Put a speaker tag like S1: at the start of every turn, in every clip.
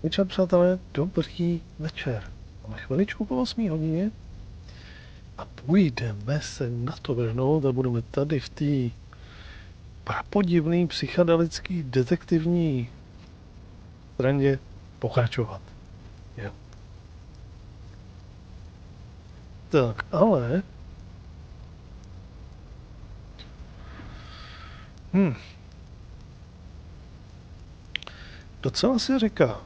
S1: Večer, přátelé, dobrý večer. Máme chviličku po 8 hodině a půjdeme se na to vrhnout a budeme tady v té prapodivný psychedelický detektivní trendě pokračovat. Jo. Tak, ale... Docela si říká,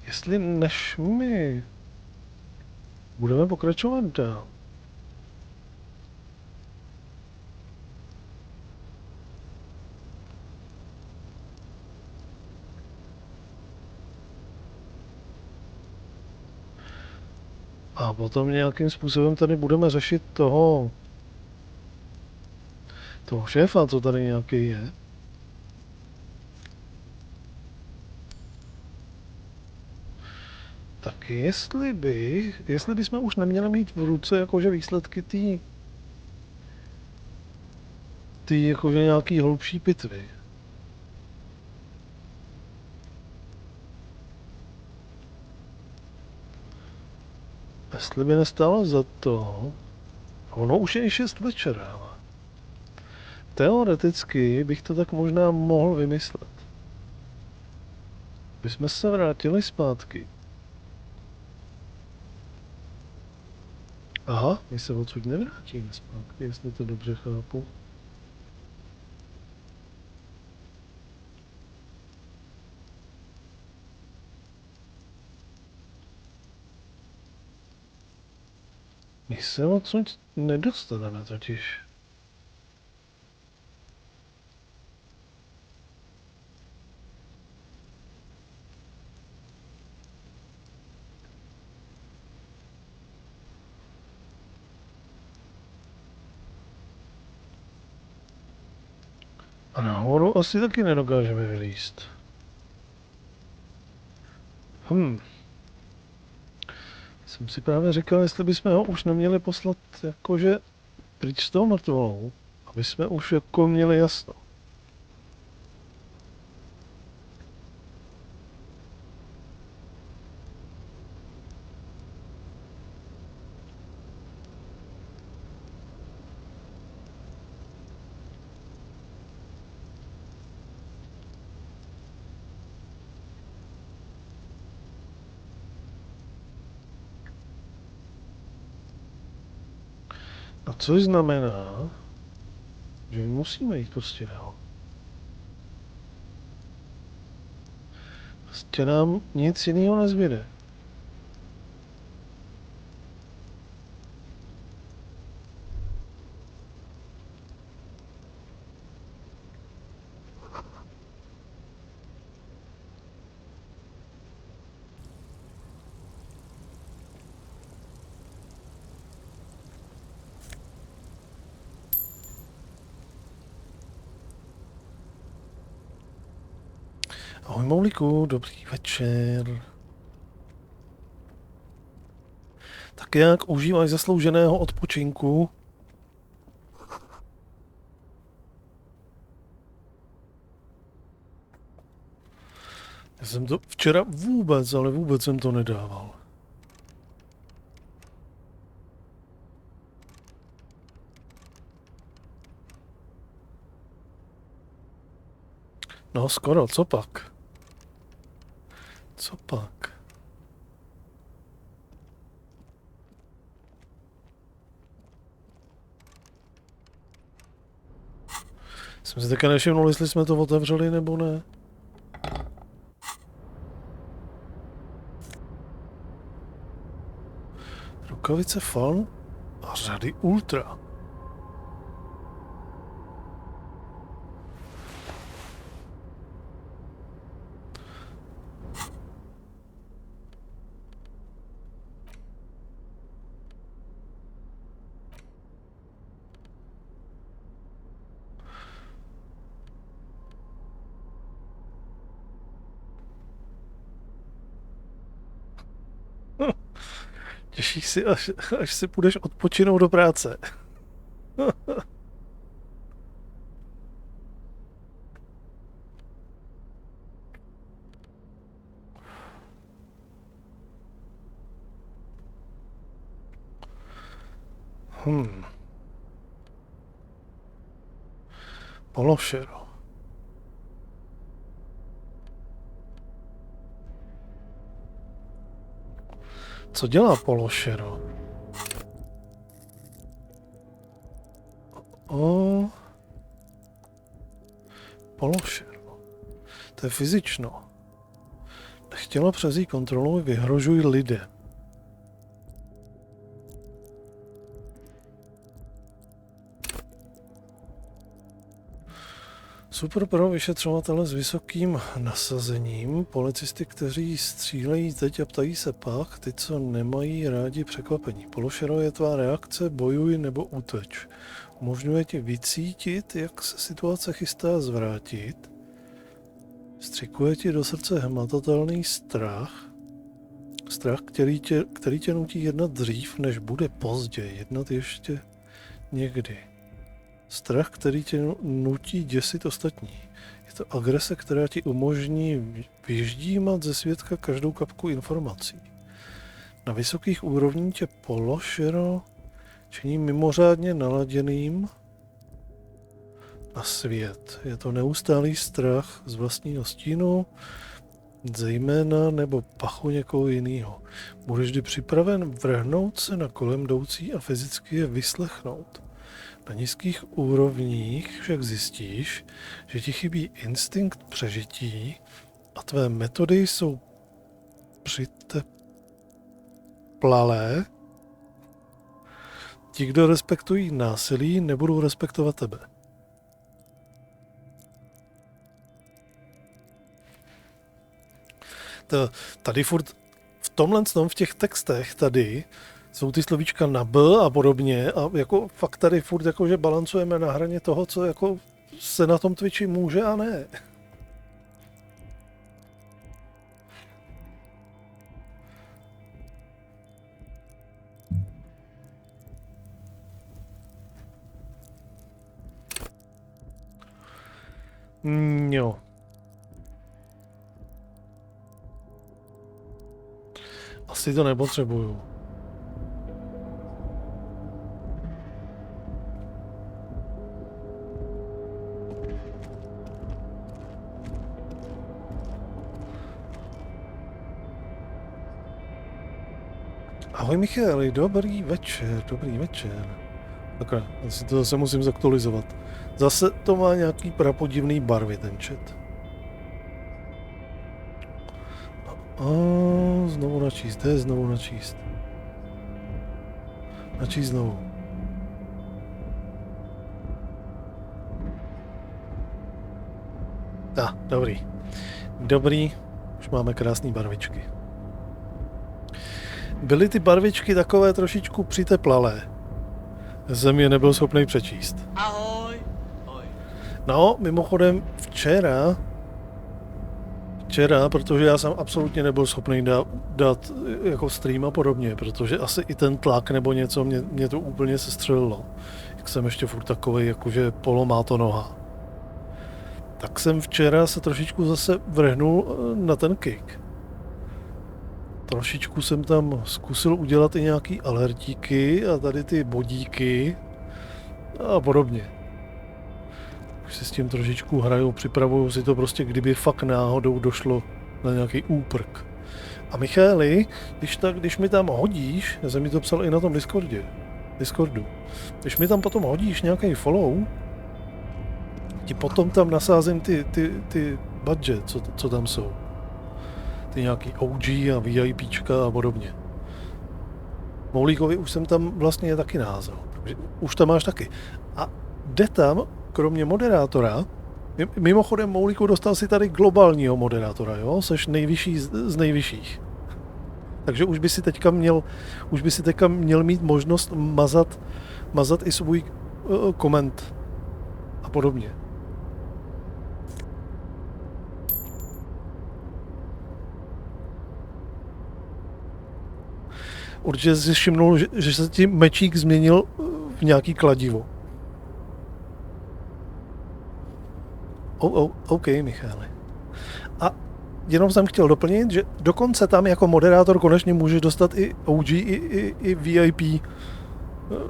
S1: jestli než my budeme pokračovat dál, a potom nějakým způsobem tady budeme řešit toho šéfa, co tady nějaký je. Tak jestli bychom už neměli mít v ruce jakože výsledky ty jakože nějaký hlubší pitvy. Jestli by nestálo za to, ono už je i 6 večer, ale teoreticky bych to tak možná mohl vymyslet. Bychom se vrátili zpátky. Aha, my se odsud nevrátíme zpátky, jestli to dobře chápu. My se odsud nedostaneme totiž. A nahoru asi taky nedokážeme vylízt. Jsem si právě říkal, jestli bychom ho už neměli poslat jakože pryč s tou mrtvolou, aby jsme už jako měli jasno. A což znamená, že musíme jít prostě dál. Prostě nám nic jiného nezbyde. Ahoj Moulíku, dobrý večer. Tak jak užívaj zaslouženého odpočinku? Já jsem to včera vůbec jsem to nedával. No skoro, co pak? Co pak? Jsem si také nevšimnul, jestli jsme to otevřeli nebo ne. Rukavice Fan a řady Ultra. Těšíš si, až si půjdeš odpočinout do práce. Pološero. Co dělá pološero? Pološero. To je fyzično. Nechtělo převzít kontrolu, vyhrožují lidé. Super pro vyšetřovatele s vysokým nasazením, policisty, kteří střílejí teď a ptají se pak, ty, co nemají rádi překvapení. Pološero je tvá reakce, bojuj nebo úteč. Umožňuje ti vycítit, jak se situace chystá zvrátit. Vstřikuje ti do srdce hmatatelný strach. Strach, který tě nutí jednat dřív, než bude pozdě, jednat ještě někdy. Strach, který tě nutí děsit ostatní. Je to agrese, která ti umožní vyždímat ze světka každou kapku informací. Na vysokých úrovních tě pološero činí mimořádně naladěným na svět. Je to neustálý strach z vlastního stínu, zejména nebo pachu někoho jiného. Budeš vždy připraven vrhnout se na kolem jdoucí a fyzicky je vyslechnout. Na nízkých úrovních však zjistíš, že ti chybí instinkt přežití a tvé metody jsou přiteplalé. Ti, kdo respektují násilí, nebudou respektovat tebe. Tady furt v těch textech tady jsou ty slovíčka na B a podobně a jako fakt tady furt jako, že balancujeme na hraně toho, co jako se na tom Twitchi může a ne. Jo. Asi to nepotřebuju. Ahoj Michali, dobrý večer. Takhle, asi to zase musím zaktualizovat. Zase to má nějaký prapodivný barvy, ten chat. Znovu načíst, kde je znovu načíst? Načíst znovu. Dobrý, už máme krásné barvičky. Byly ty barvičky takové trošičku přiteplalé. Jsem je nebyl schopný přečíst.
S2: Ahoj.
S1: No, mimochodem včera, protože já jsem absolutně nebyl schopný dát jako stream a podobně, protože asi i ten tlak nebo něco mě to úplně sestřelilo. Jak jsem ještě furt takovej, jakože polomá to noha. Tak jsem včera se trošičku zase vrhnul na ten kick. Trošičku jsem tam zkusil udělat i nějaký alertíky a tady ty bodíky a podobně. Už si s tím trošičku hraju, připravuju si to prostě, kdyby fakt náhodou došlo na nějaký úprk. A Michali, když mi tam hodíš, já jsem mi to psal i na tom Discordu, když mi tam potom hodíš nějaký follow, ti potom tam nasázím ty badge, co tam jsou. Ty nějaký OG a VIPčka a podobně. Moulíkovi už jsem tam vlastně taky naházal, takže už tam máš taky. A jde tam, kromě moderátora, mimochodem Moulíku dostal si tady globálního moderátora, jo? Seš nejvyšší z nejvyšších. Takže už by si teďka měl mít možnost mazat i svůj koment a podobně. Určitě si všimnul, že se ti mečík změnil v nějaký kladivo. OK, Michale. A jenom jsem chtěl doplnit, že dokonce tam jako moderátor konečně můžeš dostat i OG, i VIP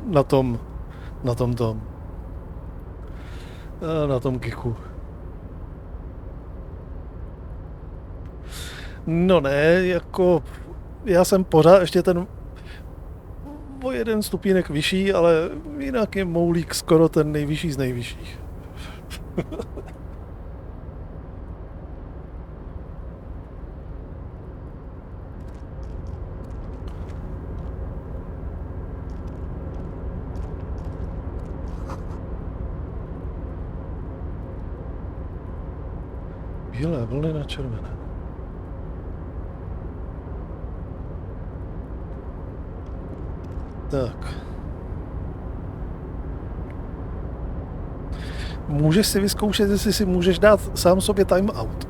S1: na tom kiku. No ne, jako já jsem pořád ještě ten o jeden stupínek vyšší, ale jinak je Moulík skoro ten nejvyšší z nejvyšších. Bílé vlny na červené. Tak. Můžeš si vyzkoušet, jestli si můžeš dát sám sobě time out.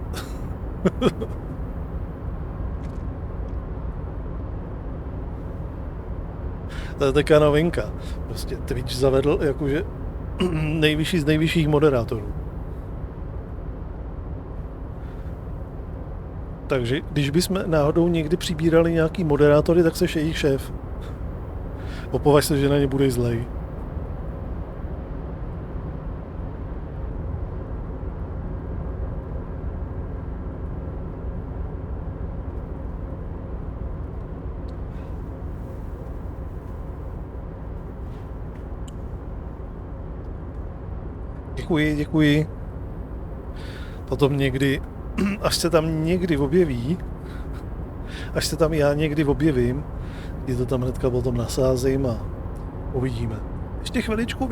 S1: To je taková novinka. Prostě Twitch zavedl jakože nejvyšší z nejvyšších moderátorů. Takže když bychom náhodou někdy přibírali nějaký moderátory, tak seš jejich šéf. Opovaž se, že na ně budeš zlej. Děkuji. Potom někdy, až se tam někdy objeví, až se tam já někdy objevím, kdy to tam hnedka potom nasázím a uvidíme. Ještě chviličku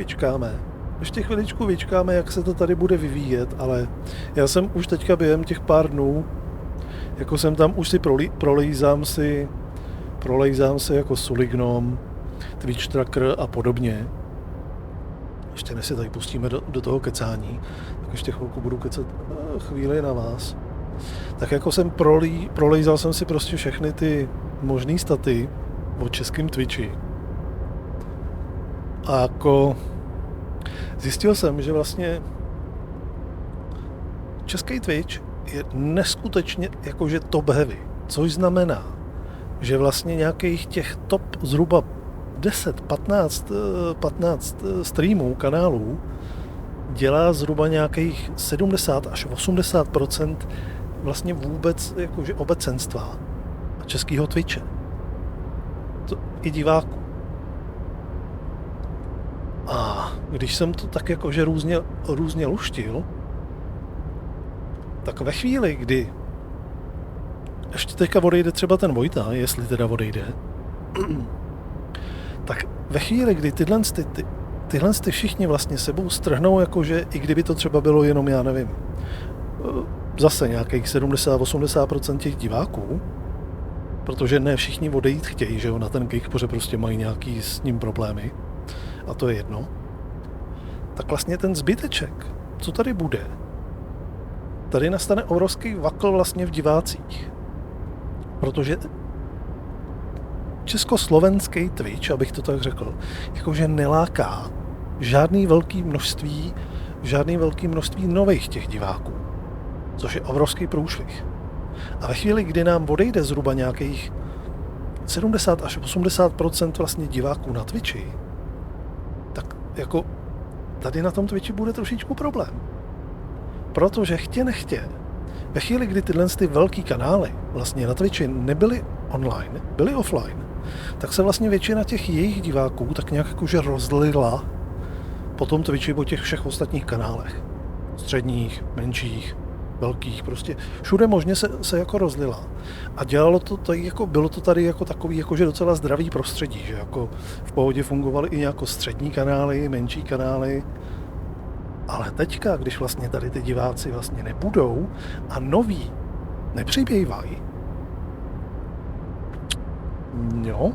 S1: vyčkáme, jak se to tady bude vyvíjet, ale já jsem už teďka během těch pár dnů, jako jsem tam už si prolejzám si jako Sulignom, Twitch Tracker a podobně. Ještě než se tady pustíme do toho kecání, tak ještě chvilku budu kecat chvíli na vás. Tak jako jsem prolejzal jsem si prostě všechny ty možný staty o českém Twitchi. A jako zjistil jsem, že vlastně český Twitch je neskutečně jakože top heavy, což znamená, že vlastně nějakých těch top zhruba 10-15 streamů, kanálů dělá zhruba nějakých 70 až 80% vlastně vůbec jakože obecenstva a českého Twitche. To i diváků. A když jsem to tak jakože různě luštil, tak ve chvíli, kdy ještě teďka odejde třeba ten Vojta, jestli teda odejde, tak ve chvíli, kdy tyhle všichni vlastně sebou strhnou, jakože i kdyby to třeba bylo jenom, já nevím, zase nějakých 70-80% těch diváků, protože ne všichni odejít chtějí, že jo, na ten kick, protože prostě mají nějaký s ním problémy, a to je jedno, tak vlastně ten zbyteček, co tady bude, tady nastane obrovský vakl vlastně v divácích, protože československý Twitch, abych to tak řekl, jakože neláká žádný velký množství nových těch diváků, což je obrovský průšvih. A ve chvíli, kdy nám odejde zhruba nějakých 70 až 80% vlastně diváků na Twitchi, tak jako tady na tom Twitchi bude trošičku problém. Protože chtě nechtě, ve chvíli, kdy tyhle ty velký kanály vlastně na Twitchi nebyly online, byly offline, tak se vlastně většina těch jejich diváků tak nějak jakože rozlila po tom Twitchi po těch všech ostatních kanálech. Středních, menších, velkých, prostě všude možně se jako rozlila. A dělalo to tady jako, bylo to tady jako takový jakože docela zdravý prostředí, že jako v pohodě fungovaly i nějako střední kanály, menší kanály. Ale teďka, když vlastně tady ty diváci vlastně nebudou a noví nepřibývají, jo,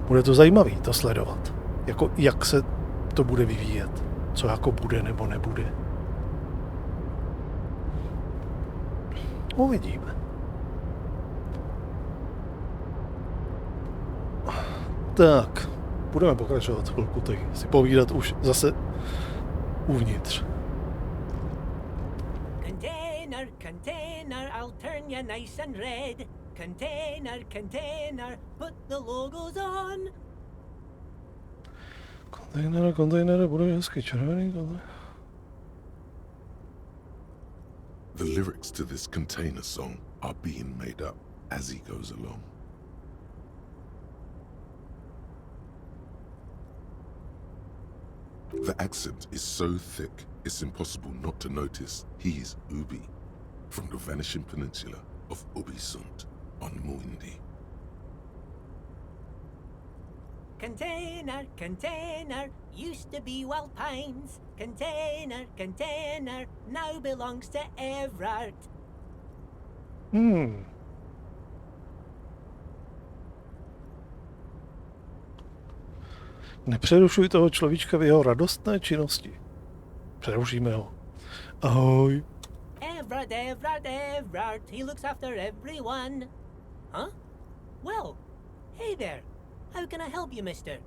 S1: bude to zajímavý to sledovat. Jako jak se to bude vyvíjet. Co jako bude nebo nebude. Uvidíme. Tak, budeme pokračovat chvilku teď si povídat už zase uvnitř.
S2: Container, I'll turn you nice and red. Container, put the logos on.
S1: Kontejner, bude hezky červený.
S3: The lyrics to this container song are being made up as he goes along. The accent is so thick, it's impossible not to notice he's Ubi, from the vanishing peninsula of Ubisund on Muindi.
S2: Container, container, used to be Wild Pines. Container, container, now belongs to Everard.
S1: Nepřerušuj toho človíčka v jeho radostné činnosti. Přerušíme ho. Ahoj.
S2: Everard, Everard, Everard, he looks after everyone. Huh? Well, hey there. How can I help you, mister?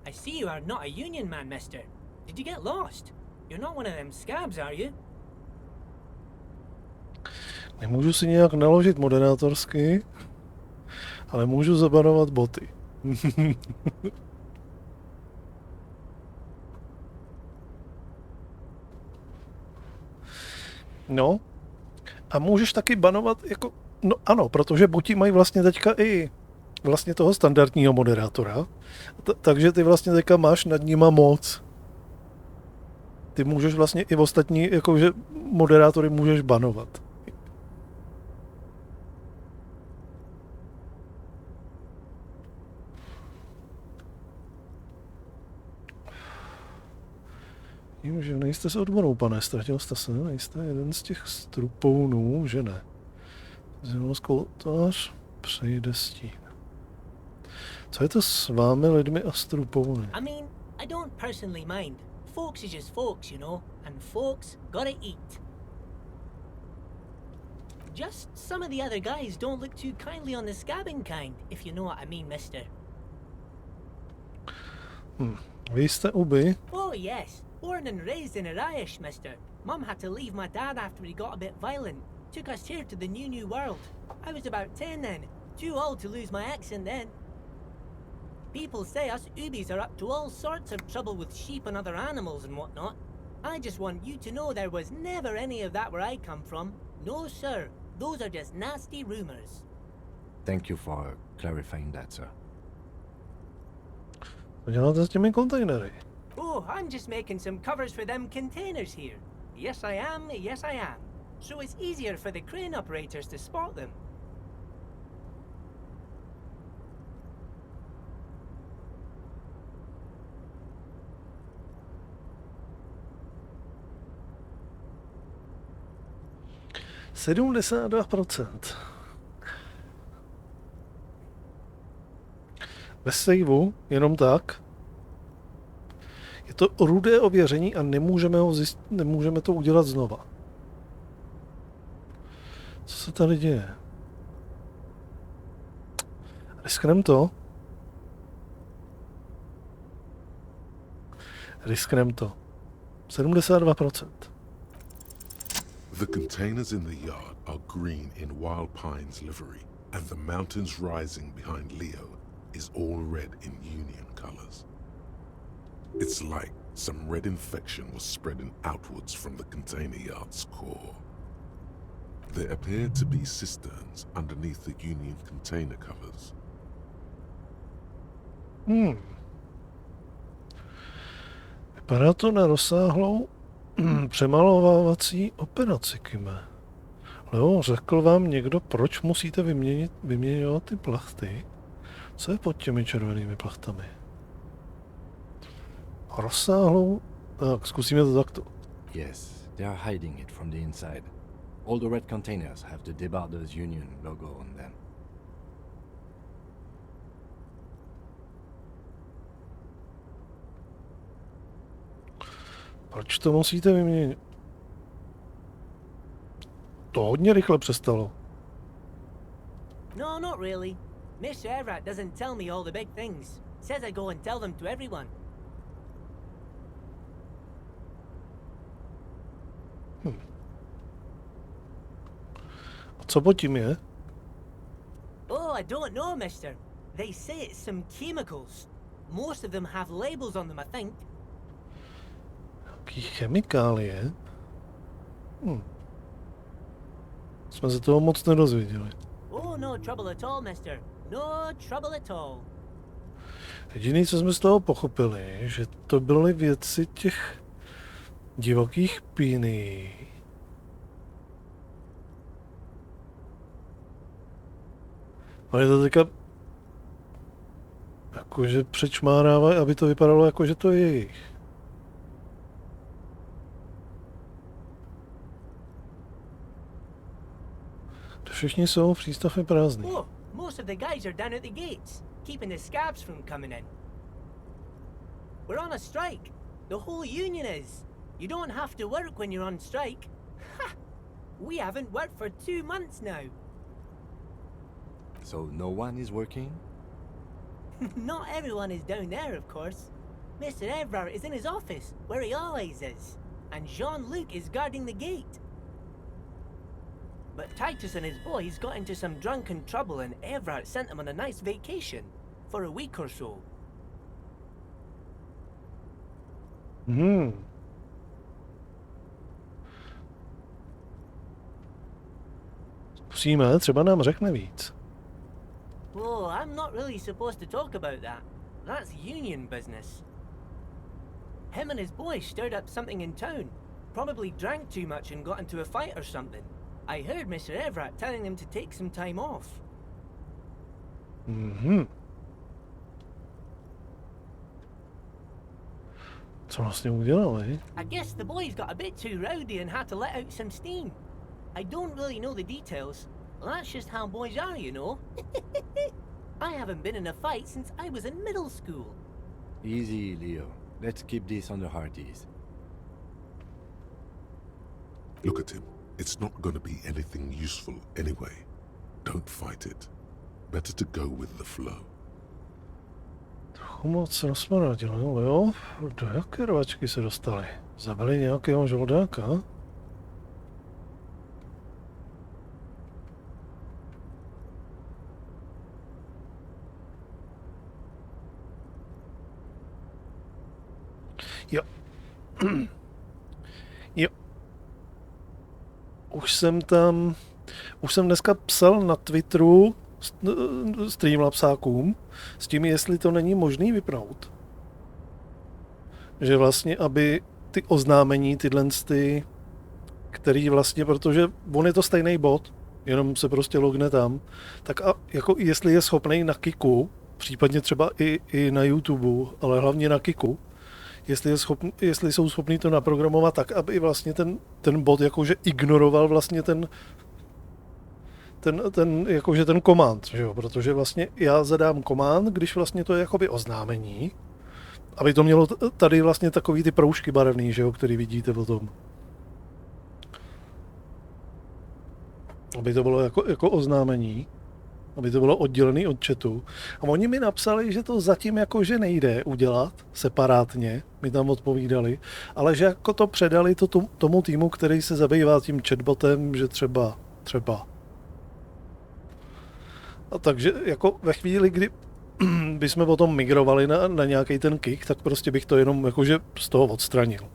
S2: I see you are not a union man, mister. Did you get lost? You're not one of them scabs, are you?
S1: Nemůžu si nějak naložit moderátorsky, ale můžu zabanovat boty. No, a můžeš taky banovat jako, no ano, protože boti mají vlastně teďka i vlastně toho standardního moderátora, takže ty vlastně teďka máš nad nima moc. Ty můžeš vlastně i ostatní, jakože moderátory můžeš banovat. Vím, že nejste s odborou, pane, ztratil jste se, nejste jeden z těch strupounů, že ne? Zjemnou skoutář, přejde stín. Co je to s vámi lidmi a strupouny?
S2: I mean, I don't personally mind. Folks is just folks, you know, and folks gotta eat. Just some of the other guys don't look too kindly on the scabbing kind, if you know what I mean, mister.
S1: Vy jste Ubi?
S2: Oh, yes. Born and raised in Irish, mister. Mum had to leave my dad after he got a bit violent. Took us here to the new world. I was about 10 then. Too old to lose my accent then. People say us Ubis are up to all sorts of trouble with sheep and other animals and whatnot. I just want you to know there was never any of that where I come from. No, sir. Those are just nasty rumors.
S4: Thank you for clarifying that, sir.
S1: Co děláte s těmi kontejnery?
S2: Oh, I'm just making some covers for them containers here. Yes, I am. Yes, I am. So it's easier for the crane operators to spot them.
S1: %. Bez saveu, jenom tak. Je to rudé ověření a nemůžeme to udělat znova. Co se tady děje? Risknem to? Risknem to. 72%.
S3: The containers in the yard are green in Wild Pine's livery, and the mountains rising behind Leo is all red in Union colors. It's like some red infection was spreading outwards from the container yard's core. There appear to be cisterns underneath the Union container covers.
S1: Vypadá to na rozsáhlou přemalovávací operaci, Kime. Leo, řekl vám někdo, proč musíte vyměňovat ty plachty? Co je pod těmi červenými plachtami? Rozsáhlou... Tak, zkusíme to takto.
S4: Yes, they are hiding it from the inside. All the red containers have the Debarders Union logo on them.
S1: Proč to musíte vyměnit? To hodně rychle přestalo.
S2: No, not really. Mr. Everett doesn't tell me all the big things. Says I go and tell them to everyone.
S1: A co pod tím je?
S2: Oh, I don't know, mister. They say it's some chemicals. Most of them have labels on them, I think.
S1: Jaký chemikálie? Jsme se toho moc nedozvěděli.
S2: Oh, no trouble at all, mister. No trouble at all.
S1: Jediné, co jsme z toho pochopili, že to byly věci těch divokých píní. Ale to teďka jakože přečmárávají, aby to vypadalo jako, že to je jejich. Všichni jsou, přístav je prázdný.
S2: Oh, most of the guys are down at the gates, keeping the scabs from coming in. We're on a strike. The whole union is. You don't have to work when you're on strike. Ha! We haven't worked for 2 months now.
S4: So no one is working?
S2: Not everyone is down there, of course. Mr. Evrard is in his office, where he always is. And Jean-Luc is guarding the gate. But Titus and his boys got into some drunken trouble and Evrard sent them on a nice vacation. For a week or so.
S1: Zkusíme, třeba nám řekne víc.
S2: Oh, I'm not really supposed to talk about that. That's union business. Him and his boys stirred up something in town. Probably drank too much and got into a fight or something. I heard Mr. Everett telling them to take some time off.
S1: Co vlastně udělali?
S2: I guess the boys got a bit too rowdy and had to let out some steam. I don't really know the details. That's just how boys are, you know. I haven't been in a fight since I was in middle school.
S4: Easy, Leo. Let's keep this under hard ease.
S3: Look at him. It's not going to be anything useful anyway. Don't fight it. Better to go with the flow.
S1: Trochu moc rozmaradilo, jo? Do jaké rvačky se dostali? Zabili nějakého žoldáka? Jo. Jo. Už jsem dneska psal na Twitteru streamlapsákům s tím, jestli to není možný vypnout. Že vlastně, aby ty oznámení, který vlastně, protože on je to stejný bot, jenom se prostě logne tam, tak a jako jestli je schopný na Kiku, případně třeba i na YouTube, ale hlavně na Kiku, jestli jsou schopní to naprogramovat tak, aby vlastně ten bot jakože ignoroval vlastně ten command, že jo? Protože vlastně já zadám command, když vlastně to je jakoby oznámení, aby to mělo tady vlastně takový ty proužky barevný, že jo, který vidíte potom. Aby to bylo jako oznámení, aby to bylo oddělený od chatu. A oni mi napsali, že to zatím jakože nejde udělat separátně, mi tam odpovídali, ale že jako to předali tomu týmu, který se zabývá tím chatbotem, že třeba. A takže jako ve chvíli, kdy bychom potom migrovali na nějaký ten kick, tak prostě bych to jenom jakože z toho odstranil.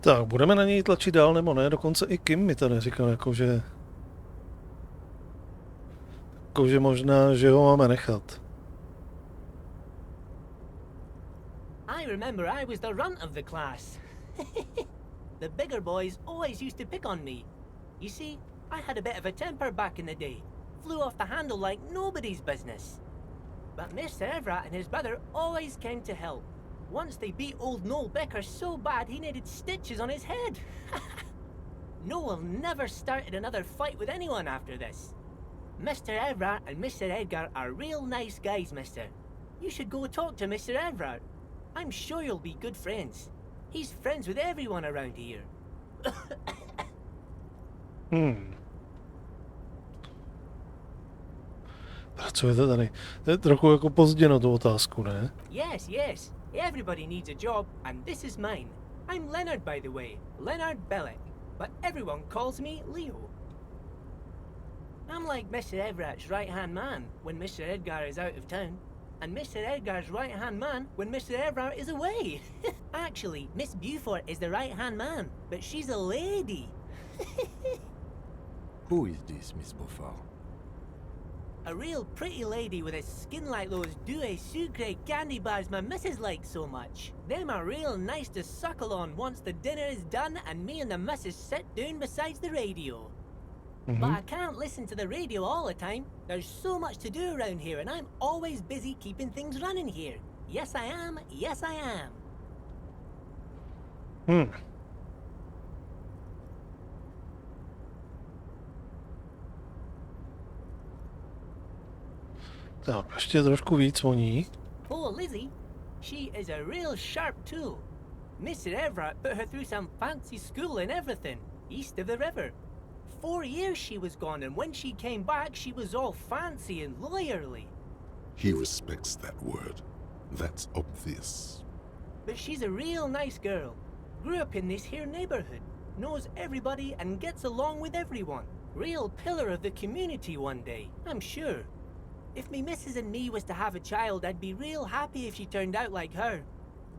S1: Tak, budeme na něj tlačit dál, nebo ne? Dokonce i Kim mi tady říkal, jakože možná, že ho máme nechat.
S2: I remember I was the runt of the class. The bigger boys always used to pick on me. You see, I had a bit of a temper back in the day. Flew off the handle like nobody's business. But Mr. Everett and his brother always came to help. Once they beat old Noel Becker so bad he needed stitches on his head. Noel never started another fight with anyone after this. Mr. Everett and Mr. Edgar are real nice guys, mister. You should go talk to Mr. Everett. I'm sure you'll be good friends. He's friends with everyone around here.
S1: pracujete tady? To je trochu jako pozdě na tu otázku, ne?
S2: Yes, yes. Everybody needs a job, and this is mine. I'm Leonard, by the way. Leonard Bellick. But everyone calls me Leo. I'm like Mr. Everett's right-hand man when Mr. Edgar is out of town, and Mr. Edgar's right-hand man when Mr. Everett is away. Actually, Miss Beaufort is the right-hand man, but she's a lady.
S4: Who is this, Miss Beaufort?
S2: A real pretty lady with a skin like those Douai Sucre candy bars my missus likes so much. Them are real nice to suckle on once the dinner is done and me and the missus sit down beside the radio. But I can't listen to the radio all the time. There's so much to do around here and I'm always busy keeping things running here. Yes I am, yes I am.
S1: Tak, ještě trošku víc o ní.
S2: Oh, Lizzie, she is a real sharp tool. Mr. Everett put her through some fancy school and everything, east of the river. 4 years she was gone, and when she came back, she was all fancy and lawyerly.
S3: He respects that word. That's obvious.
S2: But she's a real nice girl. Grew up in this here neighborhood, knows everybody and gets along with everyone. Real pillar of the community one day, I'm sure. If me missus and me was to have a child, I'd be real happy if she turned out like her.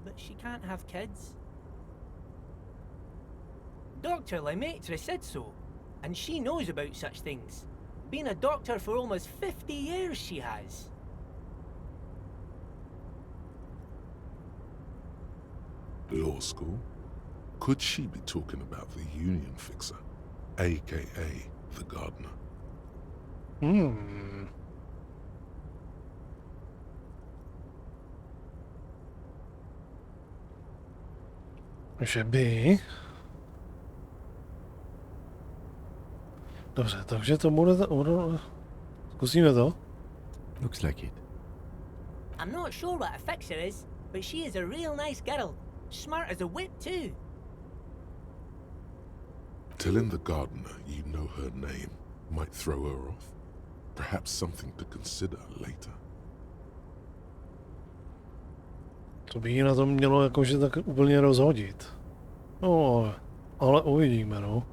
S2: But she can't have kids. Dr. Lemaitre said so, and she knows about such things. Been a doctor for almost 50 years, she has.
S3: Law school? Could she be talking about the union fixer, aka the gardener?
S1: Že by... Dobře, takže to bude... Zkusíme to?
S4: Looks like it.
S2: I'm not sure what a fixer is, but she is a real nice girl. Smart as a whip, too.
S3: Telling the gardener you know her name might throw her off. Perhaps something to consider later.
S1: To by jí na tom mělo jakože tak úplně rozhodit. No, ale uvidíme, no.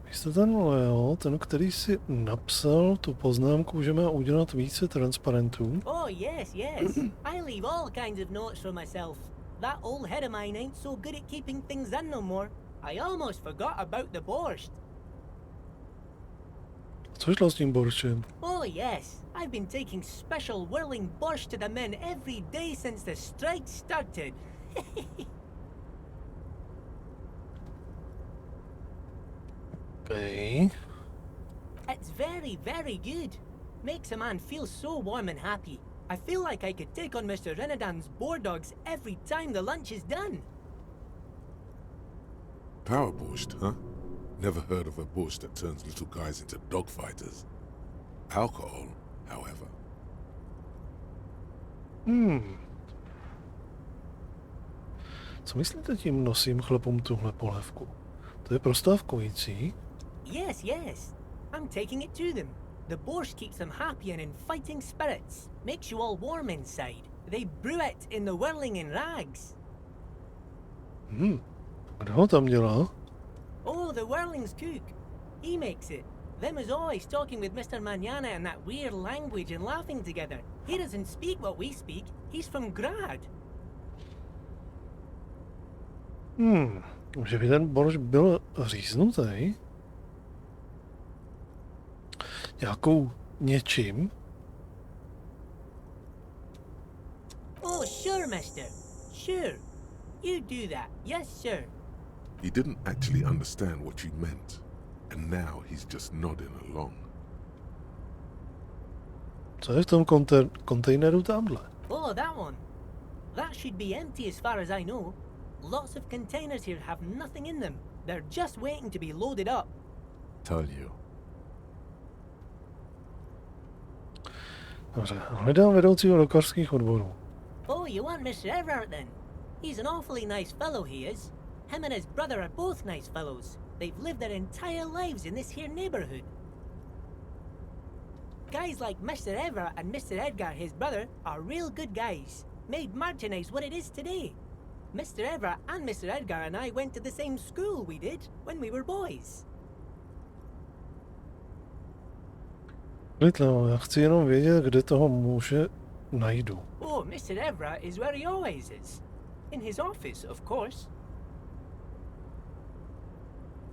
S1: Vy jste ten Leo, ten, který si napsal tu poznámku, že má udělat více transparentů.
S2: Oh, yes, yes. I leave all kinds of notes for myself. That old head of mine ain't so good at keeping things in no more. I almost forgot about the borscht.
S1: Co šlo s tím boršem?
S2: Oh, yes. I've been taking special whirling borscht to the men every day since the strike started.
S1: Okay.
S2: It's very, very good. Makes a man feel so warm and happy. I feel like I could take on Mr. Renadan's boar dogs every time the lunch is done.
S3: Power borscht, huh? Never heard of a borscht that turns little guys into dogfighters. Alcohol, however.
S1: Co myslíte tím nosím chlapům tuhle polévku? To je prostávkující?
S2: Yes, yes. I'm taking it to them. The borscht keeps them happy and in fighting spirits. Makes you all warm inside. They brew it in the whirling in rags.
S1: Kdo ho tam dělá?
S2: Oh, the whirling's cook. He makes it. Them is always talking with Mr. Manana in that weird language and laughing together. He doesn't speak what we speak. He's from Grad.
S1: Že by ten borš byl říznutý? Nějakou něčím?
S2: Oh, sure, mister. Sure. You do that. Yes, sir.
S3: He didn't actually understand what you meant, and now he's just nodding along.
S1: Co je v tom kontejneru tamhle?
S2: Oh, that one. That should be empty as far as I know. Lots of containers here have nothing in them. They're just waiting to be loaded up.
S4: Told you.
S1: Dobře, hledám vedoucího lékařských odborů.
S2: Oh, you want Mr. Everett then? He's an awfully nice fellow, he is. Him and his brother are both nice fellows. They've lived their entire lives in this here neighborhood. Guys like Mr. Everett and Mr. Edgar, his brother, are real good guys. Made Martinez what it is today. Mr. Everett and Mr. Edgar and I went to the same school we did when we were boys.
S1: Litlo, já chci jenom vědět, kde toho muže najdu.
S2: Oh, Mr. Everett is where he always is. In his office, of course.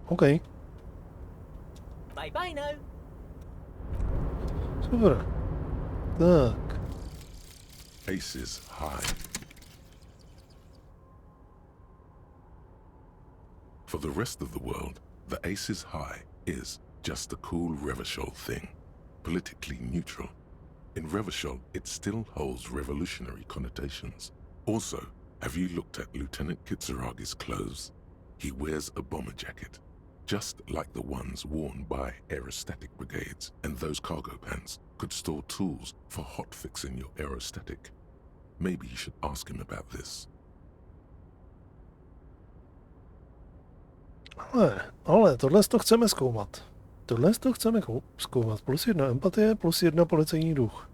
S1: OK,
S2: Bye bye now.
S1: super. Tak,
S3: Aces high. For the rest of the world, the Aces High is just a cool Revachol thing, politically neutral. In Revachol, it still holds revolutionary connotations. Also, have you looked at Lieutenant Kitsuragi's clothes? He wears a bomber jacket, just like the ones worn by aerostatic brigades, and those cargo pants could store tools for hotfixing your aerostatic. Maybe you should ask him about this.
S1: Ale tohle to chceme zkoumat. Tohle to chceme zkoumat. +1 empatie, +1 policejní duch.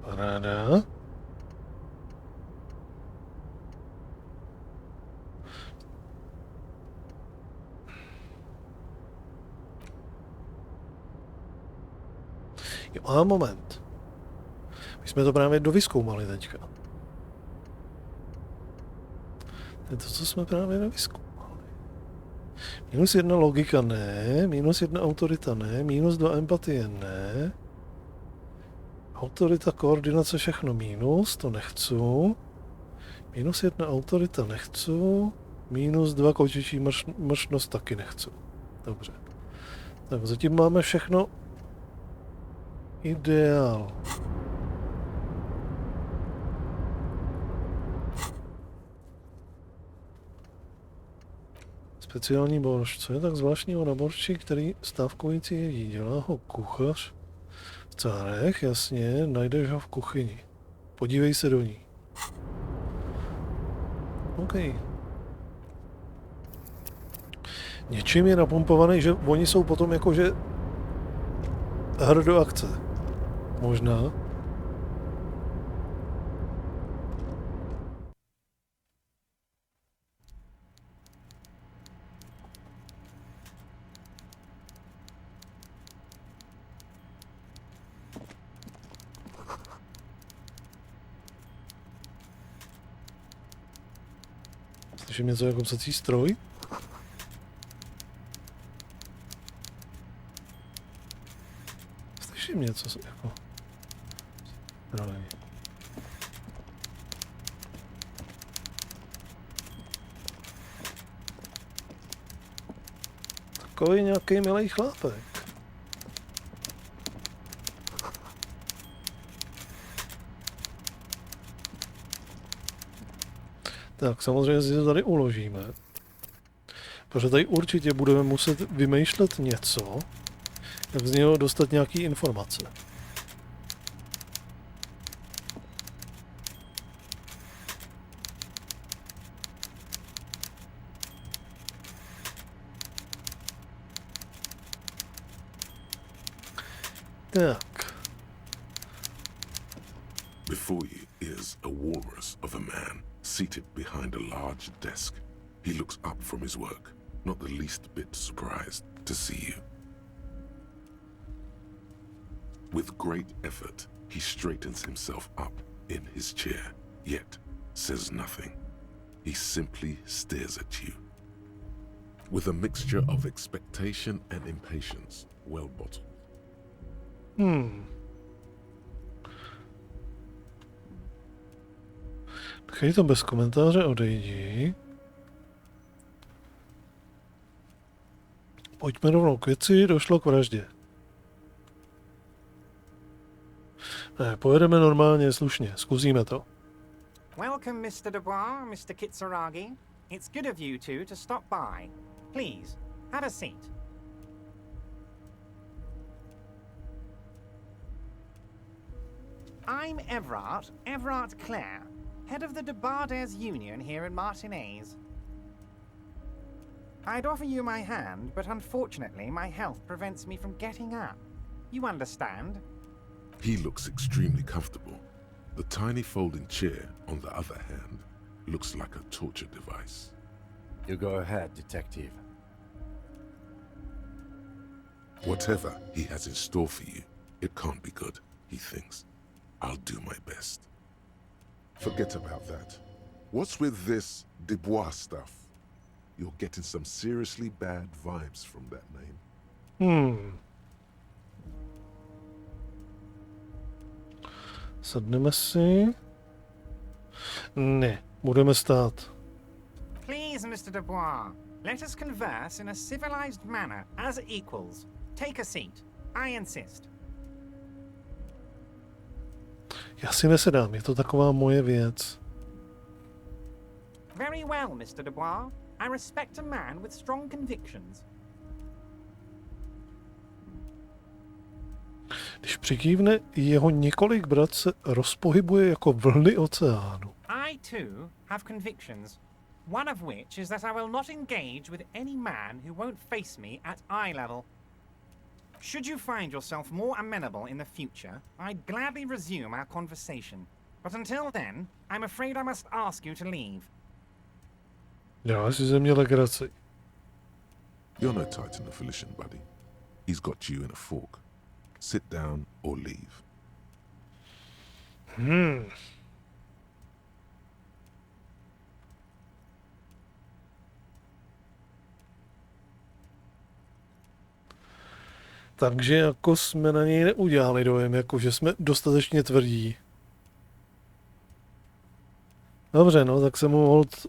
S1: Paráda. Jo, a moment. My jsme to právě dovyzkoumali teďka. To je to, co jsme právě nevyzkoumali. -1 logika ne, -1 autorita ne, -2 empatie ne. Autorita, koordinace, všechno mínus, to nechci. -1 autorita nechci. -2 kočičí mršnost taky nechci. Dobře. Tak zatím máme všechno ideál. Speciální borš. Co je tak zvláštního na borši, který stávkující jedí? Dělá ho kuchař v Cárech, jasně, najdeš ho v kuchyni. Podívej se do ní. OK. Něčím je napumpovaný, že oni jsou potom jakože hra do akce. Možná. Slyším něco jako psací stroj? Slyším něco jako stroj. Takový nějaký milý chlápek. Tak samozřejmě si to tady uložíme. Protože tady určitě budeme muset vymýšlet něco, jak z něho dostat nějaký informace. Tak.
S3: Before you is a walrus of a man seated behind a large desk. He looks up from his work, not the least bit surprised to see you. With great effort, he straightens himself up in his chair, yet says nothing. He simply stares at you. With a mixture of expectation and impatience, well bottled.
S1: Nechej to bez komentáře, odejdi. Pojďme rovnou k věci, došlo k vraždě. Ne, pojedeme normálně, slušně, zkusíme to.
S5: Welcome, Mr. Dubois, Mr. Kitsuragi. It's good of you two to stop by. Please, have a seat. I'm Everard Clare, head of the Debarders Union here in Martinez. I'd offer you my hand, but unfortunately my health prevents me from getting up. You understand?
S3: He looks extremely comfortable. The tiny folding chair, on the other hand, looks like a torture device.
S4: You go ahead, detective.
S3: Whatever he has in store for you, it can't be good, he thinks. I'll do my best. Forget about that. What's with this Dubois stuff? You're getting some seriously bad vibes from that name.
S1: Sedneme si. Ne, budeme stát.
S5: Please, Mr. Dubois, let us converse in a civilized manner, as equals. Take a seat. I insist.
S1: Já si nesedám, je to taková moje věc.
S5: Very well, Mr. Dubois. I respect a man with strong convictions.
S1: Když přikývne, jeho několik brat se rozpohybuje jako vlny oceánu.
S5: I too have convictions. One of which is that I will not engage with any man who won't face me at eye level. Should you find yourself more amenable in the future, I'd gladly resume our conversation. But until then, I'm afraid I must ask you to leave.
S1: Já si ze mě legraci.
S3: You're no Titan affiliation, buddy. He's got you in a fork. Sit down or leave. Takže jako jsme na něj neudělali dojem, jako že jsme dostatečně tvrdí. Dobře, no, tak se mu hold...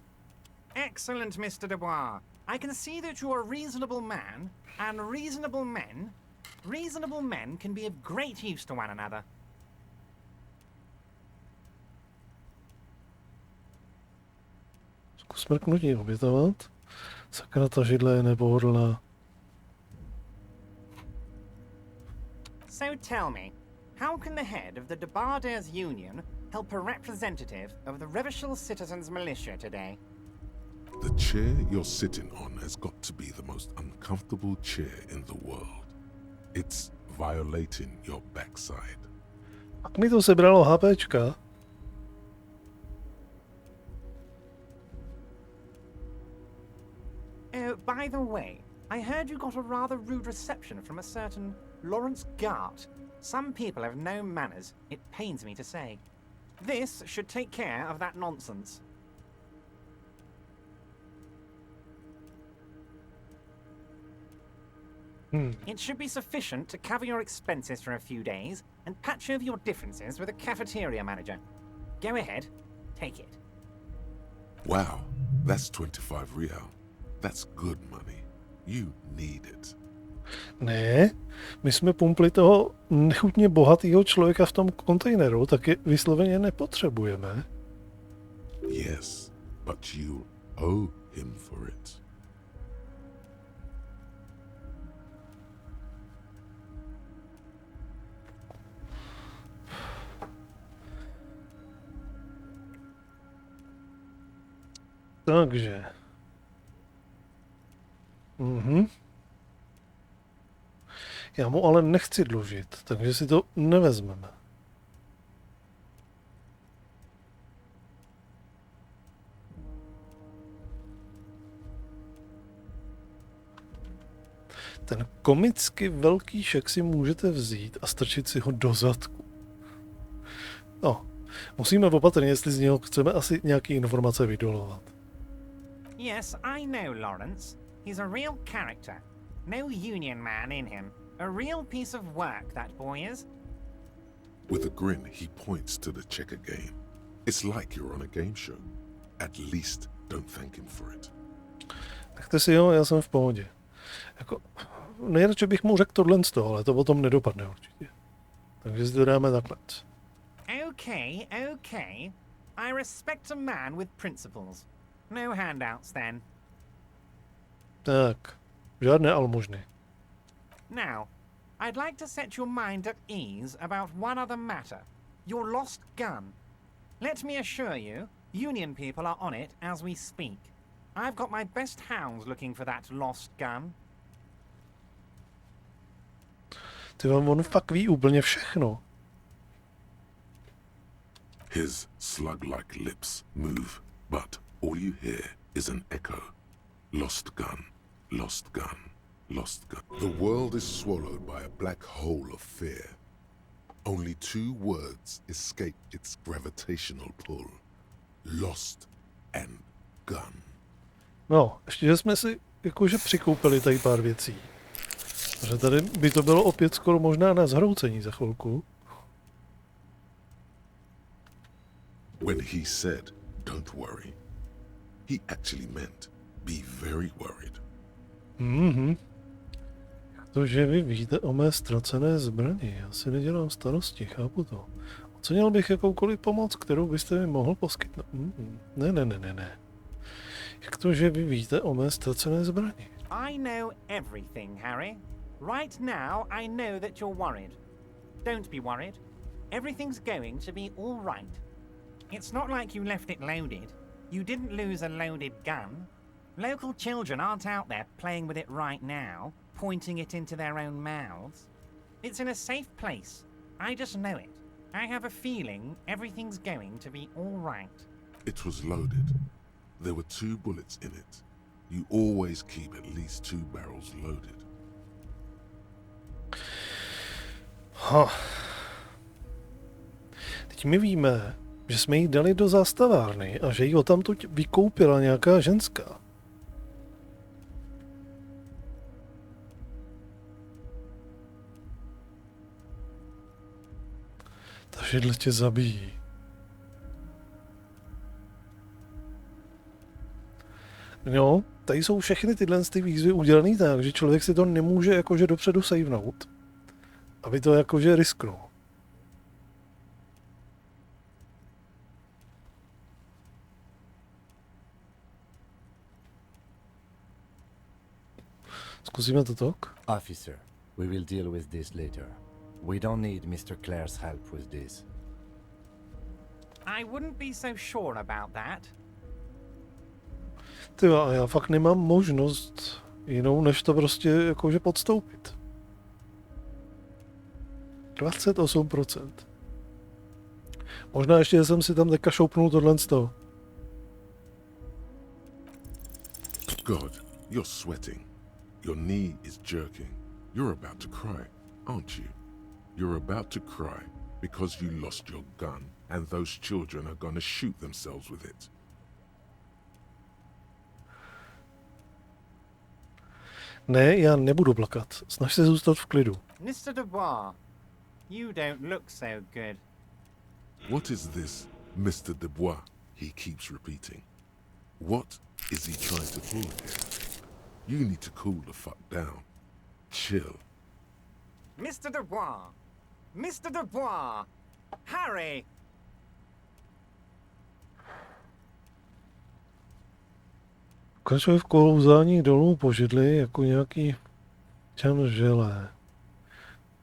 S5: Excellent, Mr. Dubois. I can see that you are a reasonable man, and reasonable men can be of great use to one another.
S1: Zkus mrknutí obětovat. Sakra, ta židle je nepohodlná.
S5: So tell me, how can the head of the Debarders Union help a representative of the Revachol Citizens Militia today?
S3: The chair you're sitting on has got to be the most uncomfortable chair in the world. It's violating your backside.
S1: Pak mi to sebralo HPčka.
S5: Oh, by the way, I heard you got a rather rude reception from a certain Lawrence Gart. Some people have no manners, it pains me to say. This should take care of that nonsense. It should be sufficient to cover your expenses for a few days and patch over your differences with a cafeteria manager. Go ahead, take it.
S3: Wow, that's 25 real. That's good money. You need it.
S1: Ne, my jsme pumpli toho nechutně bohatého člověka v tom kontejneru, tak je vysloveně nepotřebujeme.
S3: Yes, but you owe him for it.
S1: Takže. Já mu ale nechci dlužit, takže si to nevezmeme. Ten komicky velký šek si můžete vzít a strčit si ho do zadku. No, musíme opatrně, jestli z něho chceme asi nějaké informace vydolovat.
S5: Yes, I know Lawrence. He's a real character. No union man in him. A real piece of work, that boy is.
S3: With a grin, he points to the checker game. It's like you're on a game show. At least don't thank him for it.
S1: Nechte si ho, já jsem v pohodě. Jako, nejradši bych mu řekl tohle z toho, ale to potom nedopadne určitě. Takže si to dáme takhle.
S5: Okay, okay. I respect a man with principles. No handouts then.
S1: Tak, žádné almužny.
S5: Now, I'd like to set your mind at ease about one other matter. Your lost gun. Let me assure you, Union people are on it as we speak. I've got my best hounds looking for that lost gun.
S1: Ty vám on fakt ví úplně všechno.
S3: His slug-like lips move, but all you hear is an echo. Lost gun, lost gun, lost gun. The world is swallowed by a black hole of fear. Only 2 words escape its gravitational pull. Lost and gun.
S1: No, ještě že jsme si jakože přikoupili tady pár věcí. Že tady by to bylo opět skoro možná na zhroucení za chvilku.
S3: When he said, "Don't worry," he actually meant, "Be very worried."
S1: Mhm. To, že vy víte o mé ztracené zbrani, já si nedělám starosti, chápu to. Ocenil bych jakoukoliv pomoc, kterou byste mi mohl poskytnout. Ne. Jak to, že vy víte o mé ztracené zbrani?
S5: I know everything, Harry. Right now, I know that you're worried. Don't be worried. Everything's going to be all right. It's not like you left it loaded. You didn't lose a loaded gun. Local children aren't out there playing with it right now, pointing it into their own mouths. It's in a safe place. I just know it. I have a feeling everything's going to be all right.
S3: It was loaded. There were 2 bullets in it. You always keep at least 2 barrels loaded.
S1: Teď my víme, že jsme ji dali do zastavárny a že ji odtamtud vykoupila nějaká ženská. Ta židle tě zabíjí. No, tady jsou všechny tyhle výzvy udělané tak, že člověk si to nemůže jakože dopředu savenout, aby to jakože risknul. Zkusíme to tak?
S4: Officer, we will deal with this later. We don't need Mr. Clare's help with this.
S5: I wouldn't be so sure about that.
S1: Tyva, já fakt nemám možnost jinou, než to prostě jakože podstoupit. 28%. Možná ještě jsem si tam teďka šoupnul tohle z toho.
S3: God, you're sweating. Your knee is jerking. You're about to cry, aren't you? You're about to cry because you lost your gun and those children are gonna shoot themselves with it.
S1: Ne, já nebudu plakat. Snaž se zůstat v klidu.
S5: Mr. Dubois, you don't look so good.
S3: What is this, Mr. Dubois? He keeps repeating. What is he trying to pull here? You need to cool the fuck down. Chill.
S5: Mr. Dubois! Mr. Dubois! Harry!
S1: Pokračuje v klouzání dolů po židli jako nějaký čan želé.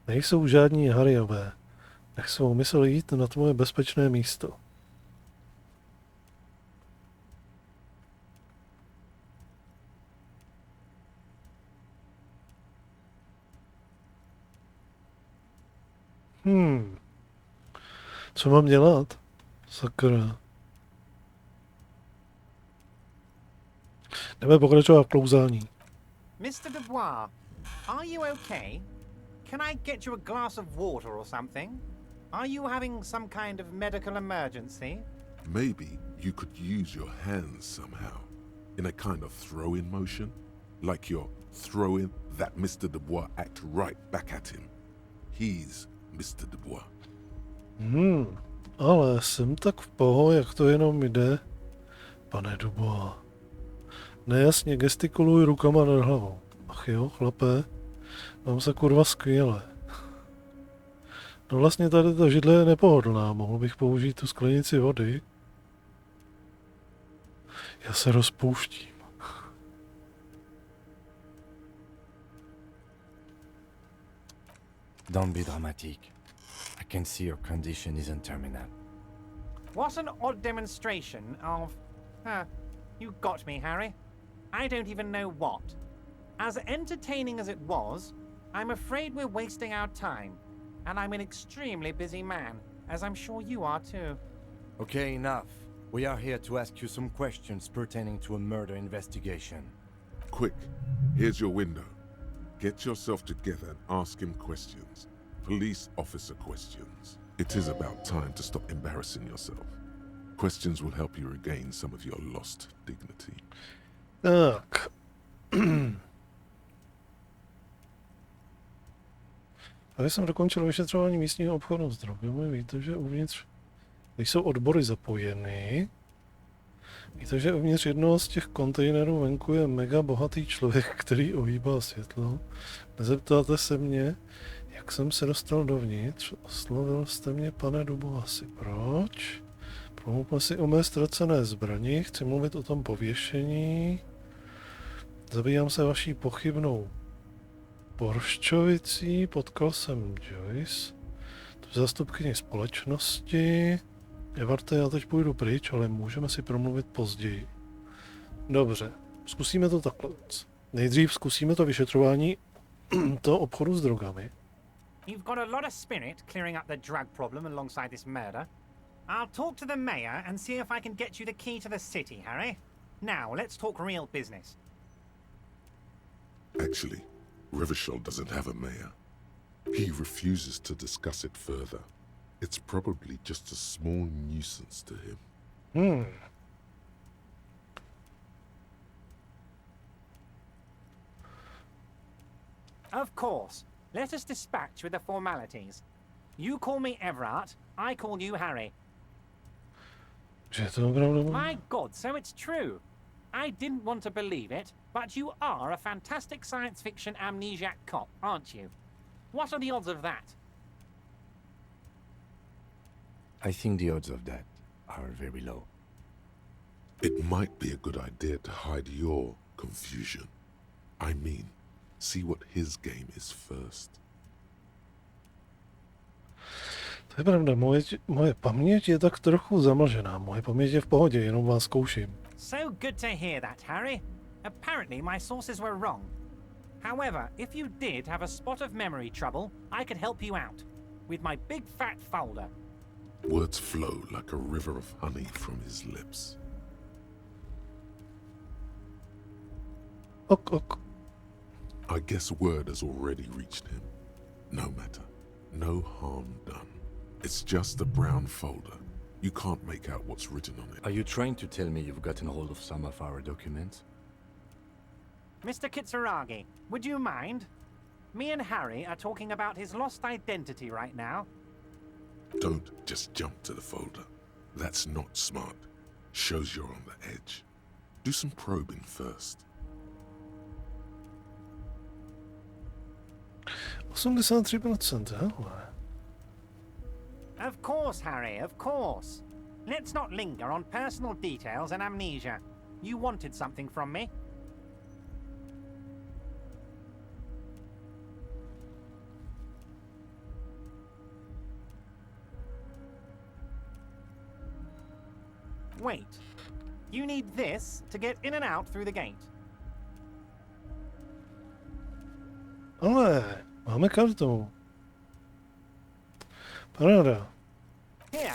S1: Nejsou žádní Harryové. Nech svou mysl jít na tvoje bezpečné místo. Co mám dělat? Sakra. Jdeme pokračovat v klouzání.
S5: Mr. Dubois, are you okay? Can I get you a glass of water or something? Are you having some kind of medical emergency?
S3: Maybe you could use your hands somehow, in a kind of throw-in motion, like you're throwing that Mr. Dubois act right back at him. He's Mr. Dubois.
S1: Ale jsem tak v poho, jak to jenom jde, pane Dubois. Nejasně gestikuluj rukama nad hlavou. Ach jo, chlape, mám se kurva skvěle. No vlastně tady ta židle je nepohodlná, mohl bych použít tu sklenici vody. Já se rozpouštím.
S4: Don't be dramatic. I can see your condition isn't terminal.
S5: What an odd demonstration of... you got me, Harry. I don't even know what. As entertaining as it was, I'm afraid we're wasting our time. And I'm an extremely busy man, as I'm sure you are too.
S4: Okay, enough. We are here to ask you some questions pertaining to a murder investigation.
S3: Quick, here's your window. Get yourself together and ask him questions. Police officer questions. It is about time to stop embarrassing yourself. Questions will help you regain some of your lost dignity.
S1: Tak. Tady jsem dokončil vyšetřování místního obchodu s drogami. Víte, že uvnitř jsou odbory zapojeny. Víte, že uvnitř jednoho z těch kontejnerů venku je mega bohatý člověk, který ohýbá světlo. Nezeptáte se mě, jak jsem se dostal dovnitř. Oslovil jste mě, pane Dubu, asi proč? Promluvme si o mé ztracené zbrani, chci mluvit o tom pověšení. Zabývám se vaší pochybnou porščovicí, potkal jsem Joyce, tu zástupkyni společnosti. Evarte, já teď půjdu pryč, ale můžeme si promluvit později. Dobře, zkusíme to takhle. Nejdřív zkusíme to vyšetřování toho obchodu s drogami.
S5: You've got a lot of spirit clearing up the drug problem alongside this murder. I'll talk to the mayor and see if I can get you the key to the city, Harry. Now, let's talk real business.
S3: Actually, Revachol doesn't have a mayor. He refuses to discuss it further. It's probably just a small nuisance to him.
S5: Of course. Let us dispatch with the formalities. You call me Everard, I call you Harry.
S1: Že to opravdu...
S5: My God, so it's true. I didn't want to believe it, but you are a fantastic science fiction amnesiac cop, aren't you? What are the odds of that?
S4: I think the odds of that are very low.
S3: It might be a good idea to hide your confusion. I mean, see what his game is first.
S1: To je pravda, moje paměť je tak trochu zamlžená. Moje paměť je v pohodě, jenom vás zkouším.
S5: So good to hear that, Harry. Apparently my sources were wrong. However, if you did have a spot of memory trouble, I could help you out. With my big fat folder.
S3: Words flow like a river of honey from his lips.
S1: Ok, ok.
S3: I guess word has already reached him. No matter. No harm done. It's just a brown folder. You can't make out what's written on it.
S4: Are you trying to tell me you've gotten hold of some of our documents?
S5: Mr. Kitsuragi, would you mind? Me and Harry are talking about his lost identity right now.
S3: Don't just jump to the folder. That's not smart. Shows you're on the edge. Do some probing first.
S1: 83%, hele.
S5: Of course, Harry, of course. Let's not linger on personal details and amnesia. You wanted something from me. Wait. You need this to get in and out through the gate.
S1: Ale máme kartu. Paráda.
S5: Here,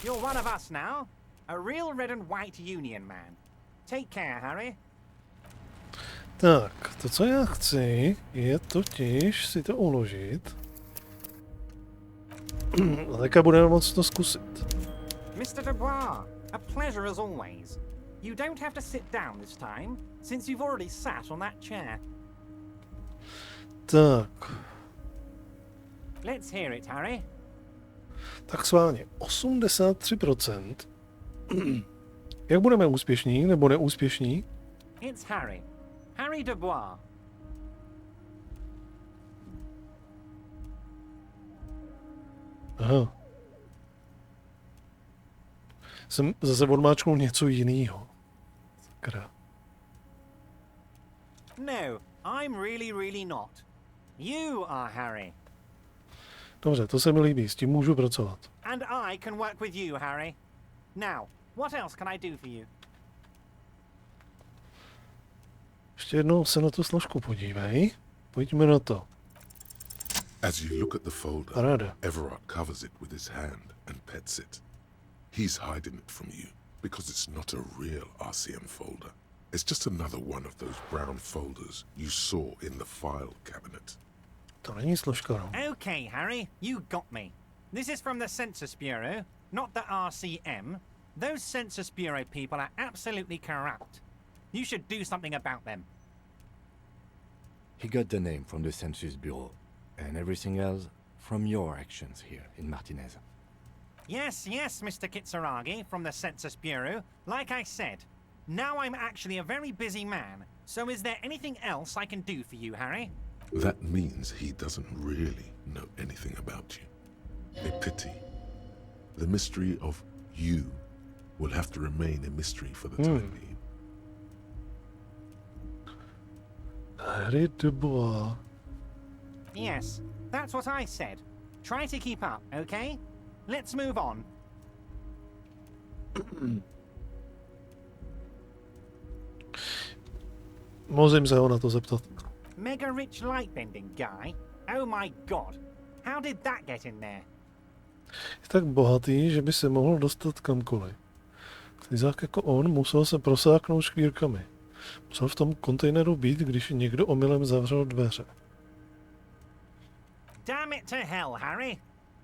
S5: you're one of us now. A real red and white union man. Take care, Harry.
S1: Tak, to, co já chci, je totiž si to uložit. A teďka budeme moct to zkusit.
S5: Mr. Dubois, a pleasure as always. You don't have to sit down this time, since you've already sat on that chair.
S1: Tak.
S5: Let's hear it, Harry.
S1: Tak schválně, 83%. Jak budeme úspěšní nebo neúspěšní?
S5: It's Harry. Harry Dubois.
S1: Aha. Jsem zase odmáčknul něco jiného. Sakra.
S5: No, I'm really not. You are Harry.
S1: Dobře, to se mi líbí, s tím můžu pracovat.
S5: And I can work with you, Harry. Now, what else can I do for you?
S1: Ještě jednou se na tu složku podívej. Pojďme na to.
S3: As you look at the folder,
S1: Paráda.
S3: Everard covers it with his hand and pets it. He's hiding it from you because it's not a real RCM folder. It's just another one of those brown folders you saw in the file cabinet.
S1: To není složka, no.
S5: Okay, Harry, you got me. This is from the Census Bureau, not the RCM. Those Census Bureau people are absolutely corrupt. You should do something about them.
S4: He got the name from the Census Bureau, and everything else from your actions here in Martinez.
S5: Yes, Mr. Kitsuragi from the Census Bureau. Like I said, now I'm actually a very busy man, so is there anything else I can do for you, Harry?
S3: That means he doesn't really know anything about you. A pity. The mystery of you will have to remain a mystery for the time being.
S1: Harry Dubois.
S5: Yes, that's what I said. Try to keep up, okay? Let's move on.
S1: Musím se ho na to zeptat.
S5: Mega rich lightbending guy? Oh my god. How did that get in there?
S1: Je tak bohatý, že by se mohl dostat kamkoliv. Slizák jako on musel se prosáknout škvírkami. Musel v tom kontejneru být, když někdo omylem zavřel dveře.
S5: Damn it to hell, Harry.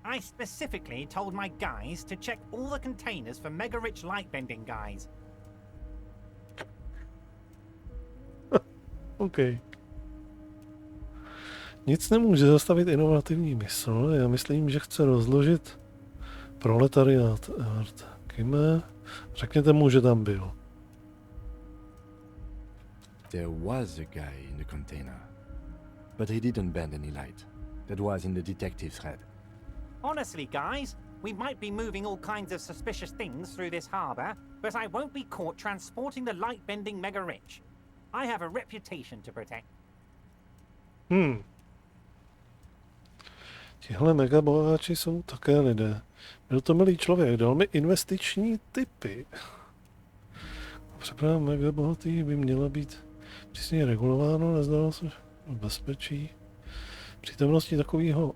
S5: I specifically told my guys to check all the containers for mega rich lightbending guys.
S1: OK. Nic nemůže zastavit inovativní mysl. Já myslím, že chce rozložit proletariát. Kime? Řekněte mu, že tam byl.
S4: There was a guy in the container, but he didn't bend any light. That was in the detective thread.
S5: Honestly, guys, we might be moving all kinds of suspicious things through this harbor, but I won't be caught transporting the light-bending mega-rich. I have a reputation to protect.
S1: Tihle megaboháči jsou také lidé. Byl to milý člověk, dal mi investiční tipy. Přeprava megabohatý by měla být přísně regulováno, nezdalo se v bezpečí. Přítomností takového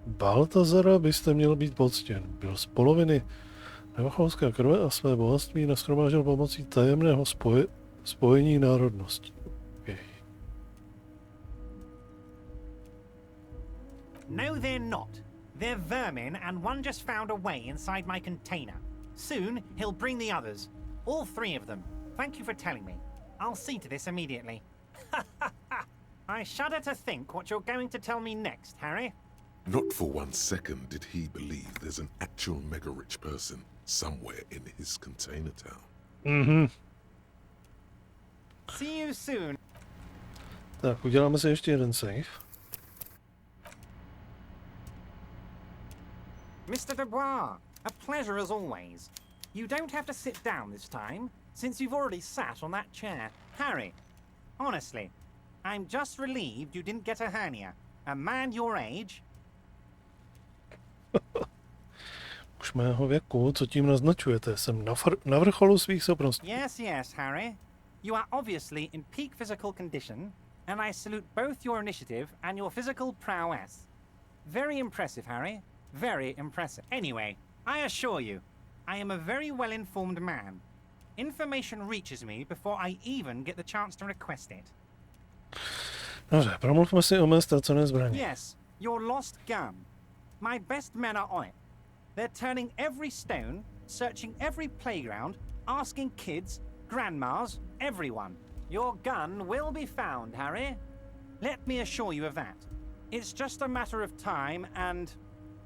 S1: Baltazara byste měl být poctěn. Byl z poloviny revacholské krve a své bohatství nashromáždil pomocí tajemného spojení národností. Okay.
S5: No, they're not. They're vermin, and one just found a way inside my container. Soon, he'll bring the others. All three of them. Thank you for telling me. I'll see to this immediately. I shudder to think what you're going to tell me next, Harry.
S3: Not for 1 second did he believe there's an actual mega-rich person somewhere in his container town.
S5: See you soon.
S1: Tak, uděláme si ještě jeden save.
S5: Mr. Dubois, a pleasure as always. You don't have to sit down this time, since you've already sat on that chair. Harry, honestly, I'm just relieved you didn't get a hernia. A man your age...
S1: Už mého věku, co tím naznačujete? Jsem na vrcholu svých schopností.
S5: Yes, Harry. You are obviously in peak physical condition, and I salute both your initiative and your physical prowess. Very impressive, Harry. Very impressive. Anyway, I assure you, I am a very well-informed man. Information reaches me before I even get the chance to request it.
S1: Dobře, promluvme si o mé ztracené zbraně.
S5: Yes, your lost gun. My best men are on it. They're turning every stone, searching every playground, asking kids, grandmas, everyone. Your gun will be found, Harry. Let me assure you of that. It's just a matter of time and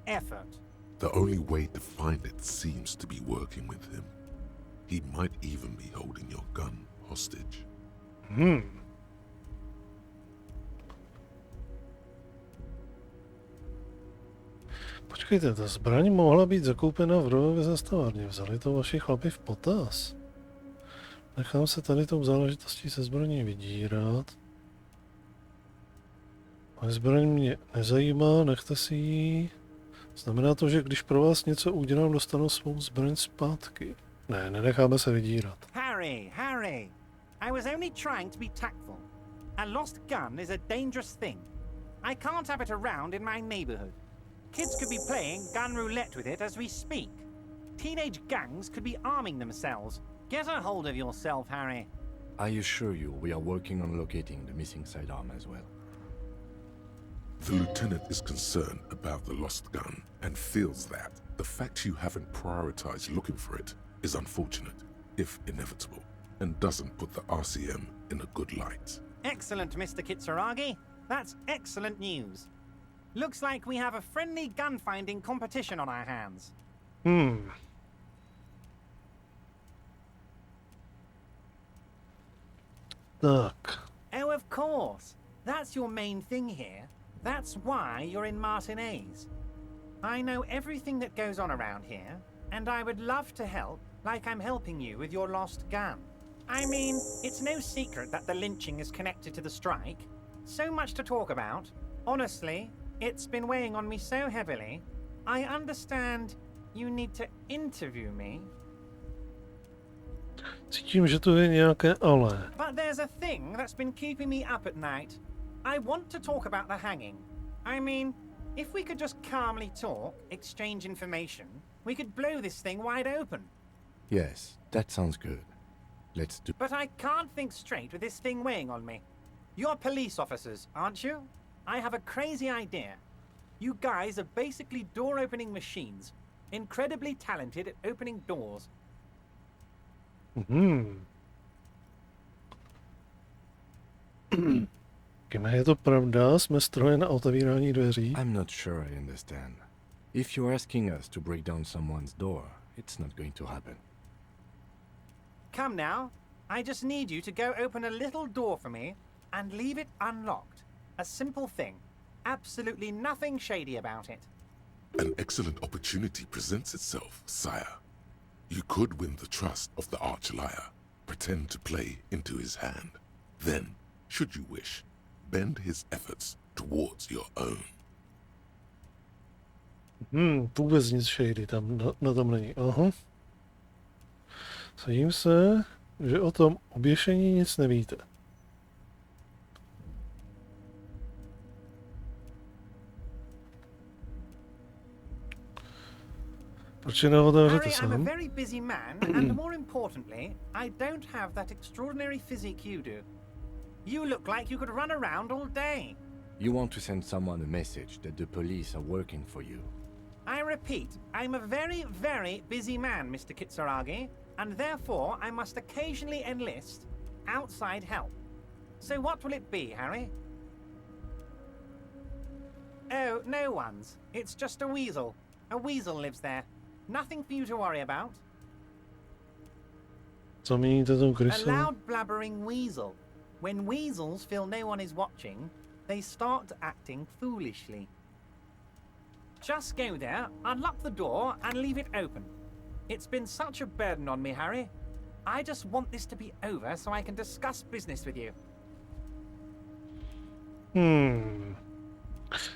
S5: effort.
S3: The only way to find it seems to be working with him. He might even be holding your gun hostage.
S1: Počkejte, ta zbraň mohla být zakoupena v rolové zastavárně. Vzali to vaši chlapi v potaz. Nechám se tady tou záležitostí se zbraní vydírat. Ale zbraň mě nezajímá, nechte si ji. Znamená to, že když pro vás něco udělám, dostanu svou zbraň zpátky. Ne, nenecháme se vydírat.
S5: Harry, I was only trying to be tactful. A lost gun is a dangerous thing. I can't have it around in my neighborhood. Kids could be playing gun roulette with it as we speak. Teenage gangs could be arming themselves. Get a hold of yourself, Harry.
S4: I assure you, we are working on locating the missing sidearm as well.
S3: The lieutenant is concerned about the lost gun and feels that the fact you haven't prioritized looking for it is unfortunate, if inevitable, and doesn't put the RCM in a good light.
S5: Excellent, Mr. Kitsuragi. That's excellent news. Looks like we have a friendly gun-finding competition on our hands.
S1: Tak.
S5: Oh, of course. That's your main thing here. That's why you're in Martinez. I know everything that goes on around here, and I would love to help, like I'm helping you with your lost gun. I mean, it's no secret that the lynching is connected to the strike. So much to talk about. Honestly, it's been weighing on me so heavily. I understand you need to interview me.
S1: Cítím, že to je nějaké ale.
S5: But there's a thing that's been keeping me up at night. I want to talk about the hanging. I mean, if we could just calmly talk, exchange information, we could blow this thing wide open.
S4: Yes, that sounds good. Let's do...
S5: But I can't think straight with this thing weighing on me. You're police officers, aren't you? I have a crazy idea. You guys are basically door-opening machines. Incredibly talented at opening doors.
S1: Je to pravda? Jsme stroje na otevírání dveří?
S4: I'm not sure I understand. If you're asking us to break down someone's door, it's not going to happen.
S5: Come now. I just need you to go open a little door for me and leave it unlocked. A simple thing. Absolutely nothing shady about it.
S3: An excellent opportunity presents itself, sire. You could win the trust of the arch-liar, pretend to play into his hand. Then, should you wish, bend his efforts towards your own.
S1: Vůbec nic shady tam na tom není. Aha. Sadím se, že o tom oběšení nic nevíte. Proč je neotevřete
S5: Harry, I'm a
S1: sám?
S5: very busy man, and more importantly, I don't have that extraordinary physique you do. You look like you could run around all day.
S4: You want to send someone a message that the police are working for you.
S5: I repeat, I'm a very, very busy man, Mr. Kitsuragi, and therefore I must occasionally enlist outside help. So what will it be, Harry? Oh, no one's. It's just a weasel. A weasel lives there. Nothing for you to worry about.
S1: Co míníte tou
S5: A
S1: krysou?
S5: loud blabbering weasel. When weasels feel no one is watching, they start acting foolishly. Just go there, unlock the door, and leave it open. It's been such a burden on me, Harry. I just want this to be over so I can discuss business with you.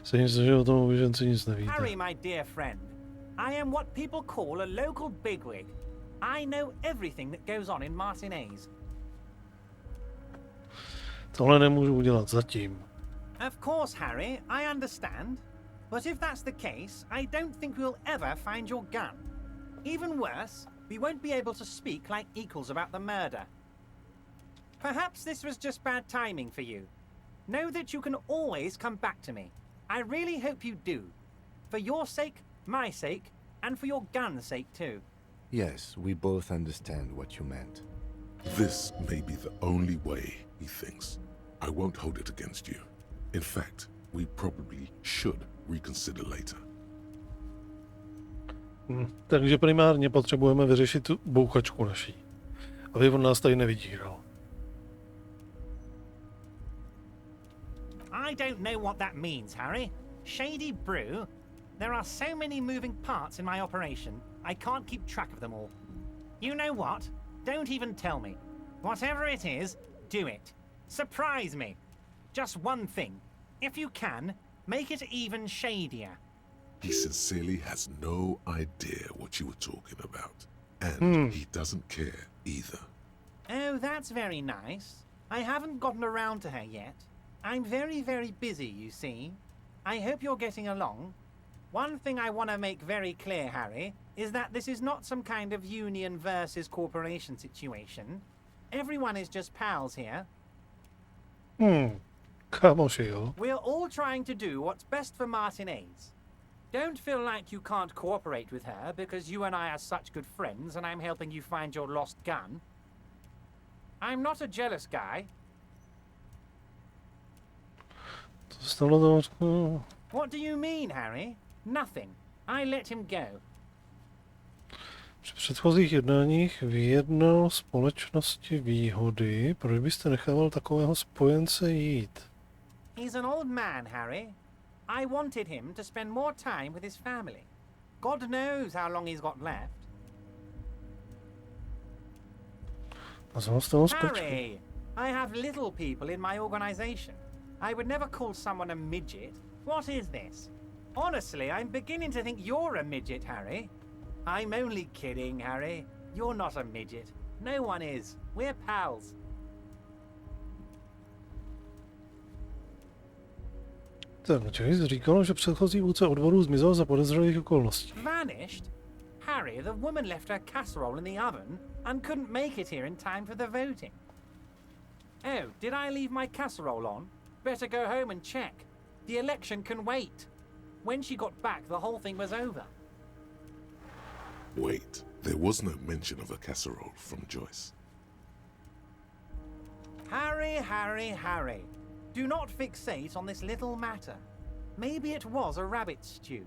S1: Sadím se, že o tom oběženci nic nevíte.
S5: Harry, my dear friend, I am what people call a local bigwig. I know everything that goes on in Martinez.
S1: Tohle nemůžu udělat zatím.
S5: Of course, Harry, I understand. But if that's the case, I don't think we'll ever find your gun. Even worse, we won't be able to speak like equals about the murder. Perhaps this was just bad timing for you. Know that you can always come back to me. I really hope you do. For your sake, my sake, and for your gun's sake too.
S4: Yes, we both understand what you meant.
S3: This may be the only way, he thinks. I won't hold it against you. In fact, we probably should reconsider later.
S1: Takže primárně potřebujeme vyřešit tu bouchačku naší. Aby on nás tady nevydíral.
S5: I don't know what that means, Harry. Shady brew? There are so many moving parts in my operation, I can't keep track of them all. You know what? Don't even tell me. Whatever it is, do it. Surprise me. Just one thing. If you can, make it even shadier.
S3: He sincerely has no idea what you were talking about. And he doesn't care either.
S5: Oh, that's very nice. I haven't gotten around to her yet. I'm very, very busy, you see. I hope you're getting along. One thing I want to make very clear, Harry, is that this is not some kind of union versus corporation situation. Everyone is just pals here.
S1: Kámoši, jo.
S5: We're all trying to do what's best for Martinez. Don't feel like you can't cooperate with her because you and I are such good friends and I'm helping you find your lost gun. I'm not a jealous guy.
S1: To se stalo to...
S5: What do you mean, Harry? Nothing. I let him go.
S1: Při předchozích jednáních vyjednal společnosti výhody. Proč byste nechával takového spojence jít?
S5: He's an old man, Harry. I wanted him to spend more time with his family. God knows how long he's got left.
S1: A co z toho skočil?
S5: Harry, I have little people in my organization. I would never call someone a midget. What is this? Honestly, I'm beginning to think you're a midget, Harry. I'm only kidding, Harry. You're not a midget. No one is. We're pals.
S1: Tak, Chase říkal, že předchozí vůdce odboru zmizel za podezřelých okolností.
S5: Vanished? Harry, the woman left her casserole in the oven and couldn't make it here in time for the voting. Oh, did I leave my casserole on? Better go home and check. The election can wait. When she got back, the whole thing was over.
S3: Wait, there was no mention of a casserole from Joyce.
S5: Harry, Harry, Harry. Do not fixate on this little matter. Maybe it was a rabbit stew,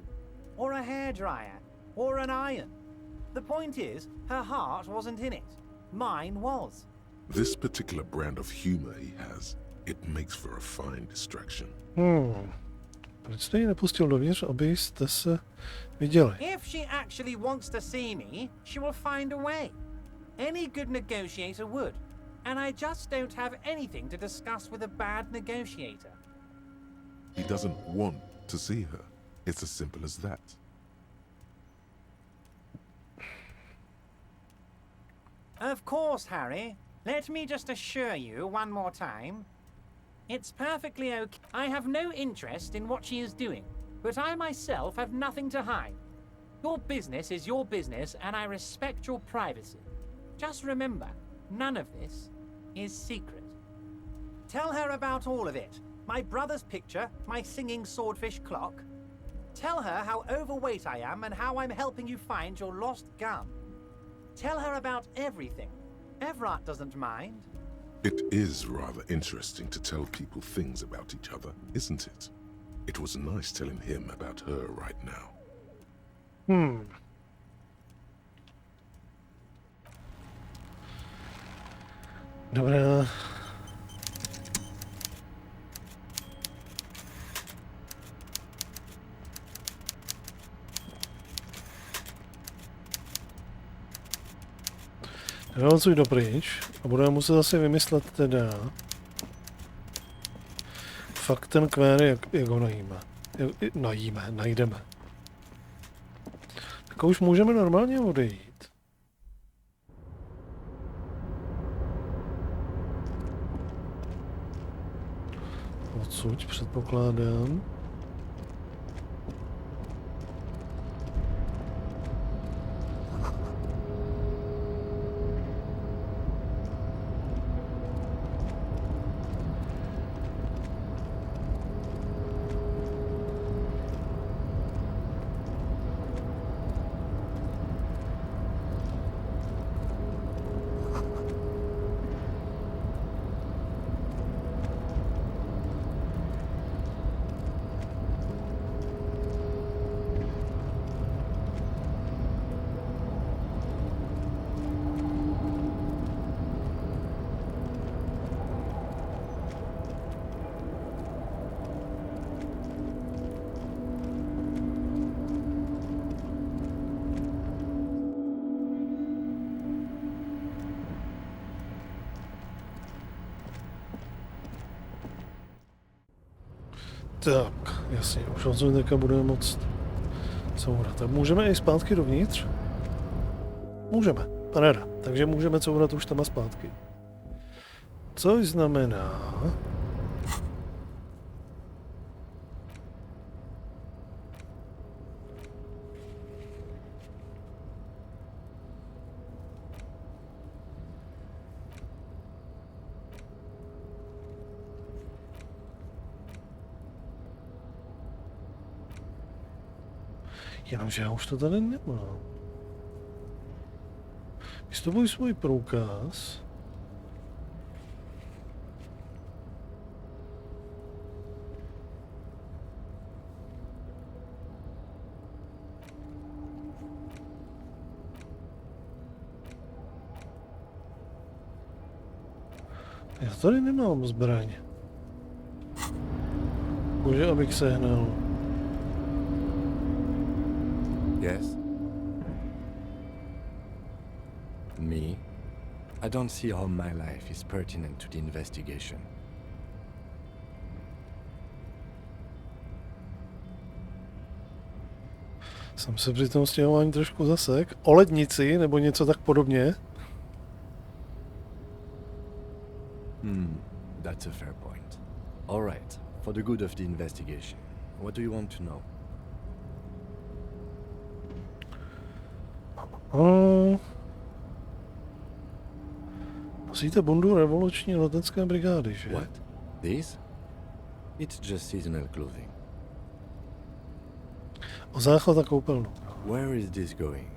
S5: or a hairdryer, or an iron. The point is, her heart wasn't in it. Mine was.
S3: This particular brand of humor he has, it makes for a fine distraction.
S1: Proč jste ji nepustil dovnitř, abyste se viděli?
S5: If she actually wants to see me, she will find a way. Any good negotiator would. And I just don't have anything to discuss with a bad negotiator.
S3: He doesn't want to see her. It's as simple as that.
S5: Of course, Harry. Let me just assure you one more time. It's perfectly okay. I have no interest in what she is doing, but I myself have nothing to hide. Your business is your business, and I respect your privacy. Just remember, none of this is secret. Tell her about all of it. My brother's picture, my singing swordfish clock. Tell her how overweight I am and how I'm helping you find your lost gun. Tell her about everything. Everett doesn't mind.
S3: It is rather interesting to tell people things about each other, isn't it? It was nice telling him about her right now.
S1: Dobrá. Vyvalcuj dopryč a budeme muset asi vymyslet teda fakt ten kvér, jak ho najdeme. Tak už můžeme normálně odejít. Odsud předpokládám. Tak, jasně, už odsud teďka budeme moct souhrat. Tak můžeme i zpátky dovnitř? Můžeme, paráda. Takže můžeme courat už tam a zpátky. Což znamená... Jenomže já už to tady nemám. Vystupuj svůj průkaz. Já tady nemám zbraň. Bože, abych sehnal.
S4: Yes? Me? I don't see how my life is pertinent to the investigation.
S1: Jsem se při tom stěhování trošku zasek. O lednici nebo něco tak podobně.
S4: That's a fair point. All right, for the good of the investigation, what do you want to know?
S1: Nosíte bundu revoluční letecké brigády, že?
S4: What? This? It's just seasonal clothing.
S1: O záchod a koupelnu.
S4: Where is this going?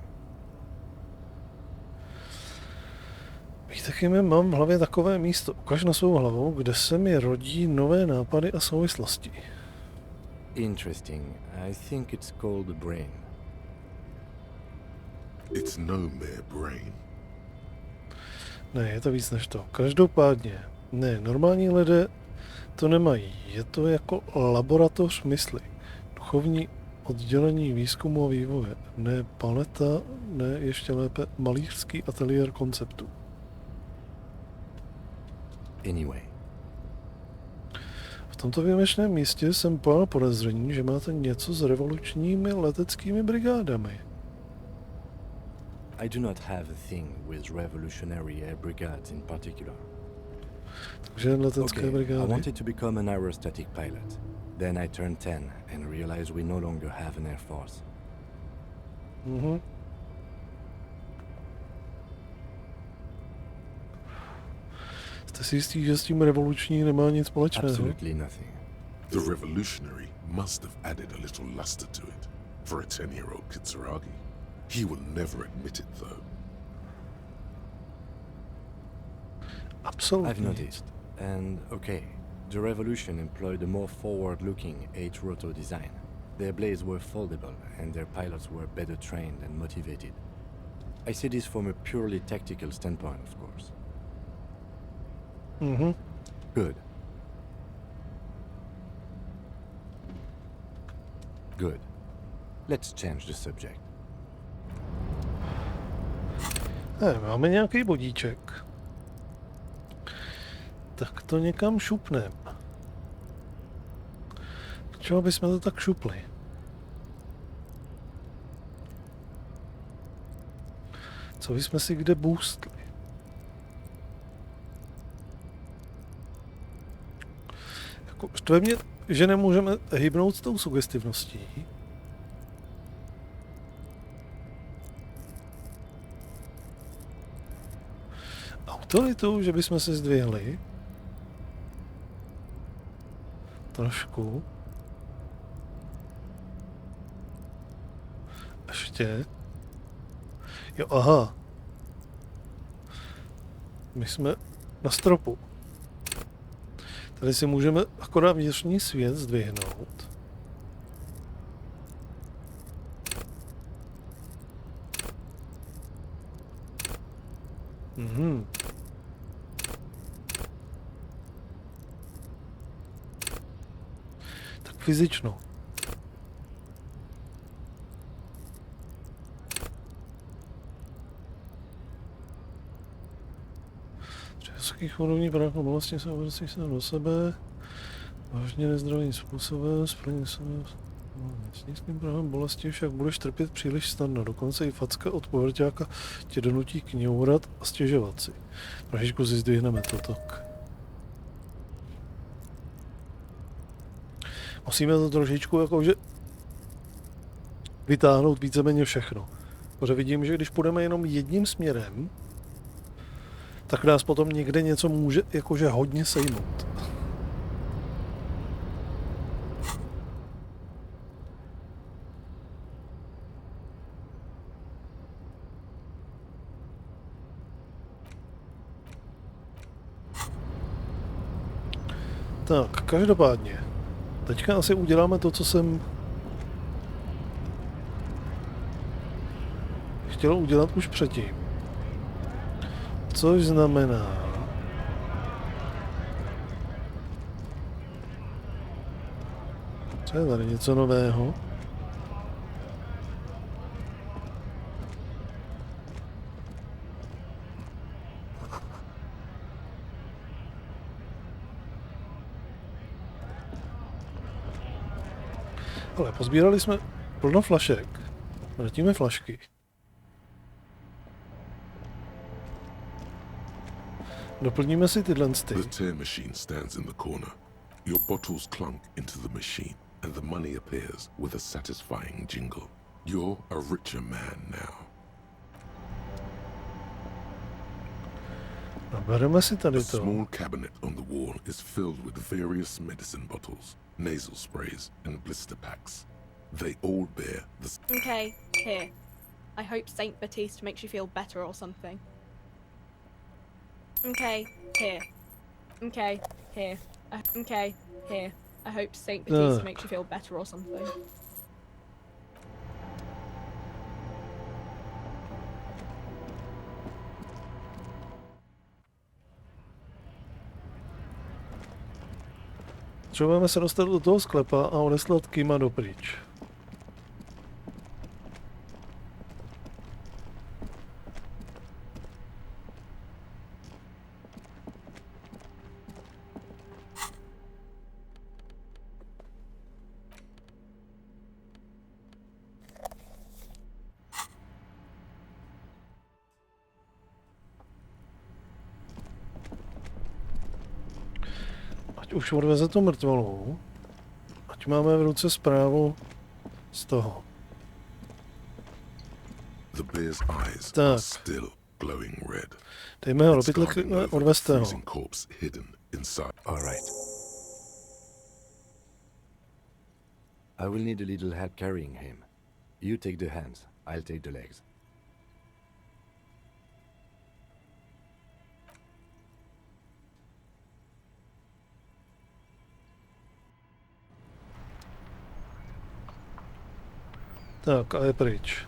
S1: Víte, Kime, mám v hlavě takové místo. Ukaž na svou hlavu, kde se mi rodí nové nápady a souvislosti.
S4: Interesting. I think it's called the brain.
S3: It's no mere brain.
S1: Ne, je to víc než to. Každopádně, ne, normální lidé to nemají. Je to jako laboratoř mysli. Duchovní oddělení výzkumu a vývoje. Ne paleta, ne ještě lépe malířský ateliér konceptu.
S4: Anyway.
S1: V tomto výjimečném místě jsem pojal podezření, že máte něco s revolučními leteckými brigádami.
S4: I do not have a thing with revolutionary air brigades in particular.
S1: Takže letecké
S4: Okay, I
S1: brigády.
S4: wanted to become an aerostatic pilot. Then I turned 10 and realized we no longer have an air force.
S1: Mhm. Jste si jistý, že s tím revoluční nemá nic společného?
S4: Absolutely nothing.
S3: The revolutionary must have added a little luster to it for a 10-year-old Kitsuragi. He will never admit it, though.
S1: Absolutně.
S4: I've noticed. And okay, the revolution employed a more forward-looking 8-rotor design. Their blades were foldable and their pilots were better trained and motivated. I see this from a purely tactical standpoint, of course.
S1: Mhm.
S4: Good. Good. Let's change the subject.
S1: Máme nějaký bodíček. Tak to někam šupnem. Čeho bychom to tak šupli? Co bychom si kde boostli? Jako, štve mě, že nemůžeme hybnout s tou sugestivností. Autoritu, že bychom se zdvihli. Trošku. Ještě. Jo, aha. My jsme na stropu. Tady si můžeme akorát vnitřní svět zdvihnout. Mhm. Tak fyzično. Při vysokých úrovních práv oblasti se obrací se do sebe. Vážně nezdravým způsobem, splní se. S nízkým prahem bolesti však budeš trpět příliš snadno. Dokonce i facka od povrťáka tě donutí kňourat a stěžovat si. Trošičku si zdvihneme to tak. Musíme to trošičku jakože vytáhnout víceméně všechno. Protože vidím, že když půjdeme jenom jedním směrem, tak nás potom někde něco může jakože hodně sejmout. Tak, každopádně. Teďka asi uděláme to, co jsem chtěl udělat už předtím. Což znamená... Co je tady něco nového? Ale pozbírali jsme plno flašek. Vrátíme flašky. Doplníme si tyhle ty.
S3: The tear machine stands in the corner. Your bottles clunk into the machine, and the money appears with a satisfying jingle. You're a richer man now.
S1: Bereme si tady
S3: A
S1: to.
S3: small cabinet on the wall is filled with various medicine bottles, nasal sprays, and blister packs. They all bear the
S6: Okay, here. I hope Saint Baptiste makes you feel better or something. Okay, here. Okay, here. Okay, here. I hope Saint Baptiste makes you feel better or something.
S1: Potřebujeme se dostat do toho sklepa a odeslat Kima dopryč. Už odveze tu mrtvolu, ať máme v ruce zprávu z toho.
S3: The bear's eyes
S1: Tak.
S3: are still glowing red.
S1: Dejme ho do
S3: It's
S1: pytle,
S3: guarding over the
S1: odvezte ho.
S3: freezing corpse hidden inside.
S4: All right. I will need a little help carrying him. You take the hands, I'll take the legs.
S1: Tak a je pryč.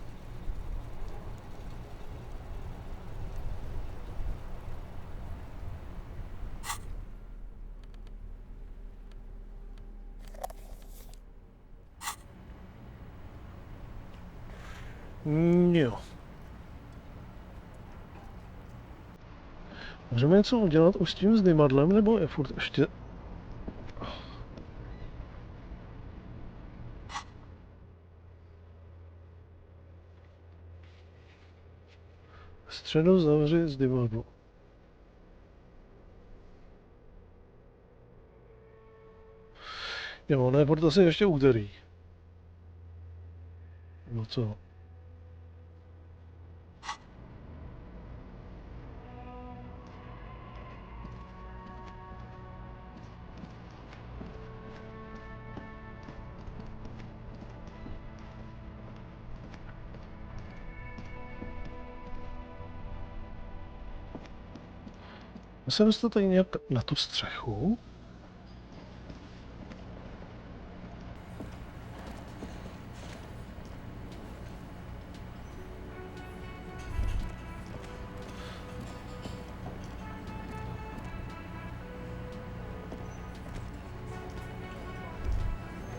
S1: Jo. Můžeme něco udělat už s tím zdymadlem, nebo je furt ještě... Středu zavři zdymadlo. Jo, ne, furt asi ještě úterý. No co? Já se dostat tady nějak na tu střechu.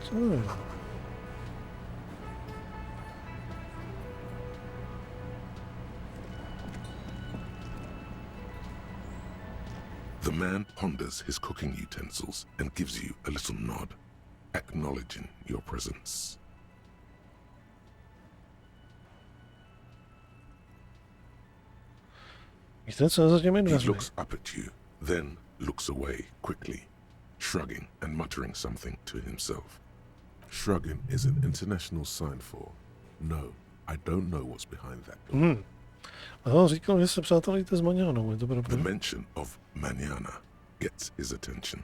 S1: Co je?
S3: The man ponders his cooking utensils and gives you a little nod. acknowledging your presence.
S1: Víte, co je za těmi
S3: He
S1: dveřmi?
S3: looks up at you, then looks away quickly, shrugging and muttering something to himself. Shrugging is an international sign for, no, I don't know what's behind that door.
S1: A on říkal, že se přátelíte s Maňánou, je to
S3: The
S1: pravda?
S3: mention of manana gets his attention.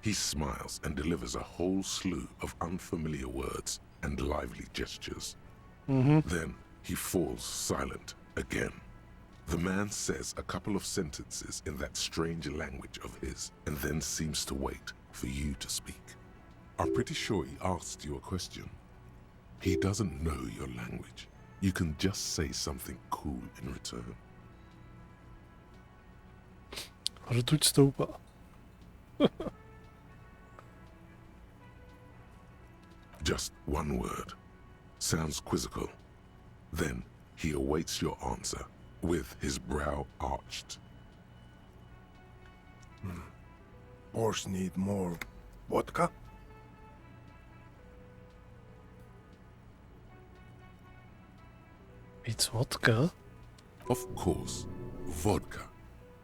S3: He smiles and delivers a whole slew of unfamiliar words and lively gestures. Then he falls silent again. The man says a couple of sentences in that strange language of his and then seems to wait for you to speak. I'm pretty sure he asked you a question. He doesn't know your language. You can just say something cool in return.
S1: Rtuť stoupá.
S3: Just one word. Sounds quizzical. Then he awaits your answer with his brow arched.
S7: Borscht need more vodka?
S1: Víc vodka?
S3: Of course, vodka.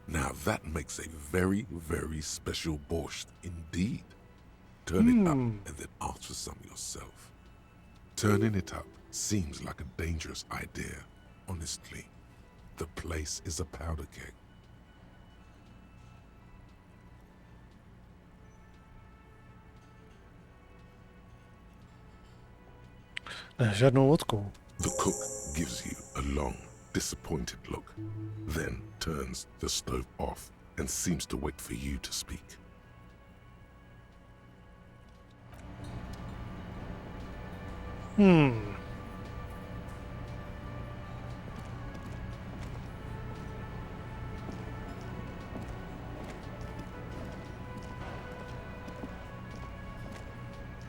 S3: Now that makes a very, very special borscht indeed. Turn it up and then ask for some yourself. Turning it up seems like a dangerous idea, honestly. The place is a powder keg.
S1: Ne, žádnou vodkou.
S3: The cook gives you a long, disappointed look, then turns the stove off and seems to wait for you to speak.
S8: Can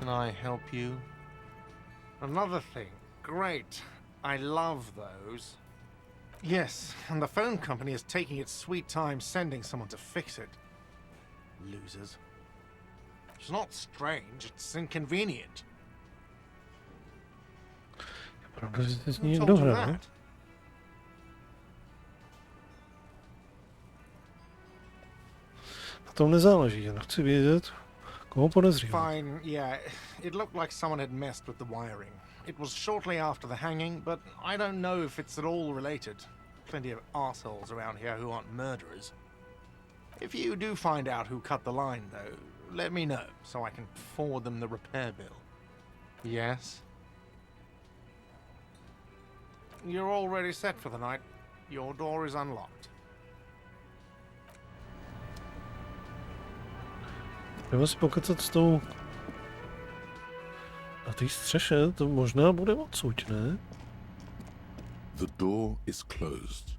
S8: I help you? Another thing. Great. I love those. Yes, and the phone company is taking its sweet time sending someone to fix it. Losers. It's not strange, it's inconvenient.
S1: Pravda, že se s
S8: Who
S1: ní
S8: told
S1: někdo
S8: you
S1: hrál.
S8: that?
S1: Na tom nezáleží, jen chci vědět, koho podezřívám.
S8: Fine, yeah. It looked like someone had messed with the wiring. It was shortly after the hanging, but I don't know if it's at all related. Plenty of assholes around here who aren't murderers. If you do find out who cut the line, though, let me know so I can forward them the repair bill. Yes? You're already set for the night. Your door is unlocked.
S1: Jdeme si pokecat s tou... Na té střeše to možná bude odsud, ne?
S3: The door is closed.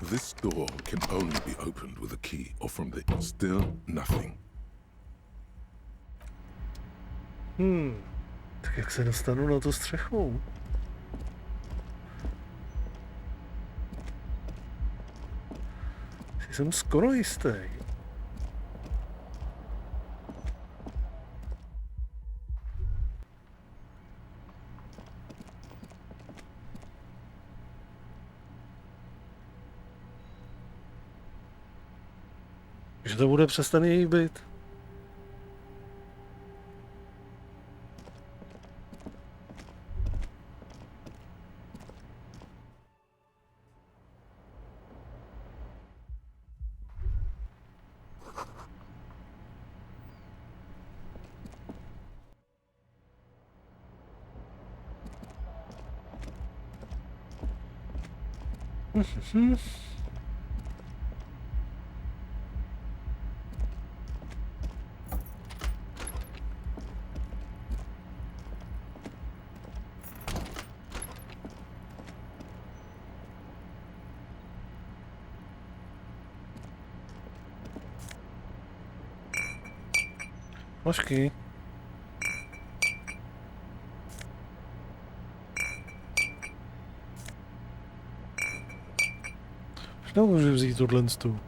S3: This door can only be opened with a key or from the still nothing.
S1: Tak jak se dostanu na tu střechu? Jsem skoro jistý. Že to bude přes ten její byt. Mašky. Už nemůžu vzít tohle stůl.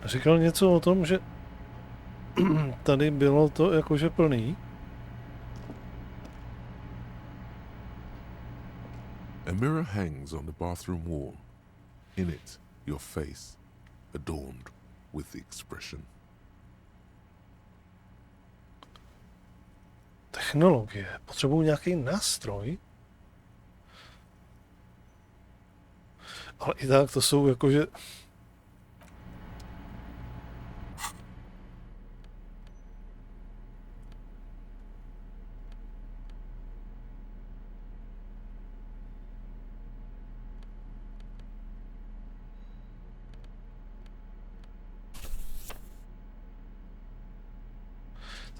S1: Říkal něco o tom, že tady bylo to jakože plný.
S3: A mirror hangs on the bathroom wall. In it, your face, adorned with the expression.
S1: Technologie. Potřebuju nějaký nástroj. Ale i tak to jsou jakože...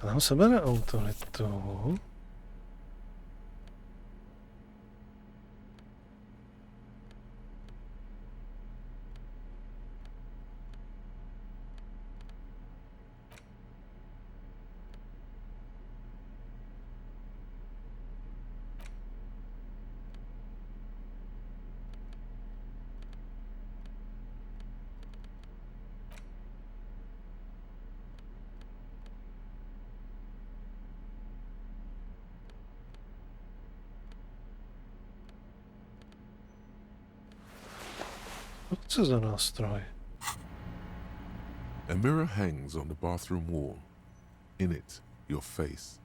S1: To nám sebere autoritu. Co za nástroj?
S3: A mirror hangs on the bathroom wall. In it, your face,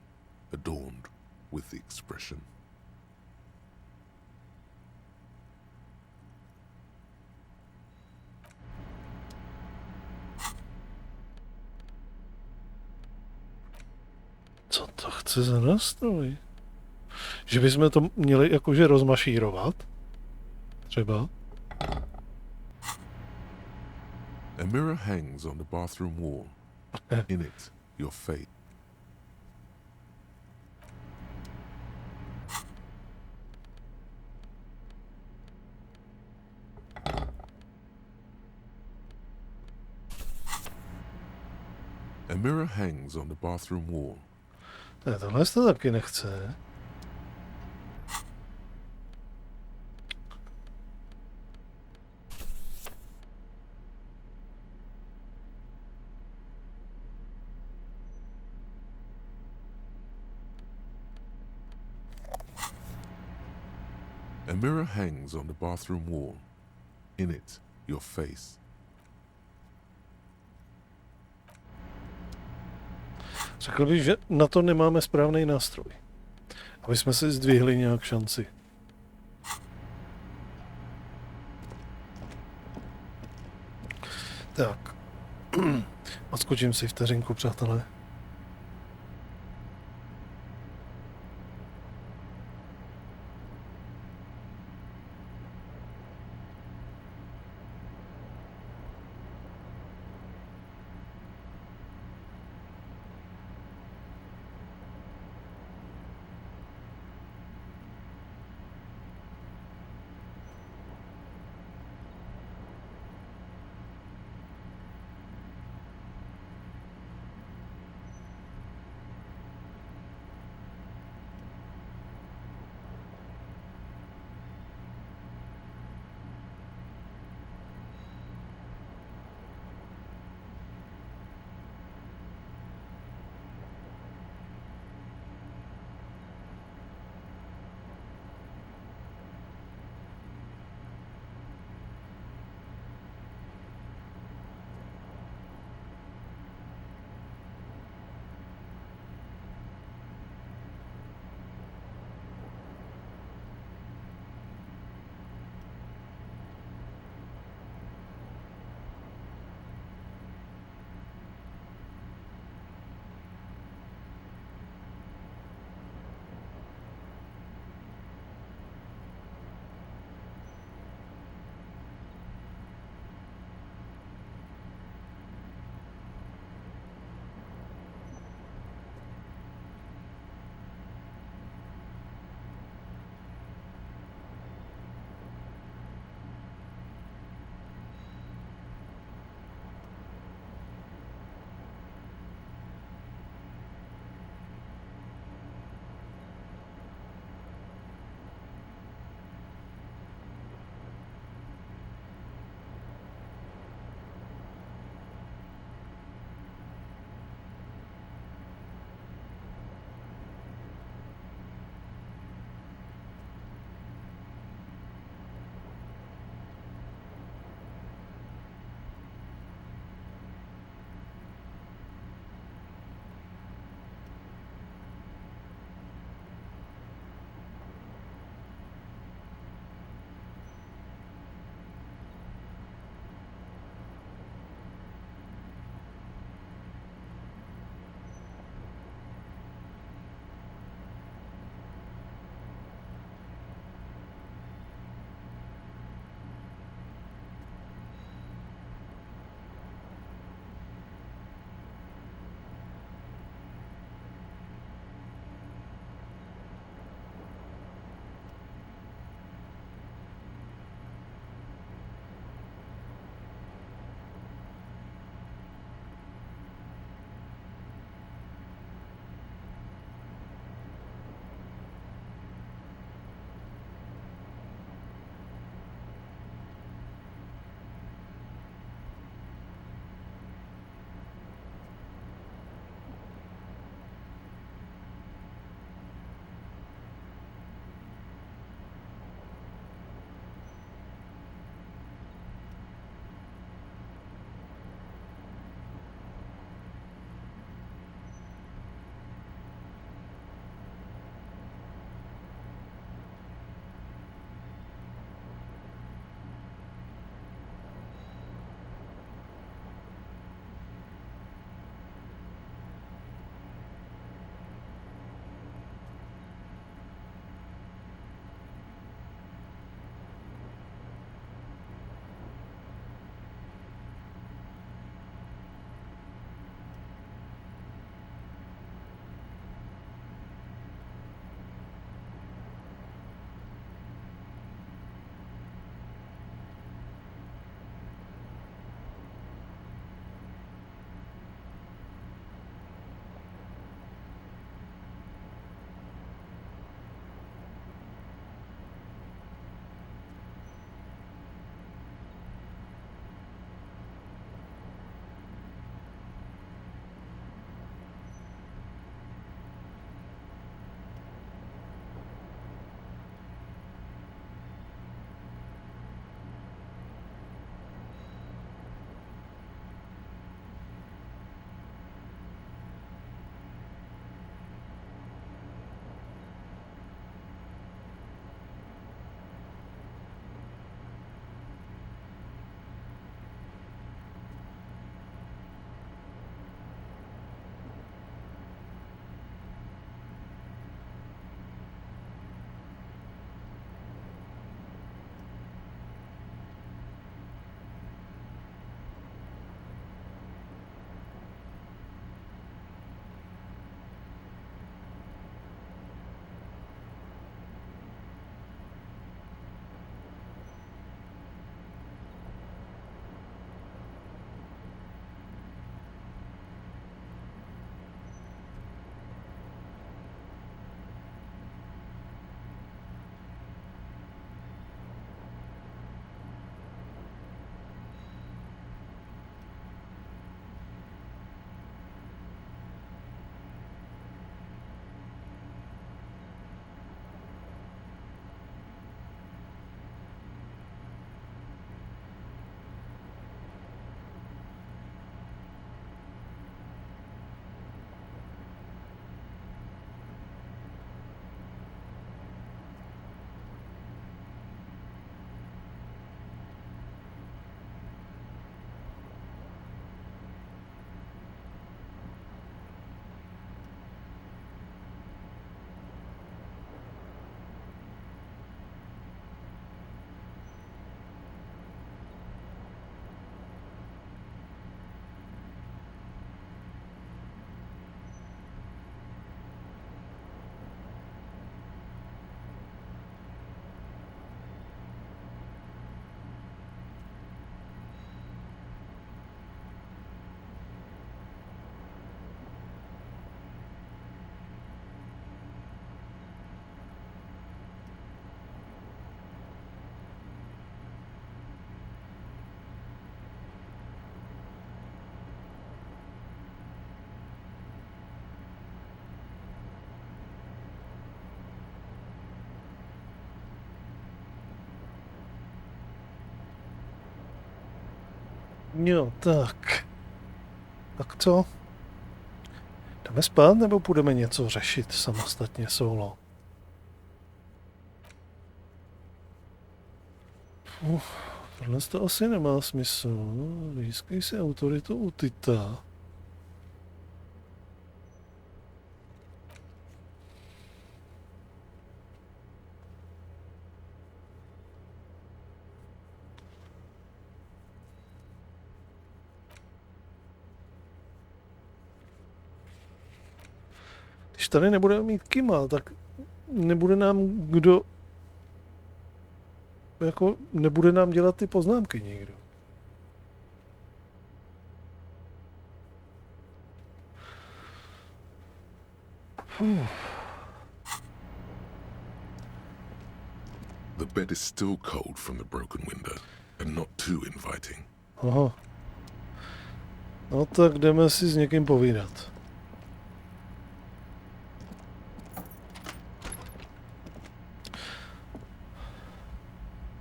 S3: adorned with the expression.
S1: Co to chce za nástroj? Že bychom to měli jakože rozmašírovat? Třeba?
S3: A mirror hangs on the bathroom wall. In it, your face. A mirror hangs on the bathroom wall.
S1: Ne, tohle to taky nechce.
S3: A mirror hangs on the bathroom wall. In it, your face.
S1: Řekl bych, že na to nemáme správný nástroj. Aby jsme si zdvihli nějak šanci. Tak. Odskočím si vteřinku, přátelé. Jo, tak. Tak co? Jdeme spát, nebo půjdeme něco řešit samostatně solo? Tohle to asi nemá smysl. Získej si autoritu u Tita. Když tady nebudeme mít Kima, tak nebude nám kdo... Jako nebude nám dělat ty poznámky nikdo.
S3: The bed is still cold from the broken window and not too inviting.
S1: Aha. No tak jdeme si s někým povídat.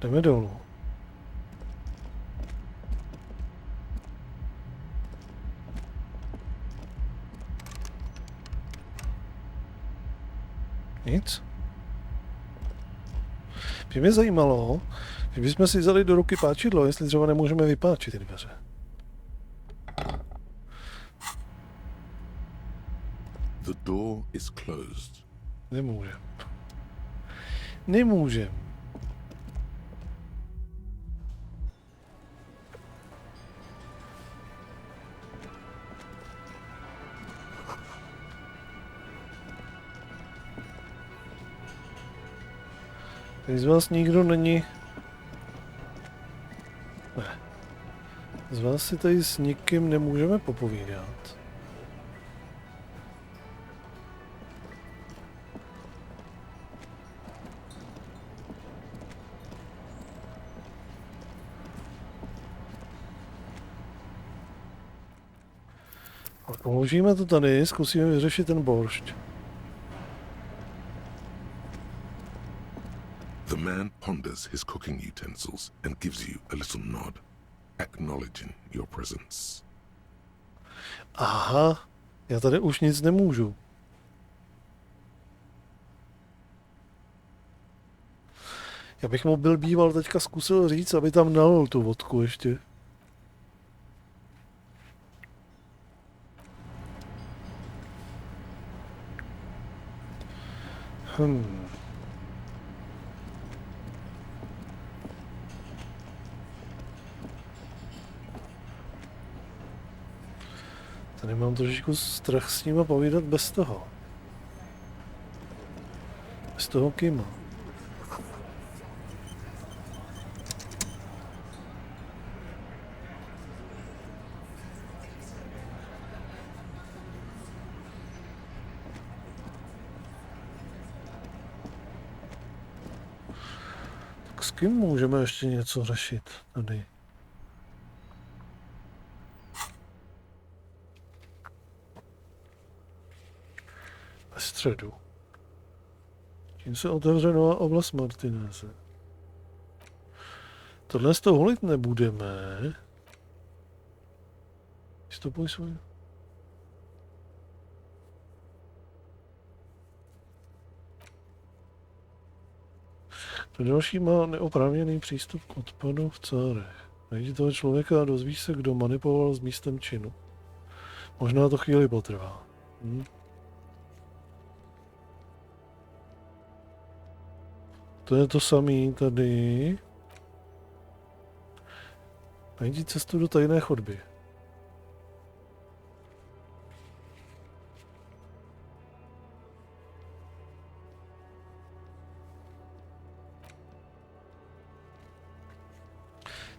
S1: Jdeme dolů. Nic? Mě by zajímalo, že bychom si vzali do ruky páčidlo, jestli třeba nemůžeme vypáčit ty dveře.
S3: The door is closed.
S1: Nemůžem. Nemůžem. Tady z vás nikdo není... Ne. Z vás si tady s nikým nemůžeme popovídat. Ale položíme to tady, zkusíme vyřešit ten boršť.
S3: The man ponders his cooking utensils and gives you a little nod, acknowledging your presence.
S1: Aha, já tady už nic nemůžu. Já bych mu byl býval teďka zkusil říct, aby tam nalil tu vodku ještě. Tady mám trošičku strach s nima povídat bez toho. Bez toho Kima. Tak s kým můžeme ještě něco řešit tady? Ve středu. Tím se otevře nová oblast Martineze. Tohle z toho holit nebudeme. Vystupuj svůj. To další má neoprávněný přístup k odpadu v Cárech. Najdi toho člověka a dozvíš se, kdo manipuloval s místem činu. Možná to chvíli potrvá. To je to samý tady. Najdi cestu do tajné chodby.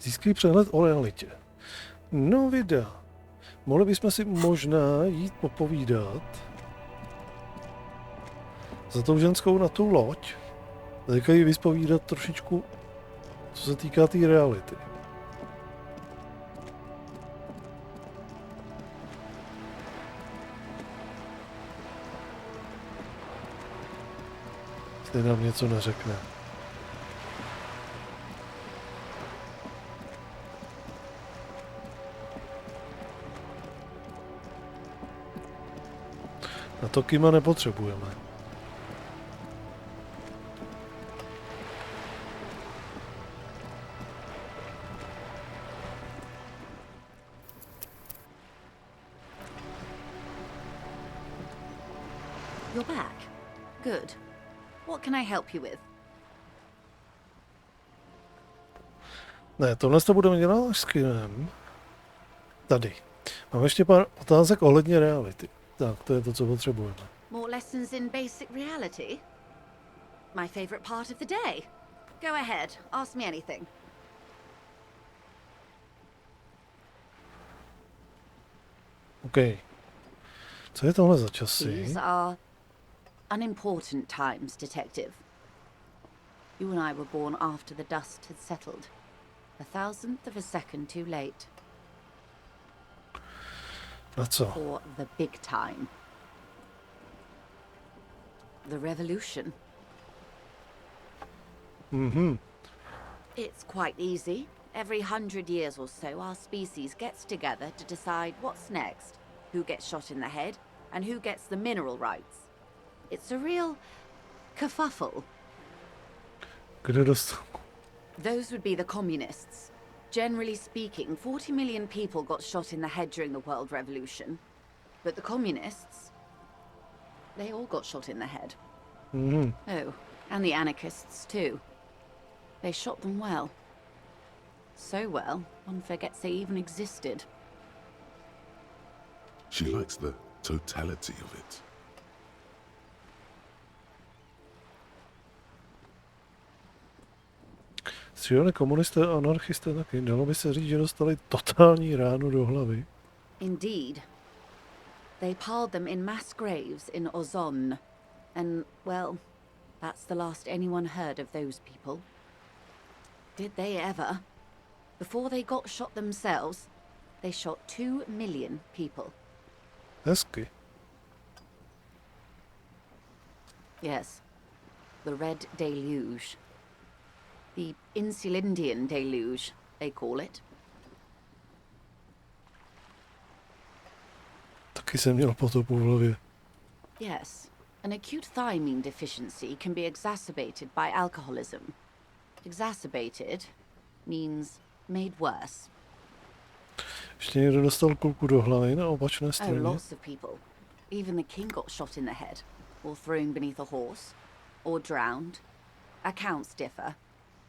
S1: Získej přehled o realitě. No vida. Mohli bychom si možná jít popovídat za tou ženskou na tu loď. Teďka jí vyspovídat trošičku, co se týká té reality. Jestli nám něco neřekne. Na to kýma nepotřebujeme.
S9: You're back. Good. What can I help you with?
S1: Ne, tohle to budeme dělat až s kinem. Tady. Mám ještě pár otázek ohledně reality. Tak, to je to, co potřebujeme.
S9: More lessons in basic reality? My favorite part of the day. Go ahead, ask me anything.
S1: OK. Co je tohle za časy?
S9: These are unimportant times, Detective. You and I were born after the dust had settled. 1,000th of a second too late.
S1: Na co?
S9: For the big time. The revolution. It's quite easy. Every 100 years or so, our species gets together to decide what's next, who gets shot in the head, and who gets the mineral rights. It's a real kerfuffle.
S1: Kde dostal?
S9: Those would be the communists. Generally speaking, 40 million people got shot in the head during the World Revolution. But the communists, they all got shot in the head. Oh, and the anarchists too. They shot them well. So well, one forgets they even existed.
S3: She likes the totality of it.
S1: Stříleli komunisté a anarchisté taky. Dalo by se říct, že dostali totální ránu do hlavy.
S9: Indeed. They piled them in mass graves in Ozon. And, well, that's the last anyone heard of those people. Did they ever? Before they got shot themselves, they shot 2 million people.
S1: Hezky.
S9: Yes. The Red Deluge. The Insulindian Deluge, they call it.
S1: Taky jsem měl potopu v hlavě.
S9: Yes. An acute thiamine deficiency can be exacerbated by alcoholism. Exacerbated means made worse.
S1: Ještě někdo dostal kulku do hlavy na opačné
S9: Oh,
S1: straně.
S9: lots of people. Even the king got shot in the head, or thrown beneath a horse, or drowned. Accounts differ.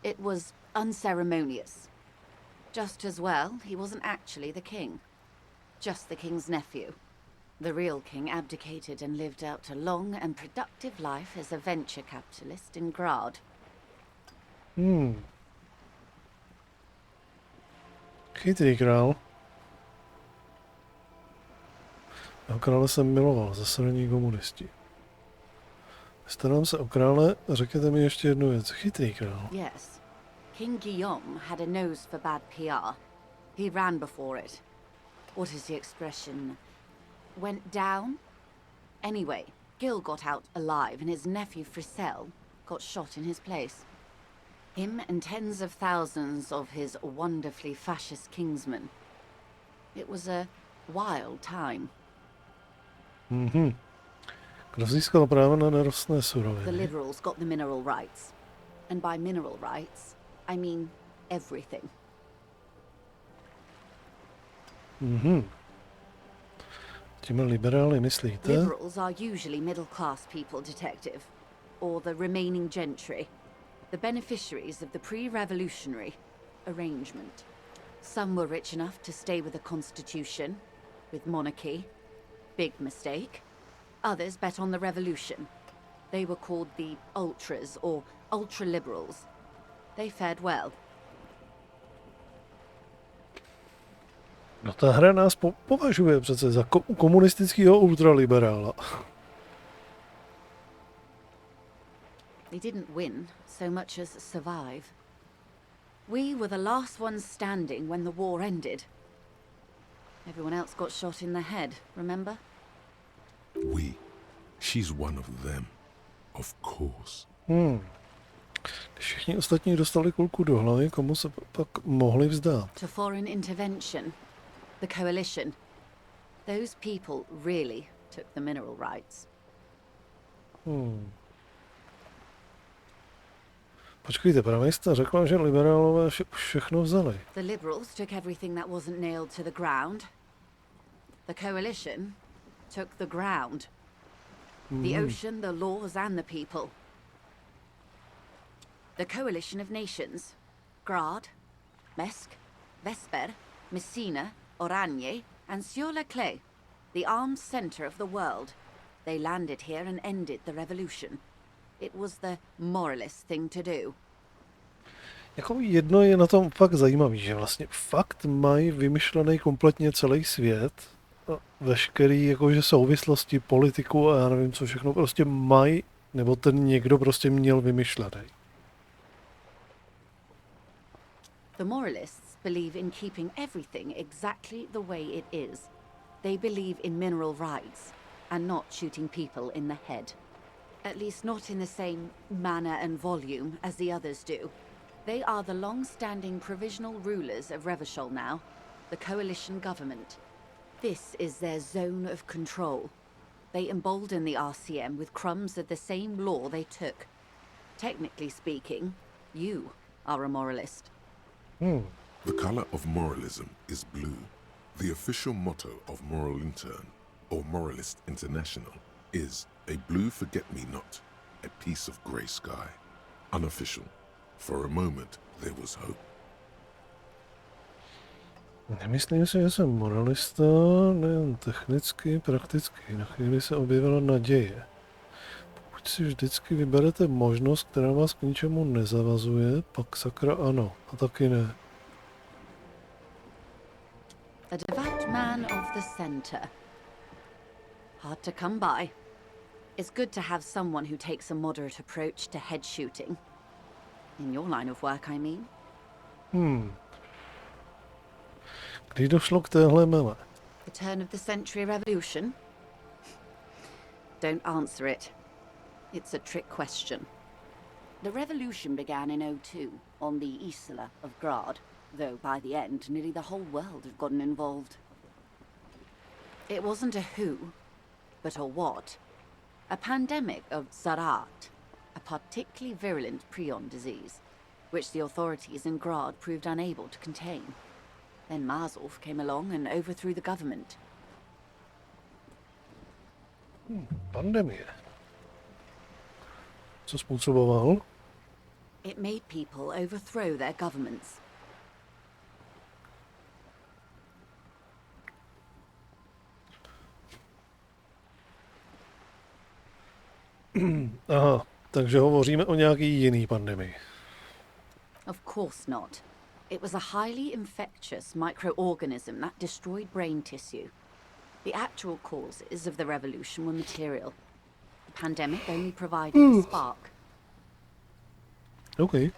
S9: It was unceremonious. Just as well, he wasn't actually the king. Just the king's nephew. The real king abdicated and lived out a long and productive life as a venture capitalist in Grad.
S1: Chytrý král. Jeho krále jsem miloval, zasraní komunisti. Starám se o krále a řekněte mi ještě jednu věc. Chytrý král.
S9: Yes. King Guillaume had a nose for bad PR. He ran before it. What is the expression? Went down? Anyway, Gil got out alive and his nephew Frisell got shot in his place. Him and tens of thousands of his wonderfully fascist kingsmen. It was a wild time.
S1: Kdo získal právo na nerostné
S9: The
S1: suroviny?
S9: liberals got the mineral rights. And by mineral rights, I mean everything.
S1: Těmi liberály myslíte?
S9: Liberals are usually middle-class people, Detective. Or the remaining gentry. The beneficiaries of the pre-revolutionary arrangement. Some were rich enough to stay with the constitution, with monarchy. Big mistake. Others bet on the revolution. They were called the ultras or ultra-liberals. They fared well.
S1: No ta hra nás považuje přece za komunistického ultraliberála.
S9: They didn't win so much as survive. We were the last ones standing when the war ended. Everyone else got shot in the head, remember?
S3: We. She's one of them. Of course.
S1: Když všichni ostatní dostali kulku do hlavy, komu se pak mohli vzdát?
S9: To foreign intervention. The coalition. Those people really took the mineral rights.
S1: Počkejte, právě jste řekla, že liberálové už všechno vzali.
S9: The Liberals took everything that wasn't nailed to the ground. The Coalition took the ground. The ocean, the laws, and the people. The Coalition of Nations, Grad, Mesk, Vesper, Messina, Oranje, and Sur-le-Clay, the armed center of the world. They landed here and ended the revolution. It was the moralist thing to do.
S1: Jako jedno je na tom fakt zajímavý, že vlastně fakt mají vymyšlený kompletně celý svět, a veškerý jakože souvislosti, politiku a já nevím co všechno prostě mají, nebo ten někdo prostě měl vymyšlený.
S9: The moralists believe in keeping everything exactly the way it is. They believe in mineral rights and not shooting people in the head. At least not in the same manner and volume as the others do. They are the long-standing provisional rulers of Revachol now, the coalition government. This is their zone of control. They embolden the RCM with crumbs of the same law they took. Technically speaking, you are a moralist.
S3: The color of moralism is blue. The official motto of Moral Intern, or Moralist International, is a blue forget-me-not, a piece of grey sky. Unofficial. For a moment, there was hope.
S1: Nemyslím si, že jsem moralista, nejen technicky, prakticky. Na chvíli se objevila naděje. Pokud si vždycky vyberete možnost, která vás k ničemu nezavazuje, pak sakra ano, a taky ne.
S9: A devout man of the center. Hard to come by. It's good to have someone who takes a moderate approach to head shooting. In your line of work, I mean.
S1: Kdy došlo k téhle mele?
S9: The turn of the century revolution? Don't answer it. It's a trick question. The revolution began in '02 on the Isla of Grad, though by the end, nearly the whole world had gotten involved. It wasn't a who, but a what. A pandemic of Zarat, a particularly virulent prion disease, which the authorities in Grad proved unable to contain. Then Marzolf came along and overthrew the government.
S1: Pandemie. Co způsoboval?
S9: It made people overthrow their governments.
S1: Aha, takže hovoříme o nějaký jiný pandemii.
S9: Of course not. It was a highly infectious microorganism that destroyed brain tissue. The actual causes of the revolution were material. The pandemic only provided a spark.
S1: Okay.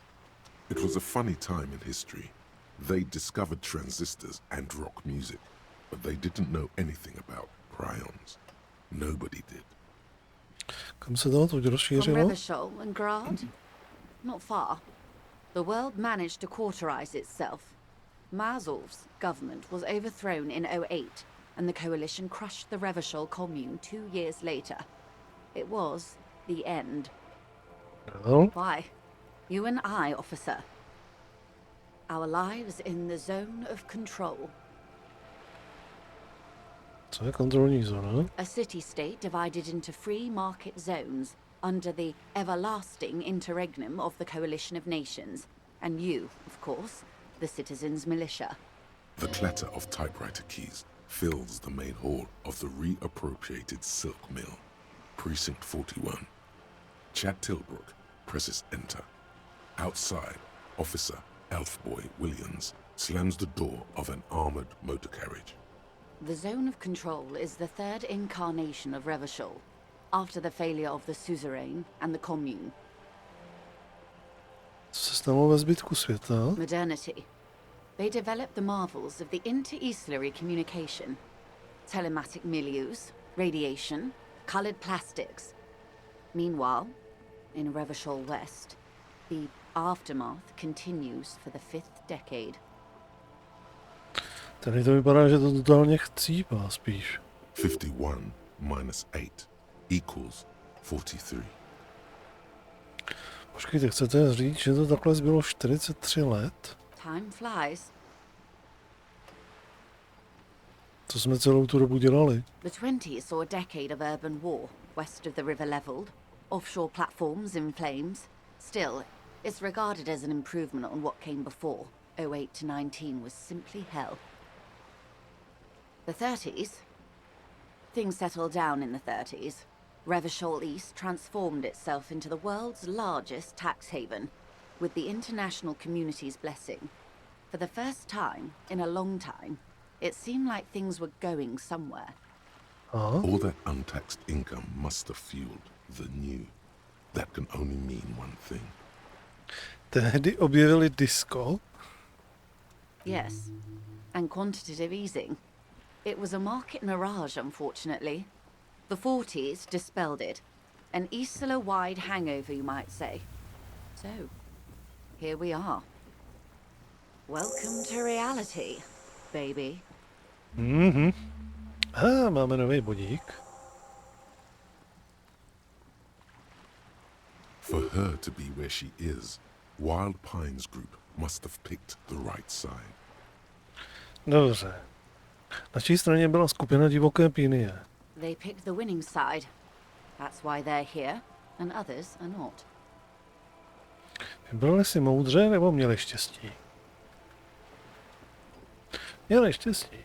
S3: It was a funny time in history. They discovered transistors and rock music, but they didn't know anything about prions. Nobody did.
S1: Kam se to
S9: From
S1: rozšířilo?
S9: Revachol and Grad? Not far. The world managed to cauterize itself. Marzolf's government was overthrown in '08, and the coalition crushed the Revachol commune 2 years later. It was the end.
S1: No,
S9: Why? You and I, officer. Our lives in the zone of control.
S1: co je kontrolní zóna?
S9: A city-state divided into free market zones under the everlasting interregnum of the Coalition of Nations. And you, of course, the citizens' militia.
S3: The clatter of typewriter keys fills the main hall of the reappropriated silk mill. Precinct 41. Chad Tilbrook presses enter. Outside, Officer Elfboy Williams slams the door of an armored motor carriage.
S9: The zone of control is the third incarnation of Revachol, after the failure of the suzerain and the commune.
S1: Co se stalo ve zbytku světa?
S9: Modernity. They developed the marvels of the inter-eastlery communication. Telematic milieus, radiation, colored plastics. Meanwhile, in Revachol West, the aftermath continues for the 5th decade.
S1: Tady to vypadá, že to totálně chcípá spíš.
S3: 51 minus 8 equals 43.
S1: Počkejte, chcete říct, že to takhle bylo 43 let?
S9: Time flies.
S1: Co jsme celou tu dobu dělali?
S9: The 20s saw a decade of urban war, west of the river leveled, offshore platforms in flames. Still, it's regarded as an improvement on what came before. 08 to 19 was simply hell. The 30s? Things settled down in the 30s. Revachol East transformed itself into the world's largest tax haven, with the international community's blessing. For the first time in a long time, it seemed like things were going somewhere.
S3: All that untaxed income must have fueled the new. That can only mean one thing.
S1: Tehdy objevili disco?
S9: Yes, and quantitative easing. It was a market mirage, unfortunately. The 40s dispelled it. An Isla-wide hangover, you might say. So, here we are. Welcome to reality, baby.
S1: Máme nový bodík.
S3: For her to be where she is, Wild Pines Group must have picked the right side.
S1: Dobře. Na čí straně byla skupina Divoké pínie?
S9: They picked the winning side. That's why they're here, and others are not.
S1: Vybrali si moudře, nebo měli štěstí? Měli štěstí.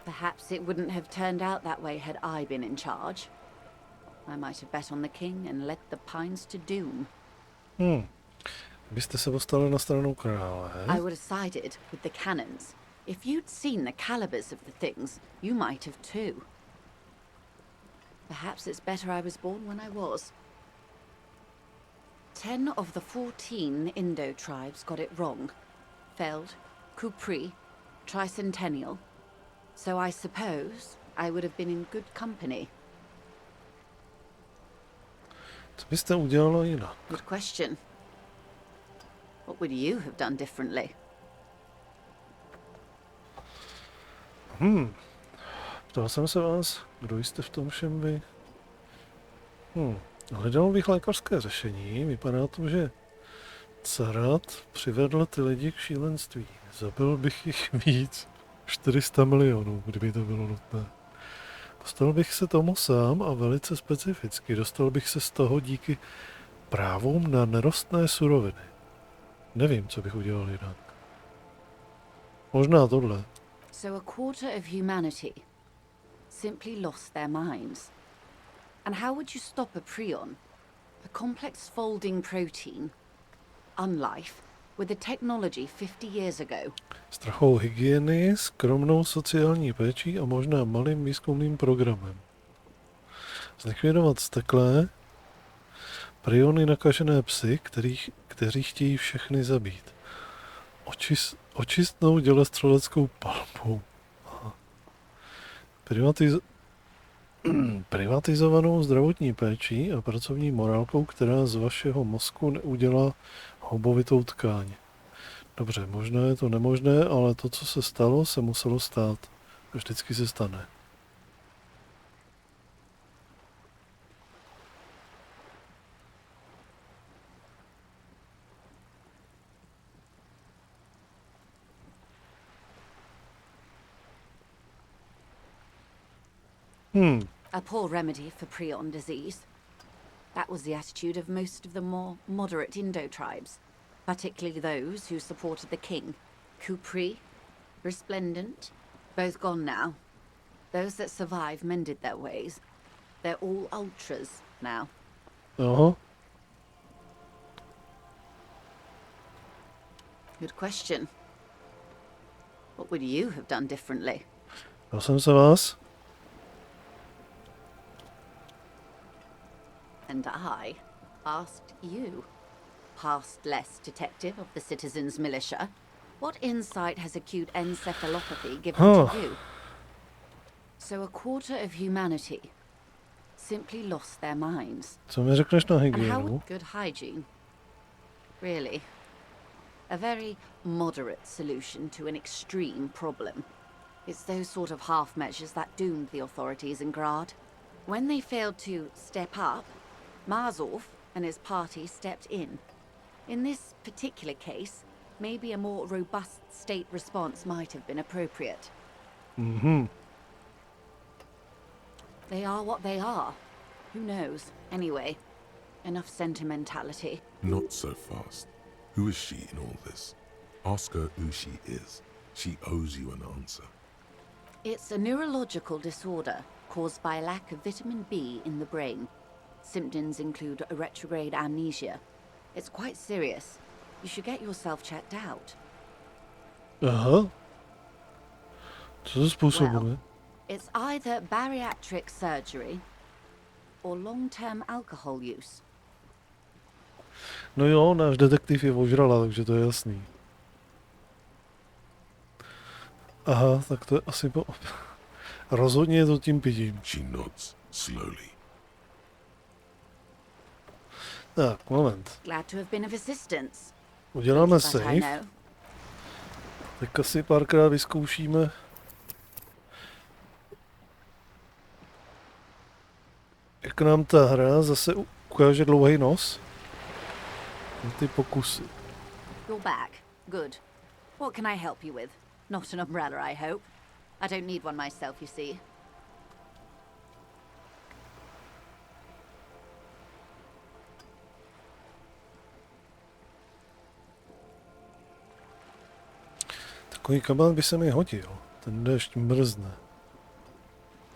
S9: Perhaps it wouldn't have turned out that way had I been in charge. I might have bet on the king and led the Pines to doom.
S1: Byste se postali na stranu krále,
S9: I would have sided with the cannons. If you'd seen the calibers of the things, you might have too. Perhaps it's better I was born when I was. 10 of the 14 Indo tribes got it wrong. Feld, Kupri, Tricentennial. So I suppose I would have been in good company.
S1: Co byste udělala jinak?
S9: Good question. What would you have done differently?
S1: Ptal jsem se vás, kdo jste v tom všem vy? Hledal bych lékařské řešení. Vypadá to, že Carat přivedl ty lidi k šílenství. Zabil bych jich víc. 400 milionů, kdyby to bylo nutné. Dostal bych se tomu sám a velice specificky. Dostal bych se z toho díky právům na nerostné suroviny. Nevím, co bych udělal jinak. Možná tohle.
S9: So a quarter of humanity simply lost their minds. And how would you stop a prion, a complex folding protein, unlife, with a technology 50 years ago?
S1: S trochou hygieny, skromnou sociální péčí a možná malým výzkumným programem. Zlikvidovat steklé, priony nakažené psy, kteří chtějí všechny zabít. Očistnou dělostřeleckou palbou. Privatizovanou zdravotní péčí a pracovní morálkou, která z vašeho mozku neudělá houbovitou tkáň. Dobře, možná je to nemožné, ale to, co se stalo, se muselo stát. Vždycky se stane.
S9: A poor remedy for prion disease. That was the attitude of most of the more moderate Indo tribes, particularly those who supported the king. Kupri, Resplendent, both gone now. Those that survived mended their ways. They're all ultras now. Good question. What would you have done differently?
S1: Ptal jsem se vás?
S9: And I asked you, past-less detective of the Citizens Militia, what insight has acute encephalopathy given to you? So a quarter of humanity simply lost their minds.
S1: Co mi řekneš na
S9: And
S1: hygienu?
S9: how good hygiene? Really? A very moderate solution to an extreme problem. It's those sort of half measures that doomed the authorities in Grad. When they failed to step up, Marzov and his party stepped in. In this particular case, maybe a more robust state response might have been appropriate. They are what they are. Who knows? Anyway, enough sentimentality.
S3: Not so fast. Who is she in all this? Ask her who she is. She owes you an answer.
S9: It's a neurological disorder caused by a lack of vitamin B in the brain. Symptoms include a retrograde amnesia. It's quite serious. You should get yourself checked out.
S1: Aha. Co to způsobuje?
S9: Well, it's either bariatric surgery or long-term alcohol use.
S1: No jo, náš detektiv je ožrala, takže to je jasný. Aha, tak to je asi po... Rozhodně je to tím pitím.
S3: She nods slowly.
S1: Tak, moment.
S9: Glad to have been of assistance.
S1: Uděláme
S9: But I
S1: save.
S9: know.
S1: Tak asi párkrát vyzkoušíme. Jak nám ta hra zase ukáže dlouhý nos. Na ty pokusy.
S9: You're back. Good. What can I help you with? Not an umbrella, I hope. I don't need one myself, you see.
S1: Takový kabát by se mi hodil. Ten déšť mrzne.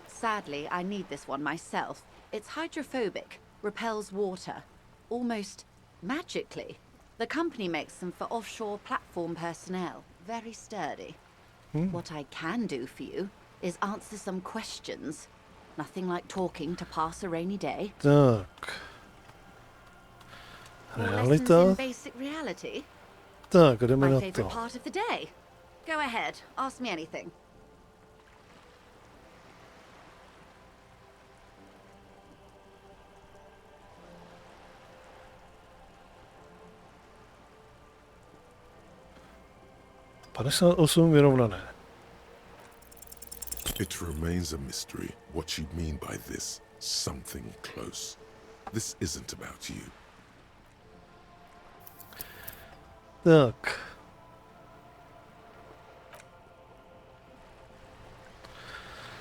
S9: Sadly, I need this one myself. It's hydrophobic, repels water, almost magically. The company makes them for offshore platform personnel. Very sturdy. What I can do for you is answer some questions. Nothing like talking to pass a rainy day.
S1: Tak.
S9: More lessons in
S1: Realita.
S9: basic reality.
S1: Tak, jdeme
S9: My
S1: na
S9: favorite
S1: to.
S9: part of the day. Go ahead, ask me anything.
S1: vyrovnané.
S3: It remains a mystery what you mean by this something close. This isn't about you.
S1: Tak.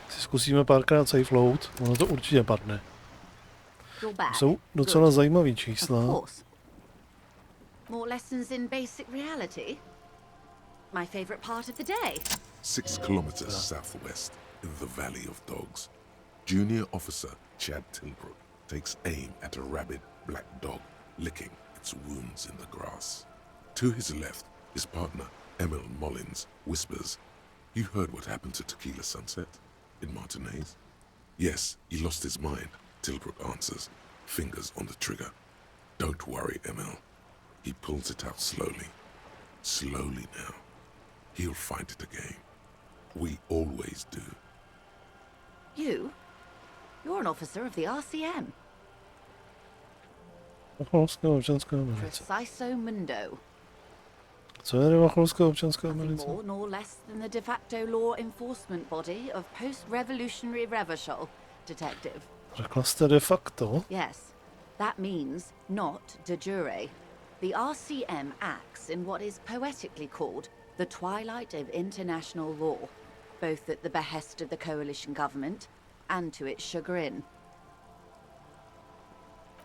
S1: Si zkusíme párkrát safe load, ono to určitě padne.
S9: You're back.
S1: Jsou docela
S9: Good.
S1: zajímavý
S9: Of
S1: čísla.
S9: course. More lessons in basic reality? My favorite part of the day.
S3: 6 kilometers southwest, in the Valley of Dogs, Junior Officer Chad Tilbrook takes aim at a rabid black dog licking its wounds in the grass. To his left, his partner, Emil Mullins, whispers, "You heard what happened to Tequila Sunset in Martinez?" "Yes, he lost his mind," Tilbrook answers, fingers on the trigger. "Don't worry, Emil." He pulls it out slowly. Slowly now. He'll find it again. We always do.
S9: You? You're an officer of the RCM.
S1: Revacholská občanská milice.
S9: Preciso mundo.
S1: Co je Revacholská občanská
S9: Nothing
S1: milice?
S9: more nor less than the de facto law enforcement body of post-revolutionary Revachol, detective.
S1: Řekla jste de facto?
S9: Yes, that means not de jure. The RCM acts in what is poetically called the twilight of international law, both at the behest of the coalition government and to its chagrin.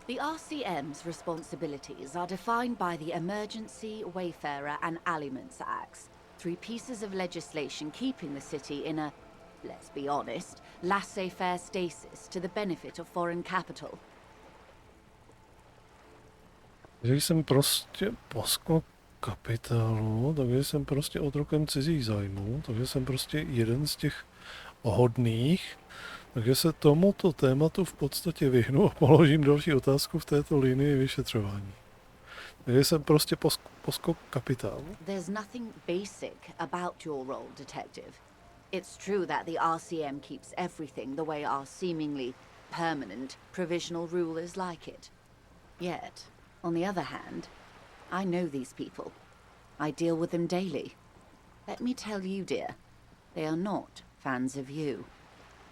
S9: The RCM's responsibilities are defined by the Emergency, Wayfarer and Aliments Acts, 3 pieces of legislation keeping the city in a, let's be honest, laissez-faire stasis to the benefit of foreign capital.
S1: Když jsem prostě poskok kapitálu, takže jsem prostě otrokem cizích zájmů, takže jsem prostě jeden z těch hodných, takže se tomuto tématu v podstatě vyhnu a položím další otázku v této linii vyšetřování. Takže jsem prostě poskok kapitálu.
S9: There's nothing basic about your role, detective. It's true that the RCM keeps everything the way our seemingly permanent provisional rulers like it. Yet, on the other hand, I know these people. I deal with them daily. Let me tell you, dear, they are not fans of you.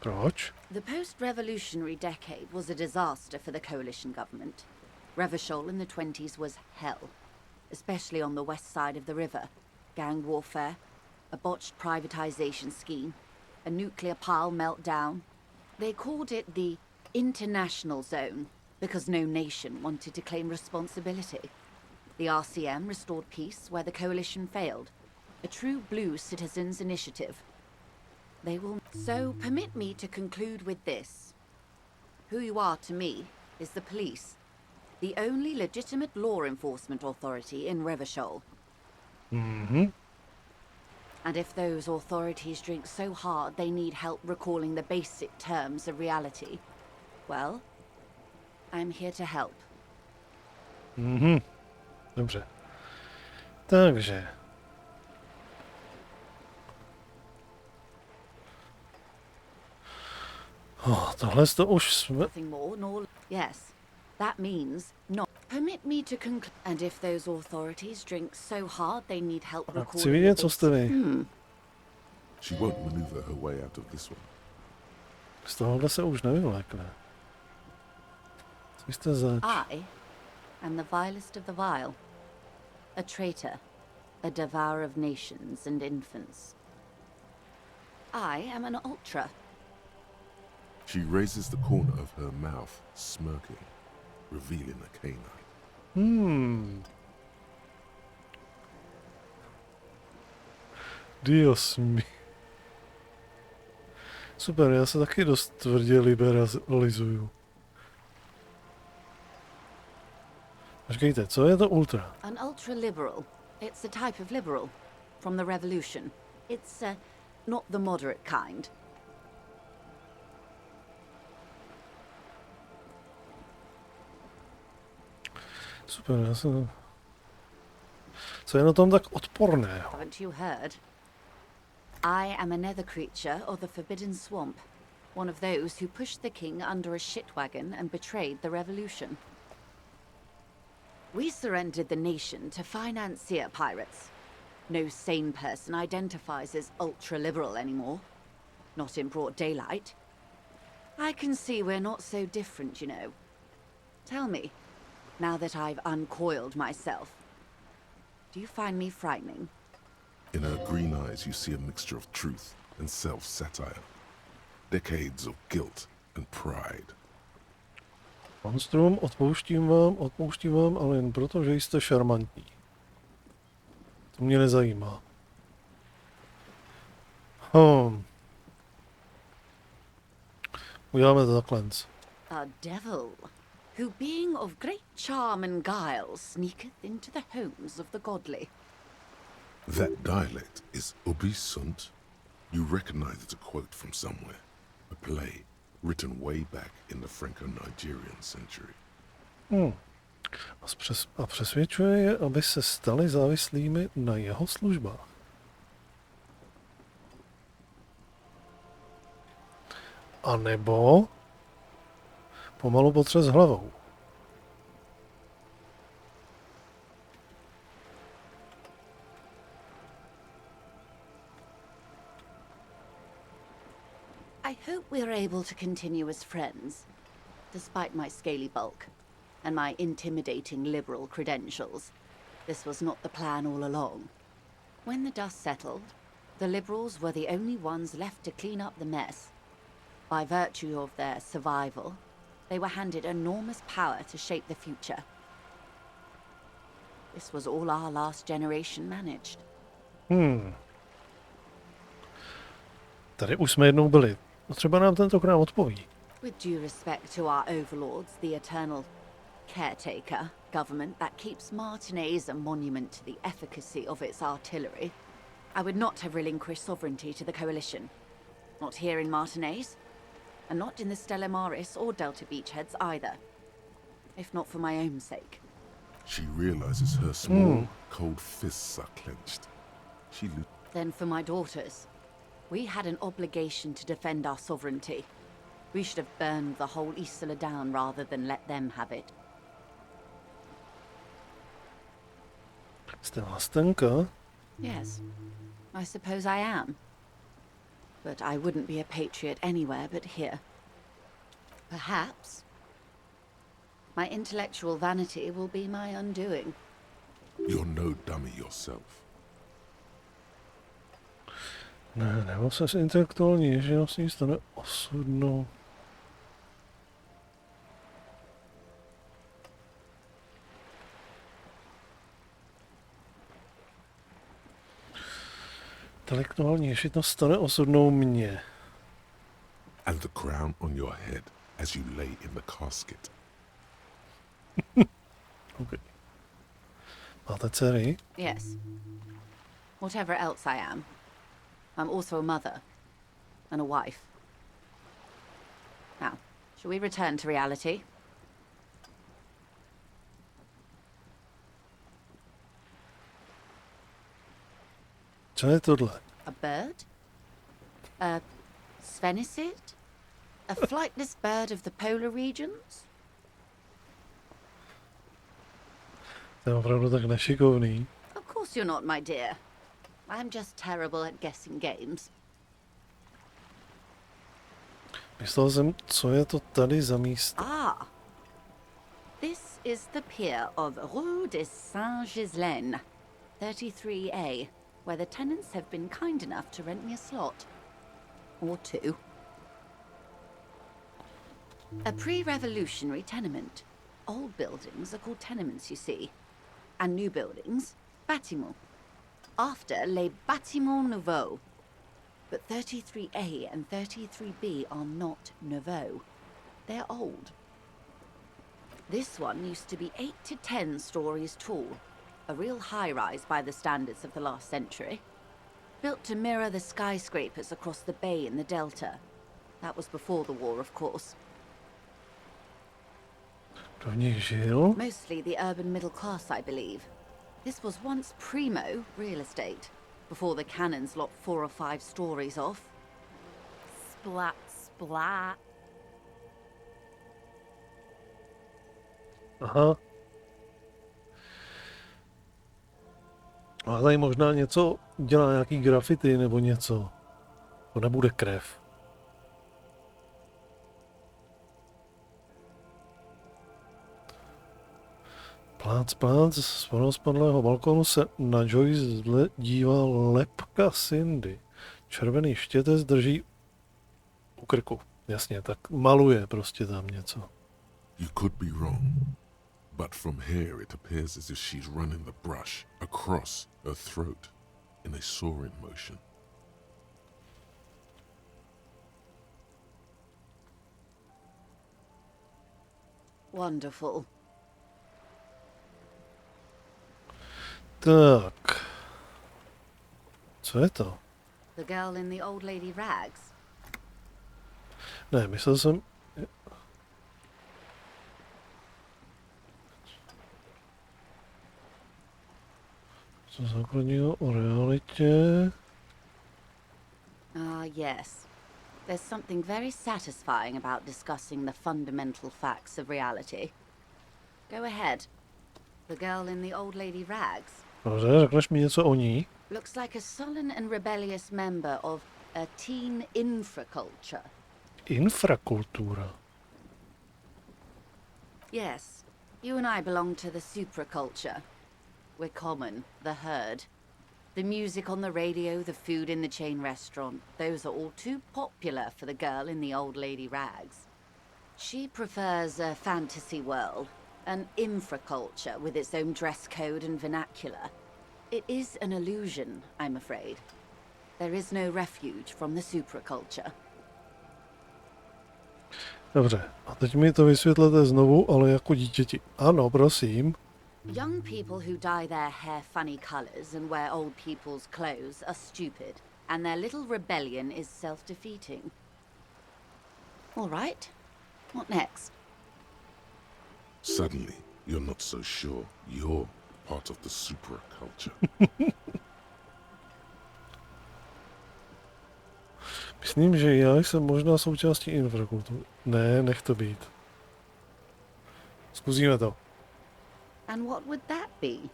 S1: Proč?
S9: The post-revolutionary decade was a disaster for the coalition government. Revachol in the 20s was hell, especially on the west side of the river. Gang warfare, a botched privatization scheme, a nuclear pile meltdown. They called it the international zone because no nation wanted to claim responsibility. The RCM restored peace where the coalition failed. A true blue citizens' initiative. They will... So, permit me to conclude with this. Who you are to me is the police. The only legitimate law enforcement authority in Revachol.
S1: Mhm.
S9: And if those authorities drink so hard they need help recalling the basic terms of reality, well, I'm here to help.
S1: Mhm. Dobře. Takže. Tohle to už jsme...
S9: Nothing more nor... Yes, that means not. Permit me to conclude. And if those authorities drink so hard they need help
S1: Chci
S9: recalling the
S1: vidět, co
S9: basic...
S1: jste vy.
S3: She won't maneuver her way out of this one.
S1: Z tohohle se už nevyvlékne. Co jste zač?
S9: I am the vilest of the vile. A traitor, a devourer of nations and infants. I am an ultra.
S3: She raises the corner of her mouth, smirking, revealing a canine.
S1: Dios mi. Super, já se taky dost tvrdě liberalizuju. Počkejte, co je to ultra?
S9: An ultra-liberal. It's a type of liberal. From the revolution. It's, not the moderate kind.
S1: Super, já jsem... Co je na tom tak odporného?
S9: Haven't you heard? I am a nether creature of the Forbidden Swamp. One of those who pushed the king under a shit wagon and betrayed the revolution. We surrendered the nation to financier pirates. No sane person identifies as ultra-liberal anymore. Not in broad daylight. I can see we're not so different, you know. Tell me, now that I've uncoiled myself, do you find me frightening?
S3: In her green eyes, you see a mixture of truth and self-satire. Decades of guilt and pride.
S1: Monstrum, odpouštím vám, ale jen proto, že jste šarmantní. To mě nezajímá. Uděláme to takhle.
S9: A devil, who being of great charm and guile sneaketh into the homes of the godly.
S3: That dialect is Ubisunt. You recognize it's a quote from somewhere. A play written way back in the Franco-Nigerian century.
S1: A přesvědčuje je, aby se stali závislými na jeho službách. A nebo pomalu potřes hlavou.
S9: I hope we're able to continue as friends, despite my scaly bulk and my intimidating liberal credentials. This was not the plan all along. When the dust settled, the liberals were the only ones left to clean up the mess. By virtue of their survival, they were handed enormous power to shape the future. This was all our last generation managed.
S1: Tady už jsme jednou byli. No třeba nám tentokrát odpoví.
S9: With due respect to our overlords, the eternal caretaker government that keeps Martinaise a monument to the efficacy of its artillery, I would not have relinquished sovereignty to the coalition. Not here in Martinaise, and not in the Stella Maris or Delta Beachheads either. If not for my own sake.
S3: She realizes her small, cold fists are clenched.
S9: Then for my daughters. We had an obligation to defend our sovereignty. We should have burned the whole Isla down rather than let them have it.
S1: Jste vlastenka?
S9: Yes, I suppose I am. but I wouldn't be a patriot anywhere but here. Perhaps my intellectual vanity will be my undoing.
S3: You're no dummy yourself.
S1: Ne, nebo se s intelektuální ježiností stane osudnou. Intelektuální ješitnost stane osudnou mě.
S3: And the crown on your head as you lay in the casket.
S1: Okay. Máte dcery?
S9: Yes. Whatever else I am, I'm also a mother and a wife. Now, shall we return to reality?
S1: Co je tohle?
S9: A bird? A svenicid? A flightless bird of the polar regions?
S1: To je opravdu tak nešikovný.
S9: Of course you're not, my dear. I'm just terrible at guessing games.
S1: Myslel jsem, co je to tady za místo.
S9: Ah. This is the pier of Rue de Saint-Ghislain, 33A, where the tenants have been kind enough to rent me a slot. Or two. A pre-revolutionary tenement. Old buildings are called tenements, you see. And new buildings, bâtiments. After les bâtiments nouveaux. But 33A and 33B are not nouveaux. They're old. This one used to be 8 to 10 stories tall. A real high-rise by the standards of the last century. Built to mirror the skyscrapers across the bay in the Delta. That was before the war, of course.
S1: Kdo v nich žil?
S9: Mostly the urban middle class, I believe. This was once primo real estate, before the cannons lopped 4 or 5 stories off. Splat, splat.
S1: Aha. A tady možná něco dělá, nějaký grafity nebo něco. To nebude krev. Plác, z spadlého balkónu se na Joyce dívá lepka Cindy. Červený štětec drží u krku. Jasně, tak maluje prostě tam něco.
S3: You could be wrong, but from here it appears as if she's running the brush across her throat in a soaring motion.
S9: Wonderful.
S1: Tak. Co je to?
S9: The girl in the old lady rags.
S1: Ne, myslel jsem... Co základního o realitě?
S9: Ah, yes. There's something very satisfying about discussing the fundamental facts of reality. Go ahead. The girl in the old lady rags.
S1: Dobře, řekneš mi něco o ní?
S9: Looks like a sullen and rebellious member of a teen infraculture.
S1: Infrakultura.
S9: Yes. You and I belong to the supraculture. We're common, the herd. The music on the radio, the food in the chain restaurant, those are all too popular for the girl in the old lady rags. She prefers a fantasy world, an infraculture with its own dress code and vernacular. It is an illusion, I'm afraid. There is no refuge from the supraculture.
S1: Dobře, a teď mi to vysvětlete znovu, ale jako dítěti. Ano, prosím.
S9: Young people who dye their hair funny colours and wear old people's clothes are stupid, and their little rebellion is self-defeating. All right. What next?
S3: Suddenly, you're not so sure you're part of the supraculture.
S1: Myslím, že já jsem možná součástí infrakultury. Ne, nech to být. Zkusíme to.
S9: And what would that be?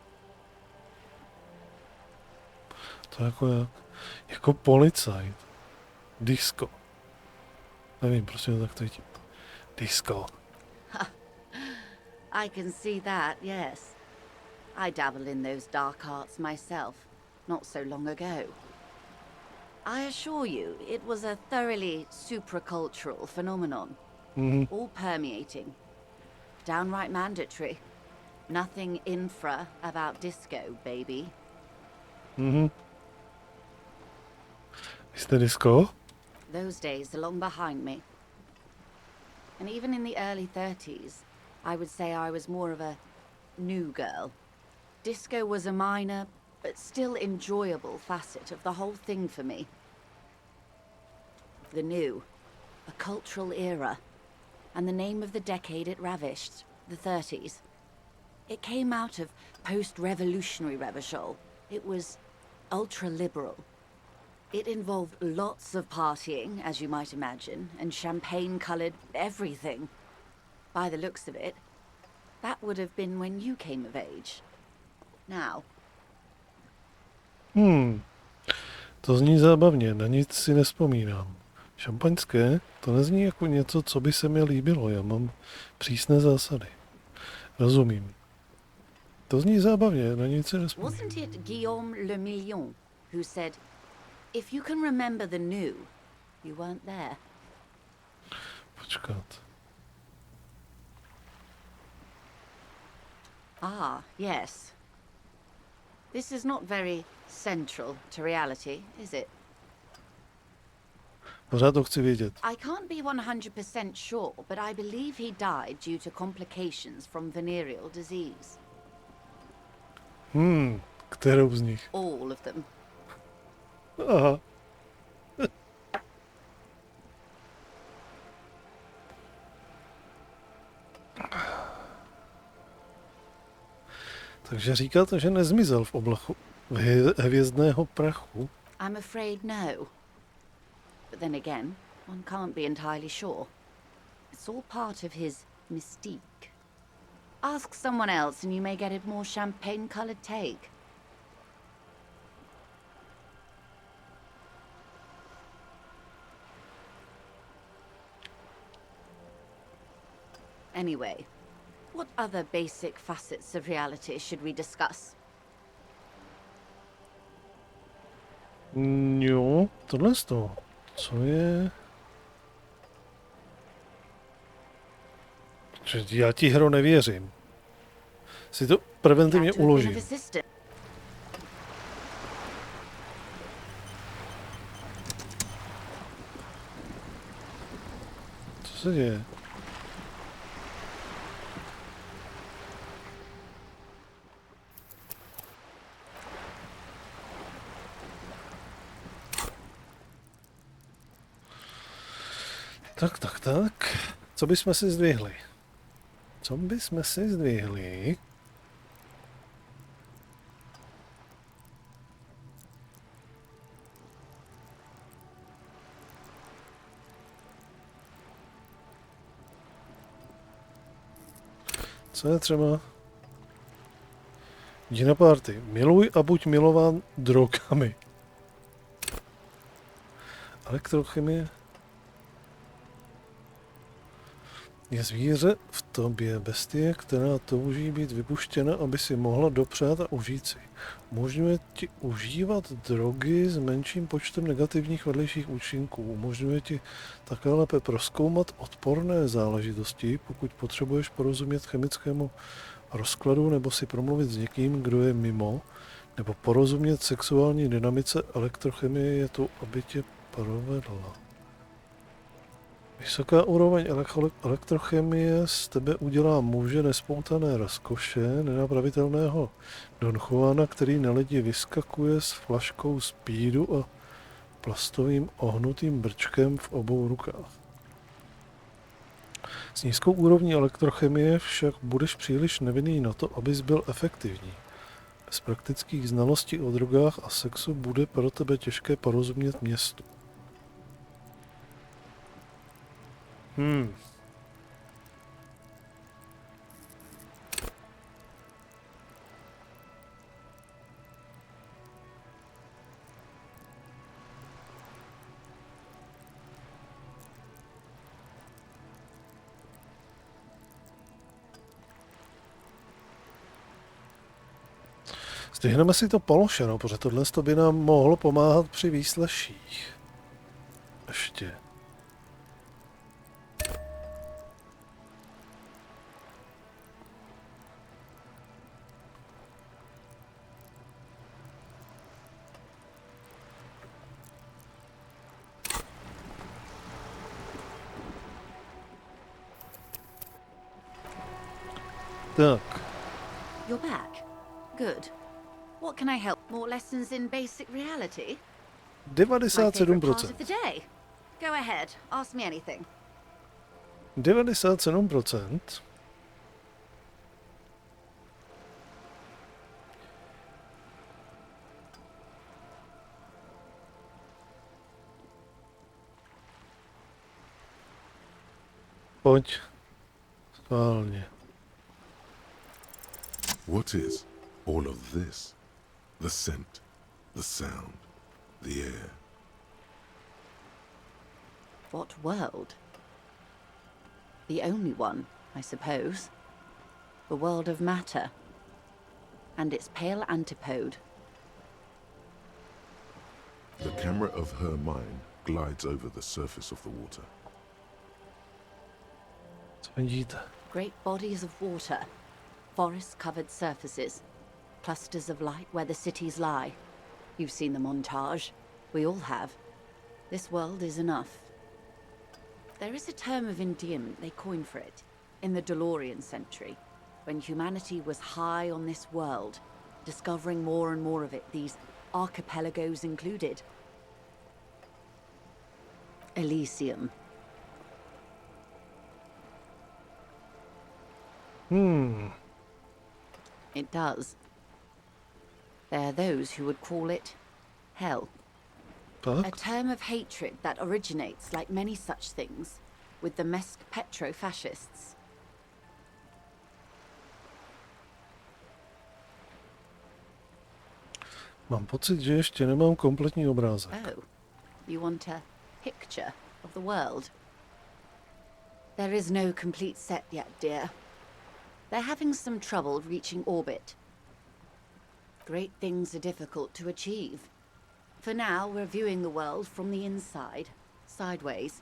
S1: To jako jak? Jako policajt. Disco. Nevím, prostě tak to vidím. Disco.
S9: I can see that, yes. I dabbled in those dark arts myself, not so long ago. I assure you, it was a thoroughly supracultural phenomenon. All permeating. Downright mandatory. Nothing infra about disco, baby.
S1: Jste disco?
S9: Those days are long behind me. And even in the early 30s, I would say I was more of a new girl. Disco was a minor, but still enjoyable facet of the whole thing for me. The new, a cultural era, and the name of the decade it ravished, the 30s. It came out of post-revolutionary Revachol. It was ultra-liberal. It involved lots of partying, as you might imagine, and champagne-coloured everything. By the looks of it, that would have been when you came of age. Now.
S1: To zní zábavně, na nic si nespomínám. Šampaňské, to nezní jako něco, co by se mi líbilo, já mám přísné zásady. Rozumím. To zní zábavně, na nic si nespomínám.
S9: Wasn't it Guillaume le Million who said, if you can remember the new, you weren't there?
S1: Počkat.
S9: Ah, yes. This is not very central to reality, is it?
S1: Pořád to chci vědět.
S9: I can't be 100% sure, but I believe he died due to complications from venereal disease.
S1: Kterou z nich?
S9: All of them.
S1: Aha. Takže říkáte, že nezmizel v oblaku hvězdného prachu?
S9: I'm afraid no. But then again, one can't be entirely sure. It's all part of his mystique. Ask someone else and you may get a more champagne-colored take. Anyway, what other basic facets of reality should we discuss?
S1: Jo, tohle z toho. Co je? Já ti, hro, nevěřím. Si to preventivně uložím. Co se děje? Tak. Co bychom si zdvihli? Co je třeba? Jdi na party. Miluj a buď milován drogami. Elektrochemie. Je zvíře v tobě bestie, která touží být vypuštěna, aby si mohla dopřát a užít si. Umožňuje ti užívat drogy s menším počtem negativních vedlejších účinků. Umožňuje ti také lépe prozkoumat odporné záležitosti, pokud potřebuješ porozumět chemickému rozkladu nebo si promluvit s někým, kdo je mimo, nebo porozumět sexuální dynamice. Elektrochemie je tu, aby tě provedla. Vysoká úroveň elektrochemie z tebe udělá muže nespoutané rozkoše, nenapravitelného Don Juana, který na lidi vyskakuje s flaškou speedu a plastovým ohnutým brčkem v obou rukách. S nízkou úrovní elektrochemie však budeš příliš nevinný na to, abys byl efektivní. Bez praktických znalostí o drogách a sexu bude pro tebe těžké porozumět městu. Stihneme si to položeno, protože tohle by nám mohlo pomáhat při výsleších. Ještě. Tak.
S9: You're back. Good. What can I help? More lessons in basic reality? My favorite part of the
S1: 97%.
S9: day. Go ahead, ask me anything.
S1: 97%. Pojď. Schválně.
S3: What is all of this? The scent, the sound, the air.
S9: What world? The only one, I suppose. The world of matter. And its pale antipode.
S3: The camera of her mind glides over the surface of the water.
S1: Co vidíte?
S9: Great bodies of water. Forest-covered surfaces. Clusters of light where the cities lie. You've seen the montage. We all have. This world is enough. There is a term of endearment they coined for it, in the DeLorean century, when humanity was high on this world, discovering more and more of it, these archipelagos included. Elysium. It does. There are those who would call it hell. A
S1: Tak.
S9: term of hatred that originates, like many such things, with the Mesk petro-fascists.
S1: Mám pocit, že ještě nemám kompletní obrázek.
S9: Oh, you want a picture of the world? There is no complete set yet, dear. They're having some trouble reaching orbit. Great things are difficult to achieve. For now, we're viewing the world from the inside, sideways.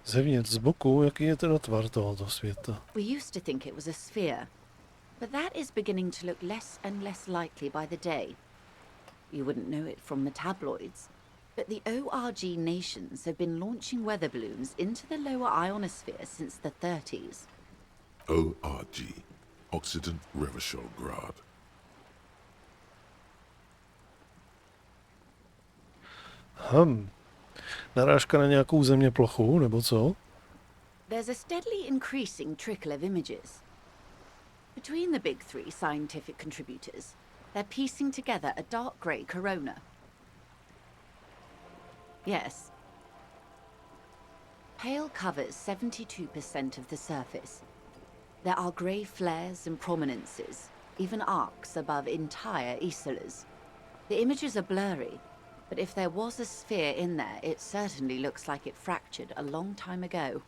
S1: Zevnitř, z boku, jaký je teda tvar tohoto světa?
S9: We used to think it was a sphere, but that is beginning to look less and less likely by the day. You wouldn't know it from the tabloids, but the ORG nations have been launching weather balloons into the lower ionosphere since the 30s.
S3: ORG, Occident Revachol Grad.
S1: Narážka na nějakou zeměplochu, nebo co?
S9: There's a steadily increasing trickle of images. Between the big three scientific contributors, they're piecing together a dark grey corona. Yes. Pale covers 72% of the surface. There are grey flares and prominences, even arcs above entire isolas. The images are blurry, but if there was a sphere in there, it certainly looks like it fractured a long time ago.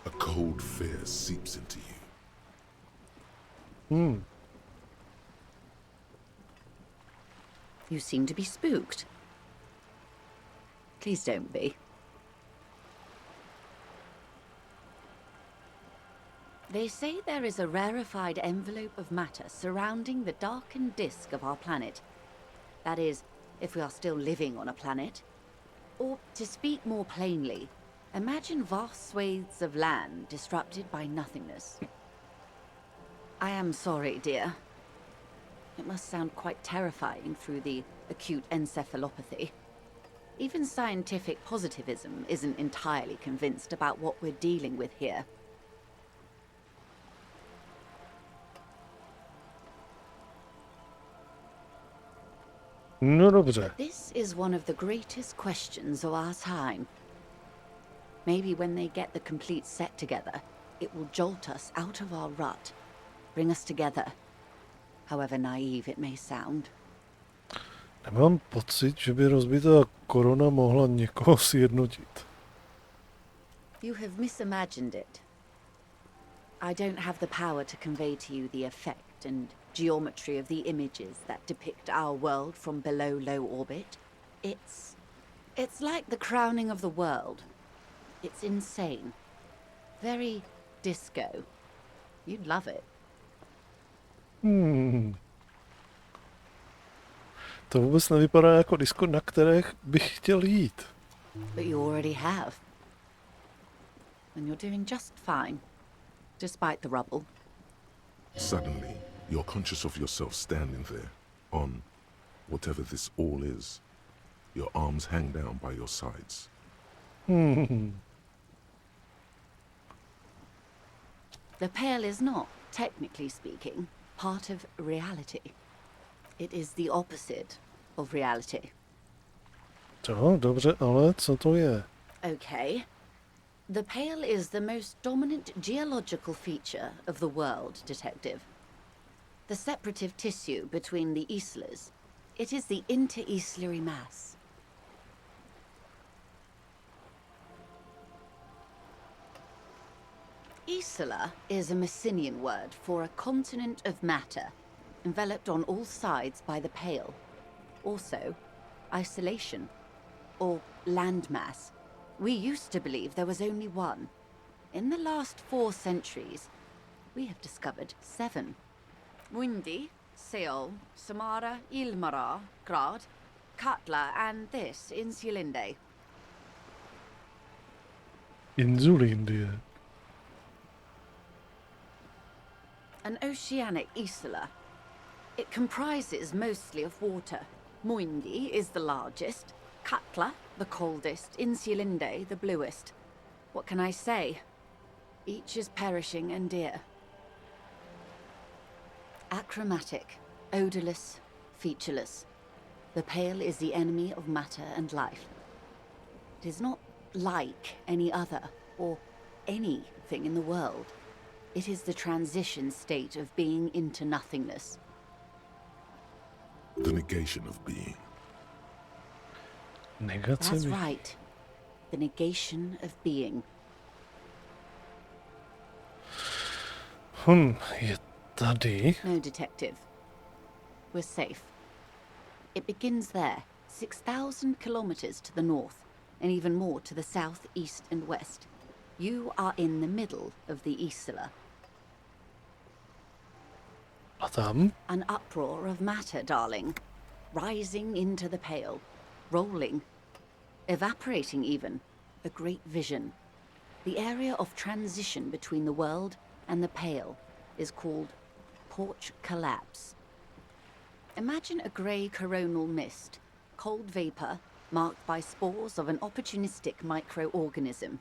S3: A cold fear seeps into you.
S9: You seem to be spooked. Please don't be. They say there is a rarefied envelope of matter surrounding the darkened disk of our planet. That is, if we are still living on a planet. Or, to speak more plainly, imagine vast swathes of land disrupted by nothingness. I am sorry, dear. It must sound quite terrifying through the acute encephalopathy. Even scientific positivism isn't entirely convinced about what we're dealing with here.
S1: No dobře.
S9: This is one of the greatest questions of our time. Maybe when they get the complete set together, it will jolt us out of our rut, bring us together, however naive it may sound.
S1: Nemám pocit, že by rozbitá korona mohla někoho sjednotit.
S9: You have misimagined it. I don't have the power to convey to you the effect and geometry of the images that depict our world from below low orbit. It's like the crowning of the world. It's insane. Very disco. You'd love it.
S1: To vůbec nevypadá jako disko, na které bych chtěl jít.
S9: But you already have. And you're doing just fine, despite the rubble.
S3: Suddenly, you're conscious of yourself standing there, on whatever this all is. Your arms hang down by your sides.
S9: The Pale is not, technically speaking, part of reality. It is the opposite of reality.
S1: Co? Dobře, ale co to je?
S9: Okay. The Pale is the most dominant geological feature of the world, Detective. The separative tissue between the islas. It is the inter-islary mass. Isla is a Messinian word for a continent of matter, enveloped on all sides by the Pale. Also, isolation, or landmass. We used to believe there was only one. In the last 4 centuries, we have discovered 7. Mundi, Seol, Samara, Ilmara, Grad, Katla, and this, Insulinde.
S1: Insulinde.
S9: An oceanic isla. It comprises mostly of water. Muindi is the largest, Katla the coldest, Insulinde the bluest. What can I say? Each is perishing and dear. Achromatic, odorless, featureless. The Pale is the enemy of matter and life. It is not like any other, or anything in the world. It is the transition state of being into nothingness.
S3: The negation of being.
S9: That's right. The negation of being.
S1: Je tady.
S9: No, Detective. We're safe. It begins there, 6,000 kilometers to the north, and even more to the south, east, and west. You are in the middle of the isla.
S1: A tam?
S9: An uproar of matter, darling. Rising into the Pale. Rolling. Evaporating even. A great vision. The area of transition between the world and the Pale is called Porch Collapse. Imagine a grey coronal mist, cold vapor marked by spores of an opportunistic microorganism.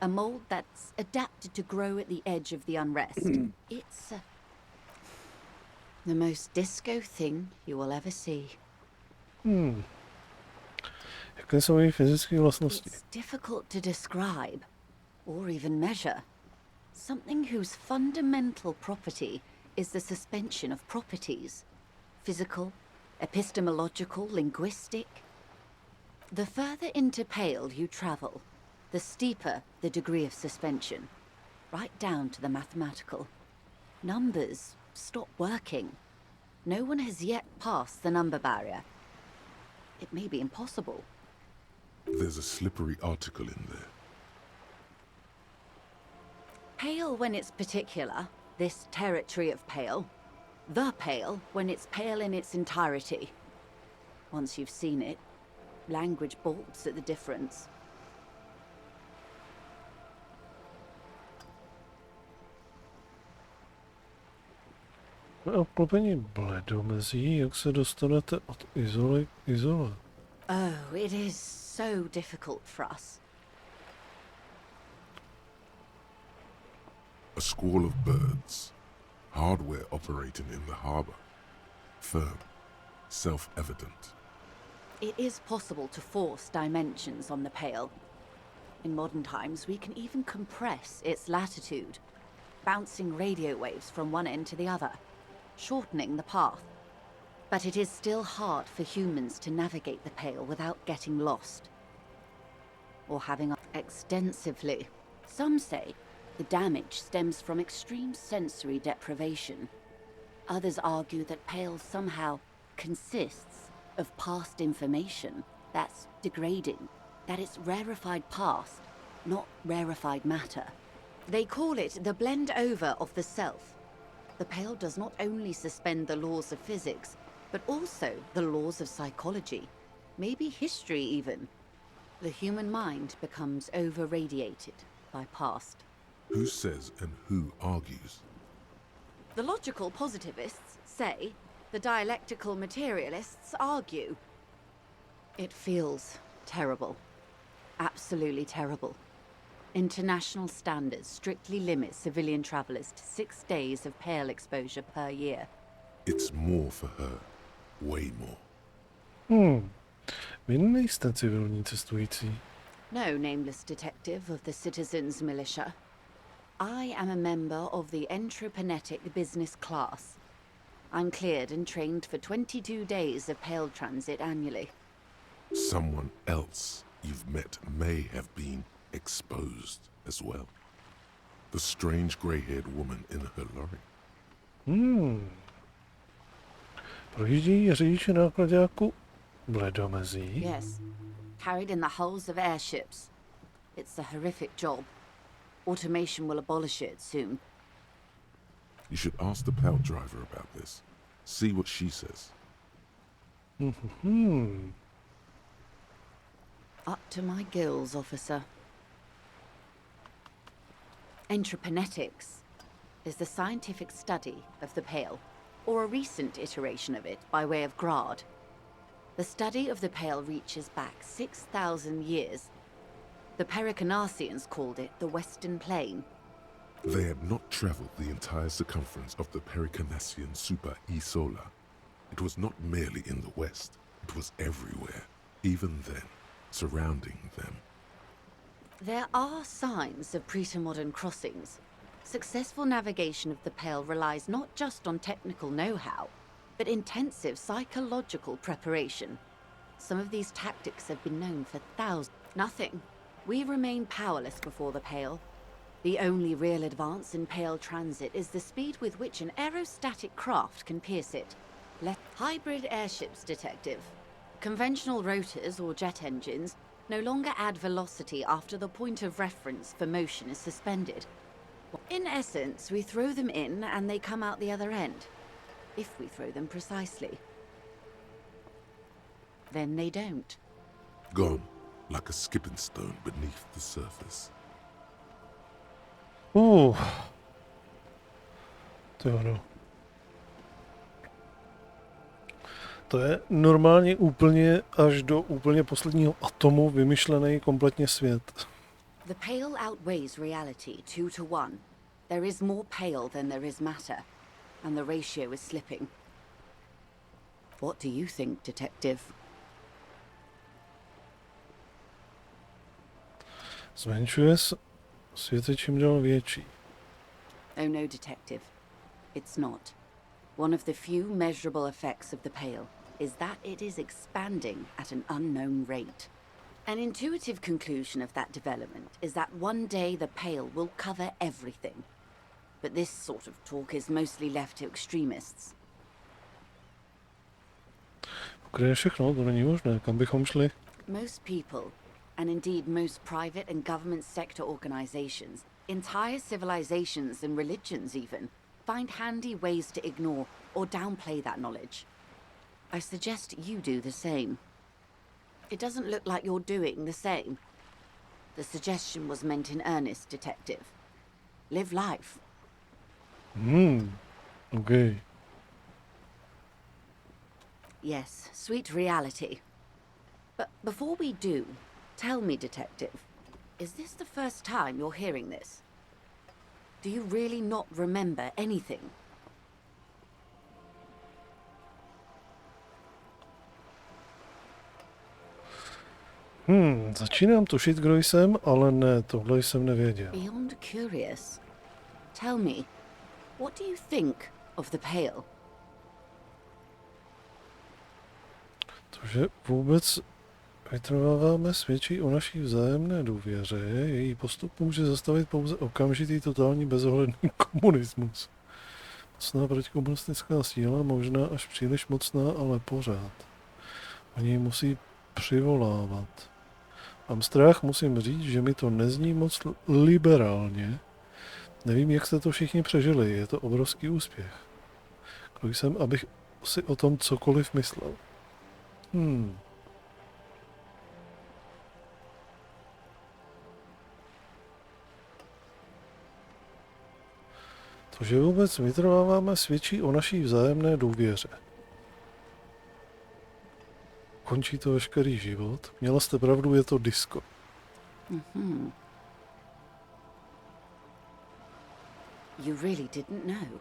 S9: A mold that's adapted to grow at the edge of the unrest. It's the most disco thing you will ever see.
S1: Jaké jsou její fyzické vlastnosti?
S9: It's difficult to describe, or even measure. Something whose fundamental property is the suspension of properties. Physical, epistemological, linguistic. The further into Pale you travel, the steeper the degree of suspension, right down to the mathematical. Numbers stop working. No one has yet passed the number barrier. It may be impossible.
S3: There's a slippery article in there.
S9: Pale when it's particular, this territory of Pale. The Pale when it's Pale in its entirety. Once you've seen it, language balks at the difference.
S1: Obklopení bledomezí, jak se dostanete od izoly k izole?
S9: Oh, it is so difficult for us.
S3: A squall of birds. Hardware operating in the harbor. Firm. Self-evident.
S9: It is possible to force dimensions on the Pale. In modern times, we can even compress its latitude, bouncing radio waves from one end to the other, shortening the path. But it is still hard for humans to navigate the Pale without getting lost. Or having extensively. Some say the damage stems from extreme sensory deprivation. Others argue that Pale somehow consists of past information that's degrading, that it's rarefied past, not rarefied matter. They call it the blend over of the self. The Pale does not only suspend the laws of physics, but also the laws of psychology, maybe history even. The human mind becomes over-radiated by past.
S3: Who says and who argues?
S9: The logical positivists say, the dialectical materialists argue. It feels terrible. Absolutely terrible. International standards strictly limit civilian travelers to 6 days of Pale exposure per year.
S3: It's more for her. Way more.
S1: Vy nejste civilní cestující.
S9: No nameless detective of the citizens' militia. I am a member of the entreprenetic business class. I'm cleared and trained for 22 days of Pale transit annually.
S3: Someone else you've met may have been exposed as well. The strange grey-haired woman in her lorry.
S1: Projíždí řidič nákladáku bledomezí.
S9: Yes, carried in the hulls of airships. It's a horrific job. Automation will abolish it soon.
S3: You should ask the Pale driver about this. See what she says.
S9: Up to my gills, officer. Entreprenetics is the scientific study of the Pale, or a recent iteration of it by way of grad. The study of the Pale reaches back 6,000 years. The Pericarnassians called it the Western Plain.
S3: They had not travelled the entire circumference of the Pericarnassian super E-Solar. It was not merely in the west, it was everywhere, even then, surrounding them.
S9: There are signs of pre-modern crossings. Successful navigation of the Pale relies not just on technical know-how, but intensive psychological preparation. Some of these tactics have been known for thousands. Nothing. We remain powerless before the Pale. The only real advance in Pale transit is the speed with which an aerostatic craft can pierce it. Hybrid airships, detective. Conventional rotors or jet engines no longer add velocity after the point of reference for motion is suspended. In essence, we throw them in and they come out the other end. If we throw them precisely. Then they don't.
S3: Gone, like a skipping stone beneath the surface.
S1: To je ono. To je normálně úplně až do úplně posledního atomu vymyšlený kompletně svět.
S9: The Pale outweighs reality 2 to 1. There is more Pale than there is matter, and the ratio is slipping. What do you think, detective?
S1: Zmenšuje se, svět je čím dál větší.
S9: Oh no, detective. It's not. One of the few measurable effects of the Pale is that it is expanding at an unknown rate. An intuitive conclusion of that development is that one day the Pale will cover everything. But this sort of talk is mostly left to extremists.
S1: Pokryje všechno, to není možné. Kam bychom šli?
S9: Most people, and indeed most private and government sector organizations, entire civilizations and religions even, find handy ways to ignore or downplay that knowledge. I suggest you do the same. It doesn't look like you're doing the same. The suggestion was meant in earnest, detective. Live life.
S1: Okay.
S9: Yes, sweet reality. But before we do, tell me, detective, is this the first time you're hearing this? Do you really not remember anything?
S1: Začínám tušit, kdo jsem, ale ne, tohle jsem nevěděl.
S9: Beyond curious. Tell me, what do you think of the Pale?
S1: To, že vůbec vytrváváme, svědčí o naší vzájemné důvěře. Její postup může zastavit pouze okamžitý totální bezohledný komunismus. Mocná protikomunistická síla, možná až příliš mocná, ale pořád. Oni ji musí přivolávat. Mám strach, musím říct, že mi to nezní moc liberálně. Nevím, jak jste to všichni přežili, je to obrovský úspěch. Kdo jsem, abych si o tom cokoliv myslel. To, že vůbec vytrváváme, svědčí o naší vzájemné důvěře. Končí to veškerý život. Měla jste pravdu, je to disco.
S9: You really didn't know.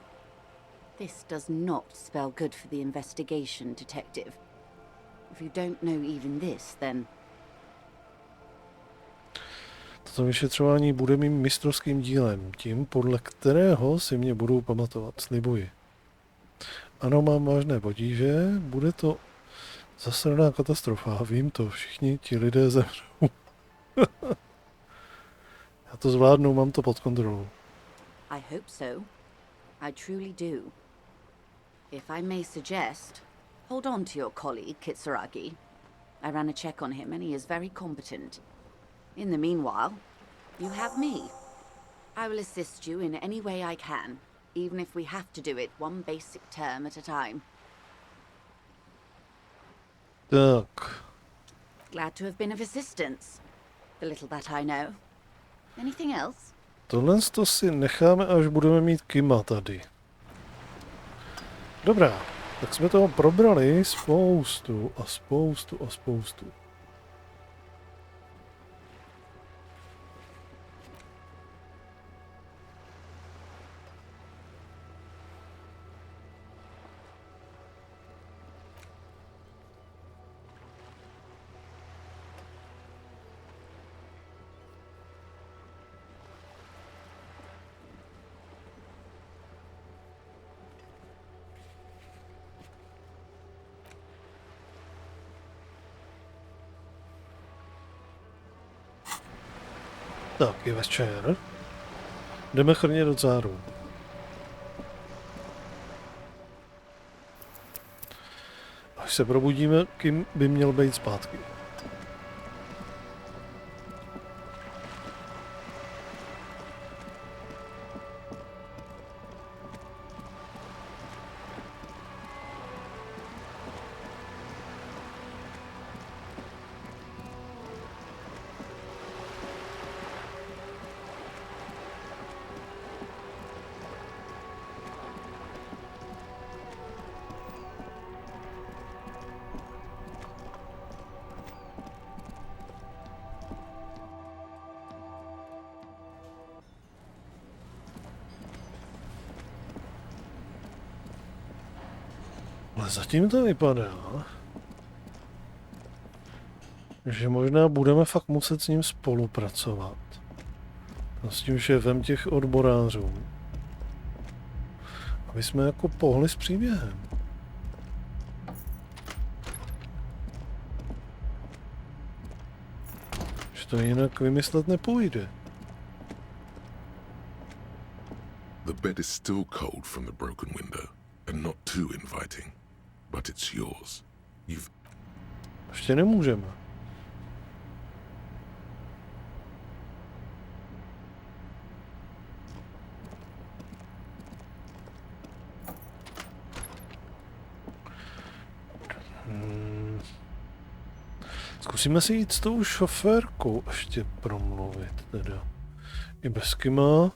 S9: This does not spell good for the investigation, detective. If you don't know even this, then...
S1: Toto vyšetřování bude mým mistrovským dílem, tím, podle kterého si mě budou pamatovat, slibuji. Ano, mám vážné potíže, bude to zasraná katastrofa, vím to, všichni ti lidé zemřou. Já to zvládnu, mám to pod kontrolou.
S9: I hope so. I truly do. If I may suggest, hold on to your colleague, Kitsuragi. I ran a check on him and he is very competent. In the meanwhile, you have me. I will assist you in any way I can, even if we have to do it one basic term at a time.
S1: Tak.
S9: Glad to have been of assistance. The little that I know. Anything else?
S1: Tohle to si necháme, až budeme mít Kima tady. Dobrá, tak jsme toho probrali spoustu. Tak, je večer. Jdeme chrně do cáru. Až se probudíme, Kim by měl být zpátky. Ale zatím to vypadá, že možná budeme fakt muset s ním spolupracovat. A s tím šéfem těch odborářů. Aby jsme jako pohli s příběhem. Že to jinak vymyslet nepůjde.
S3: The bed is still cold from the broken window, and not too inviting. But it's yours. You've...
S1: Ještě nemůžeme. Zkusíme si jít s tou šoférkou ještě promluvit teda. I bez Kima.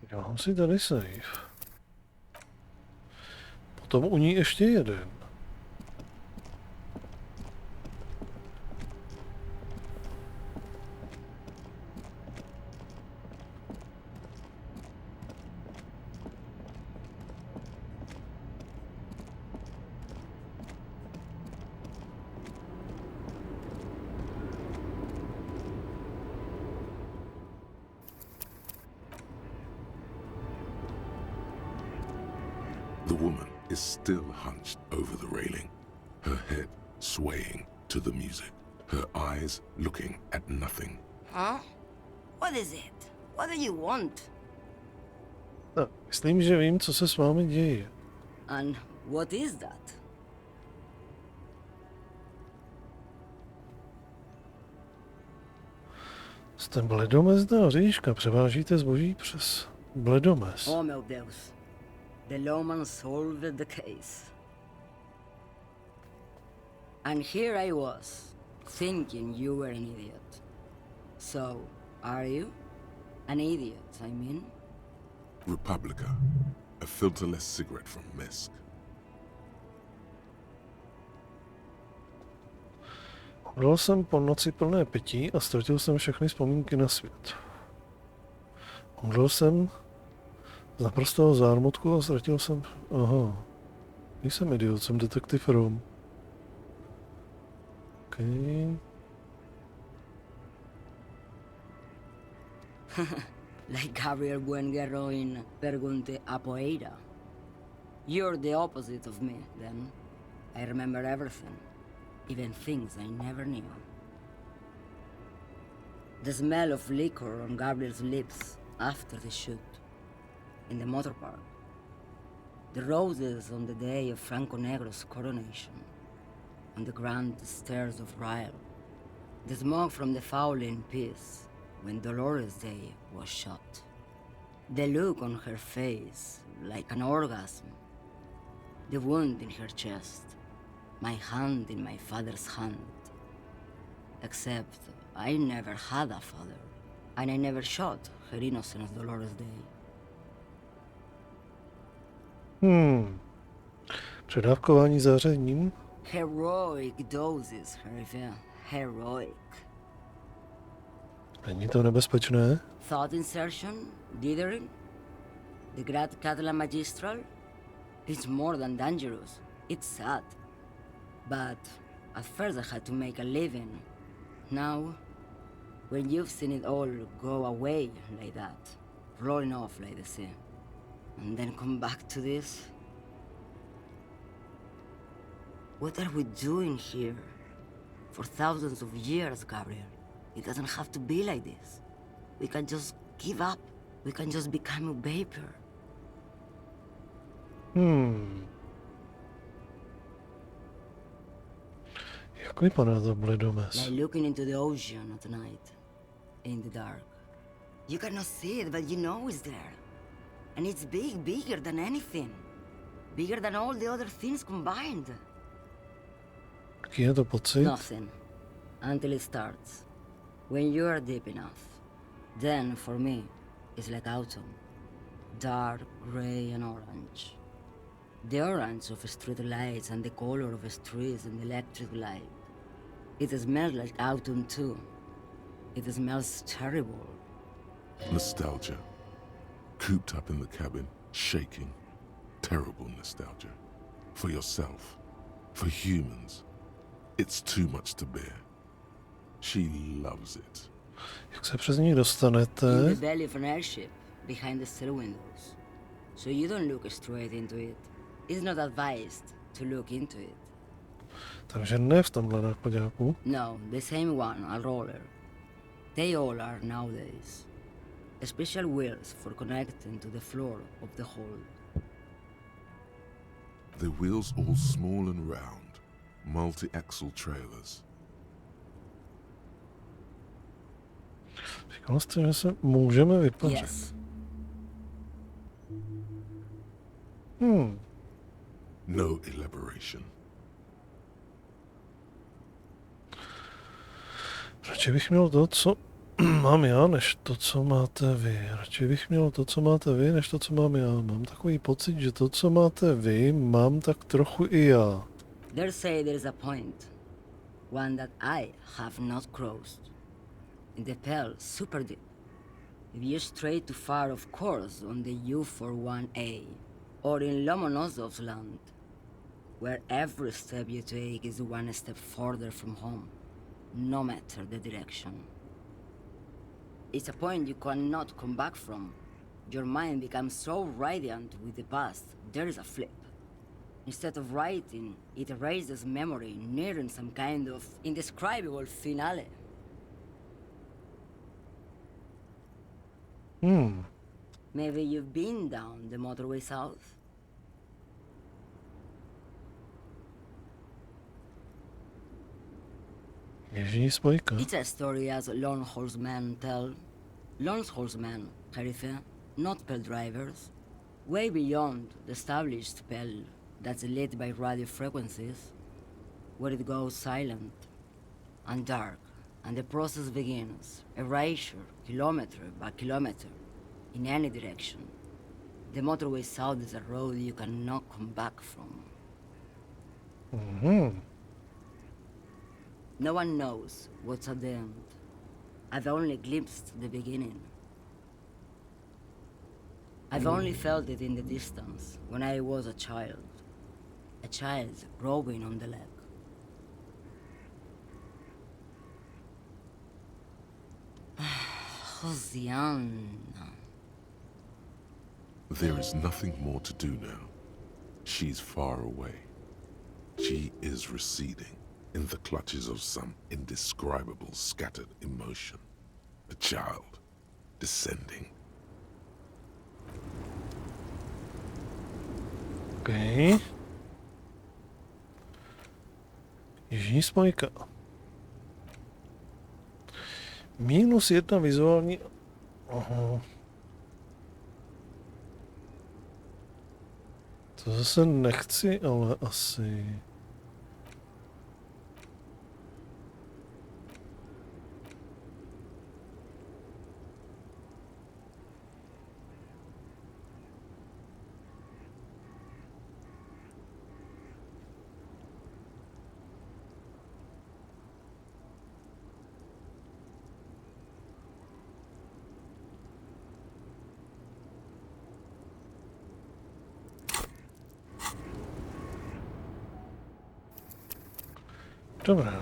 S1: Dělám si tady save. Potom u ní ještě jeden.
S3: The woman is still hunched over the railing, her head swaying to the music, her eyes looking at nothing.
S10: Huh? What is it? What do you want?
S1: No, myslím, že vím, co se s vámi děje.
S10: And what is that?
S1: Jste bledomezná říška, převážíte zboží přes bledomez.
S10: Oh meu Deus. The lawman solved the case. And here I was, thinking you were an idiot. So, are you? An idiot, I mean?
S3: Republica, a filterless cigarette from Misk.
S1: Byl jsem po noci plné pití a ztratil jsem všechny vzpomínky na svět. Umřel jsem z naprostého zármutku a ztratil jsem... Aha. Nejsem idiot, jsem detektiv Rom. Okay.
S10: Like Gabriel Buenguerro in Pergunte a Poeira. You're the opposite of me, then. I remember everything. Even things I never knew. The smell of liquor on Gabriel's lips after the shoot. In the motor park. The roses on the day of Franco Negro's coronation. On the grand stairs of Ryle. The smoke from the Fowling piece when Dolores Day was shot. The look on her face, like an orgasm. The wound in her chest. My hand in my father's hand. Except I never had a father. And I never shot her innocent as Dolores Day.
S1: Předávkování zářením?
S10: Heroic doses, Hervé. Heroic.
S1: Není to nebezpečné?
S10: Thought insertion? Dithering? The Grad Catalan Magistral? It's more than dangerous. It's sad. But at first I had to make a living. Now, when you've seen it all go away like that, rolling off like the sea, and then come back to this? What are we doing here? For thousands of years, Gabriel. It doesn't have to be like this. We can just give up. We can just become a vapor.
S1: Jak vypadá to bledomez?
S10: Like looking into the ocean at night, in the dark. You cannot see it, but you know it's there. And it's big, bigger than anything. Bigger than all the other things combined.
S1: Jaký je to pocit?
S10: Nothing. Until it starts. When you are deep enough. Then, for me, it's like autumn. Dark, grey and orange. The orange of street lights and the color of streets and electric light. It smells like autumn too. It smells terrible.
S3: Nostalgia. Cooped up in the cabin, shaking. Terrible nostalgia. For yourself. For humans. It's too much to bear. She loves it.
S1: Jak se přes ní dostanete?
S10: In the belly of an airship, behind the steel windows. So you don't look straight into it. It's not advised to look into it.
S1: Takže ne v tomhle nákladňáku.
S10: No, the same one, a roller. They all are nowadays. Special wheels for connecting to the floor of the hold.
S3: The wheels all small and round. Multi-axle trailers.
S1: Říkal jste, že se můžeme vypařit.
S10: Yes.
S3: No elaboration.
S1: Radši bych měl to, co mám já, než to, co máte vy. Radši bych měl to, co máte vy, než to, co mám já. Mám takový pocit, že to, co máte vy, mám tak trochu i já.
S10: They say there is a point. One that I have not crossed. In the Pell, super deep. If you stray too far, of course, on the U41A. Or in Lomonosov's land. Where every step you take is one step further from home. No matter the direction. It's a point you cannot come back from. Your mind becomes so radiant with the past, there is a flip. Instead of writing, it erases memory, nearing some kind of indescribable finale. Maybe you've been down the motorway south?
S1: Jižní spojka.
S10: It's a story as lone horsemen tell. Lone horsemen, Harife, not pell drivers. Way beyond the established pell that's lit by radio frequencies, where it goes silent and dark, and the process begins. Erasure, kilometer by kilometer, in any direction. The motorway south is a road you cannot come back from. No one knows what's at the end. I've only glimpsed the beginning. I've only felt it in the distance, when I was a child. A child growing on the leg. Josiana.
S3: There is nothing more to do now. She's far away. She is receding in the clutches of some indescribable scattered emotion. A child descending.
S1: Okay. Jižní spojka. -1 vizuální... Aha. To zase nechci, ale asi... Dobré.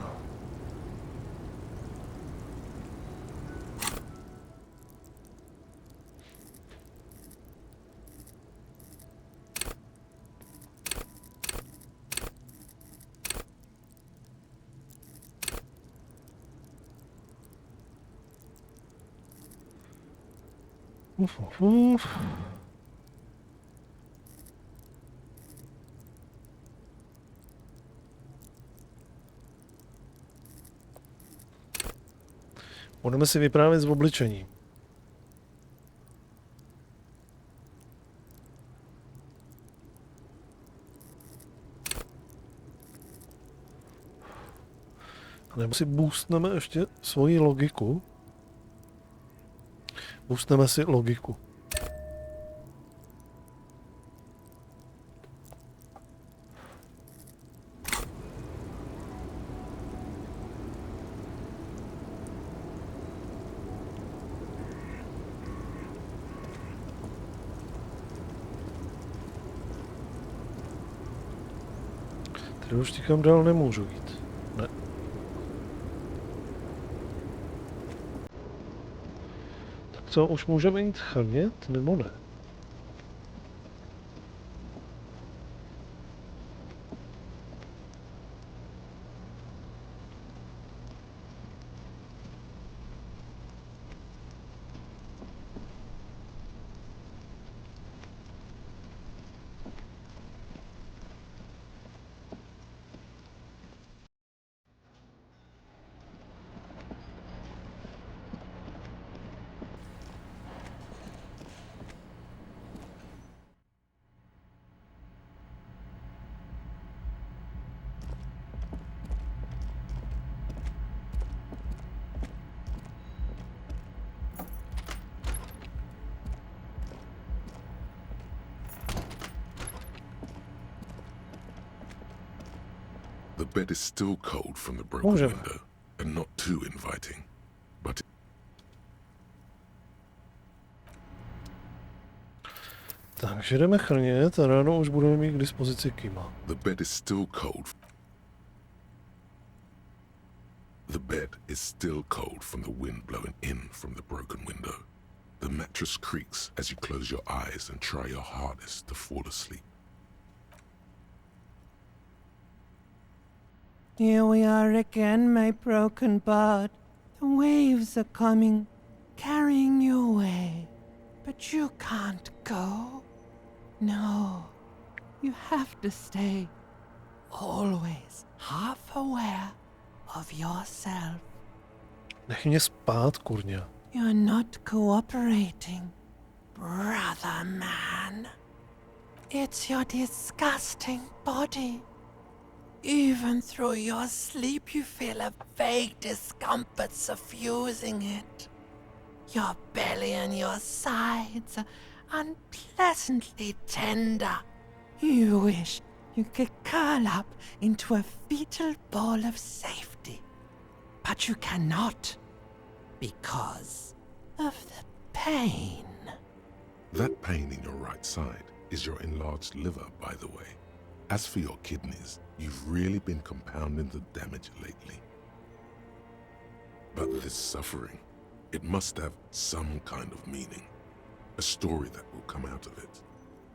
S1: Uf. Budeme si vyprávět z obličení. A nebo si boostneme ještě svoji logiku. Boostneme si logiku. Tady už nikam dál nemůžu jít. Ne. Tak co, už můžeme jít chrnět, nebo ne?
S3: The bed is still cold from the broken window, and not too inviting, but...
S1: Takže jdeme chrnět a ráno už budeme mít k dispozici kýma.
S3: The bed is still cold. The bed is still cold from the wind blowing in from the broken window. The mattress creaks as you close your eyes and try your hardest to fall asleep.
S2: Here we are again, my broken bird. The waves are coming, carrying you away. But you can't go. No, you have to stay. Always half aware of yourself.
S1: Nech mě spát, kurňa.
S2: You're not cooperating, brother man. It's your disgusting body. Even through your sleep you feel a vague discomfort suffusing it. Your belly and your sides are unpleasantly tender. You wish you could curl up into a fetal ball of safety. But you cannot, because of the pain.
S3: That pain in your right side is your enlarged liver, by the way. As for your kidneys, you've really been compounding the damage lately. But this suffering, it must have some kind of meaning. A story that will come out of it.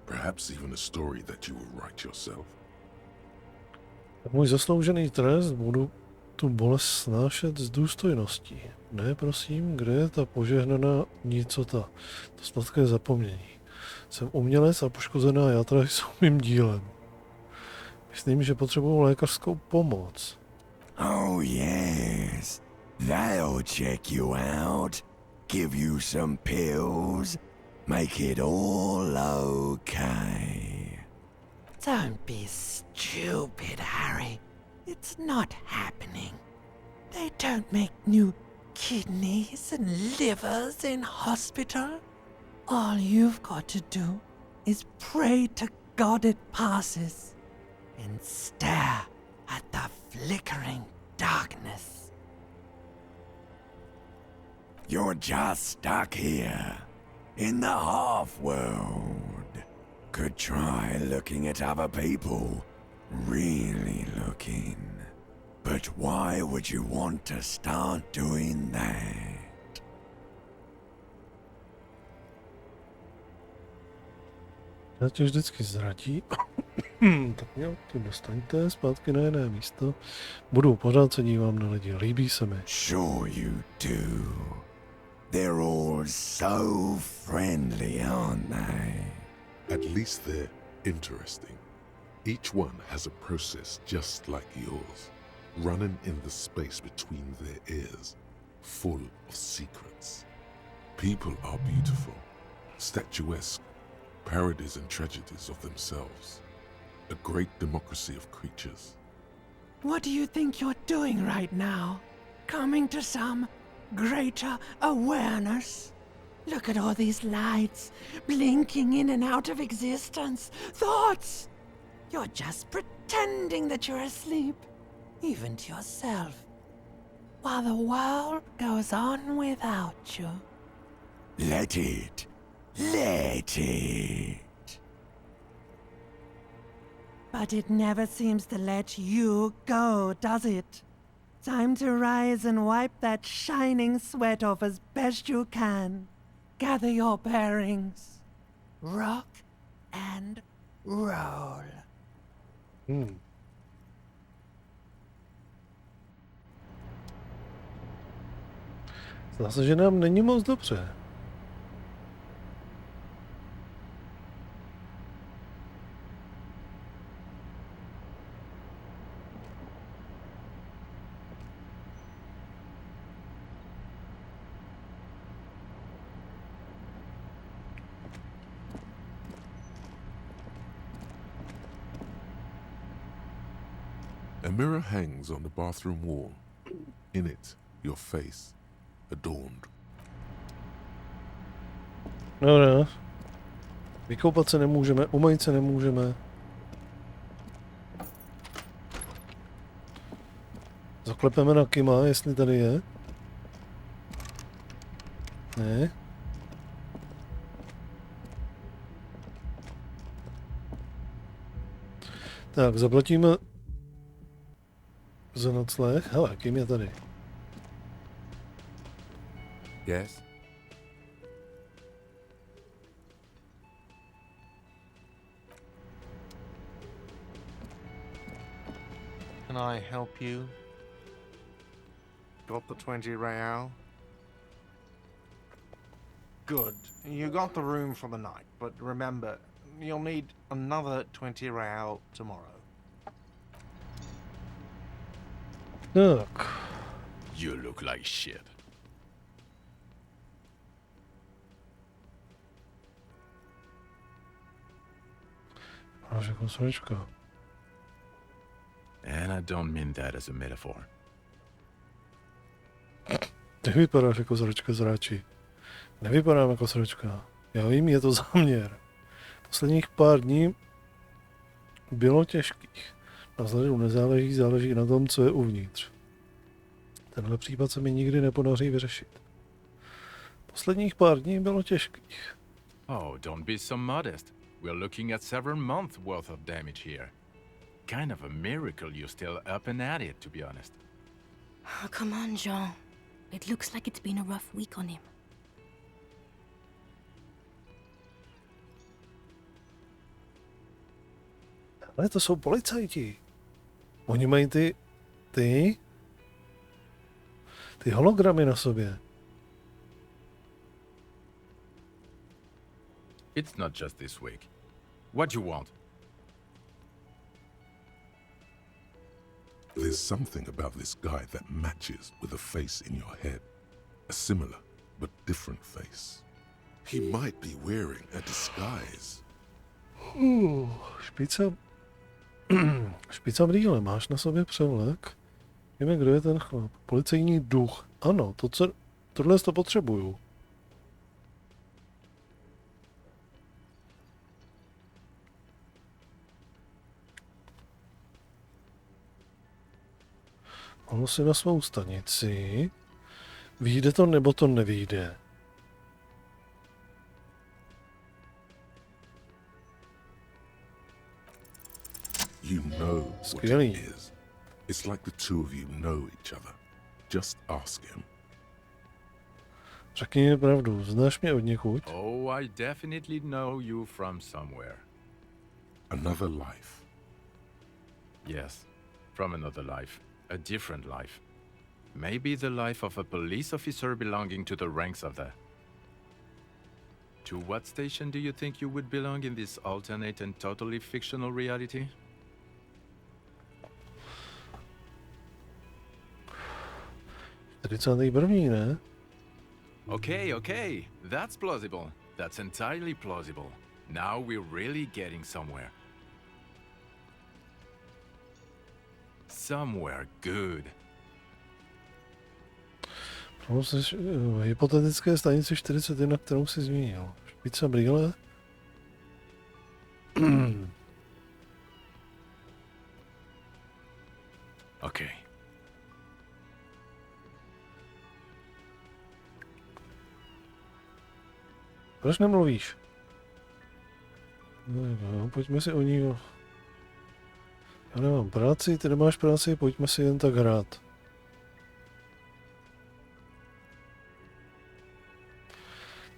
S3: Perhaps even a story that you will write yourself.
S1: Můj zasloužený trest, budu tu bolest snášet s důstojností. Ne, prosím, kde je ta požehnaná nicota? To sladké zapomnění. Jsem umělec a poškozená játra jsou mým dílem. Myslím, že potřebuji lékařskou pomoc.
S11: Oh yes, they'll check you out, give you some pills, make it all okay.
S2: Don't be stupid, Harry. It's not happening. They don't make new kidneys and livers in hospital. All you've got to do is pray to God it passes and stare at the flickering darkness.
S11: You're just stuck here, in the half-world. Could try looking at other people, really looking. But why would you want to start doing that?
S1: Já tě vždycky zradí. Tak mě tu dostaňte zpátky na jiné místo. Budu pořád se dívám na lidi, líbí se mi.
S11: Sure you do. They're all so friendly, aren't they?
S3: At least they're interesting. Each one has a process just like yours, running in the space between their ears, full of secrets. People are beautiful, statuesque, parodies and tragedies of themselves. A great democracy of creatures.
S2: What do you think you're doing right now? Coming to some greater awareness? Look at all these lights, blinking in and out of existence. Thoughts! You're just pretending that you're asleep, even to yourself, while the world goes on without you.
S11: Let it. Let it.
S2: But it never seems to let you go, does it? Time to rise and wipe that shining sweat off as best you can. Gather your bearings. Rock and roll.
S1: Zdá se, že nám není moc dobře.
S3: A mirror hangs on the bathroom wall. In it, your face, adorned.
S1: No. Vykoupat se nemůžeme, umýt se nemůžeme. Zaklepeme na Kima, jestli tady je. Ne. Tak, zaplatíme za nocleh. Hele, Kim je tady.
S4: Yes?
S8: can I help you? Got the 20 real? Good. You got the room for the night, but remember, you'll need another 20 real tomorrow.
S1: Tak.
S11: You look like shit.
S1: Máš jako sračka.
S11: And I don't mean that as a metaphor.
S1: Nevypadáš jako sračka zráči. Nevypadám jako sračka. Já vím, je to záměr. Posledních pár dní bylo těžkých. Na vzhledu nezáleží, záleží na tom, co je uvnitř. Tenhle případ se mi nikdy nepodaří vyřešit. Posledních pár dní bylo těžkých.
S11: Oh, don't be so modest. We're looking at several months worth of damage here. Kind of a miracle you're still up and at it, to be honest.
S12: Oh, come on, Jean. It looks like it's been a rough week on him.
S1: Ale to jsou policajti. Oni mají ty hologramy na sobě.
S11: It's not just this week. What you want?
S3: There's something about this guy that matches with a face in your head. A similar but different face. He might be wearing a disguise.
S1: Špica brýle, máš na sobě převlek? Víme, kdo je ten chlap. Policejní duch. Ano, tohle to potřebuju. Ono si na svou stanici. Vyjde to, nebo to nevyjde?
S3: You know what it is. It's like the two of you know each other. Just ask him.
S1: Řekni mi pravdu, znáš mě od někud?
S11: Oh, I definitely know you from somewhere.
S3: Another life.
S11: Yes, from another life. A different life. Maybe the life of a police officer belonging to the ranks of the... To what station do you think you would belong in this alternate and totally fictional reality?
S1: 41. ne?
S11: Okay. That's plausible. That's entirely plausible. Now we're really getting somewhere. Somewhere good.
S1: Hypotetické stanici 41, kterou jsi zmínil. Špice brýle.
S11: Okay.
S1: Proč nemluvíš? No, pojďme si o ní. Já nemám práci, ty nemáš práci, pojďme si jen tak hrát.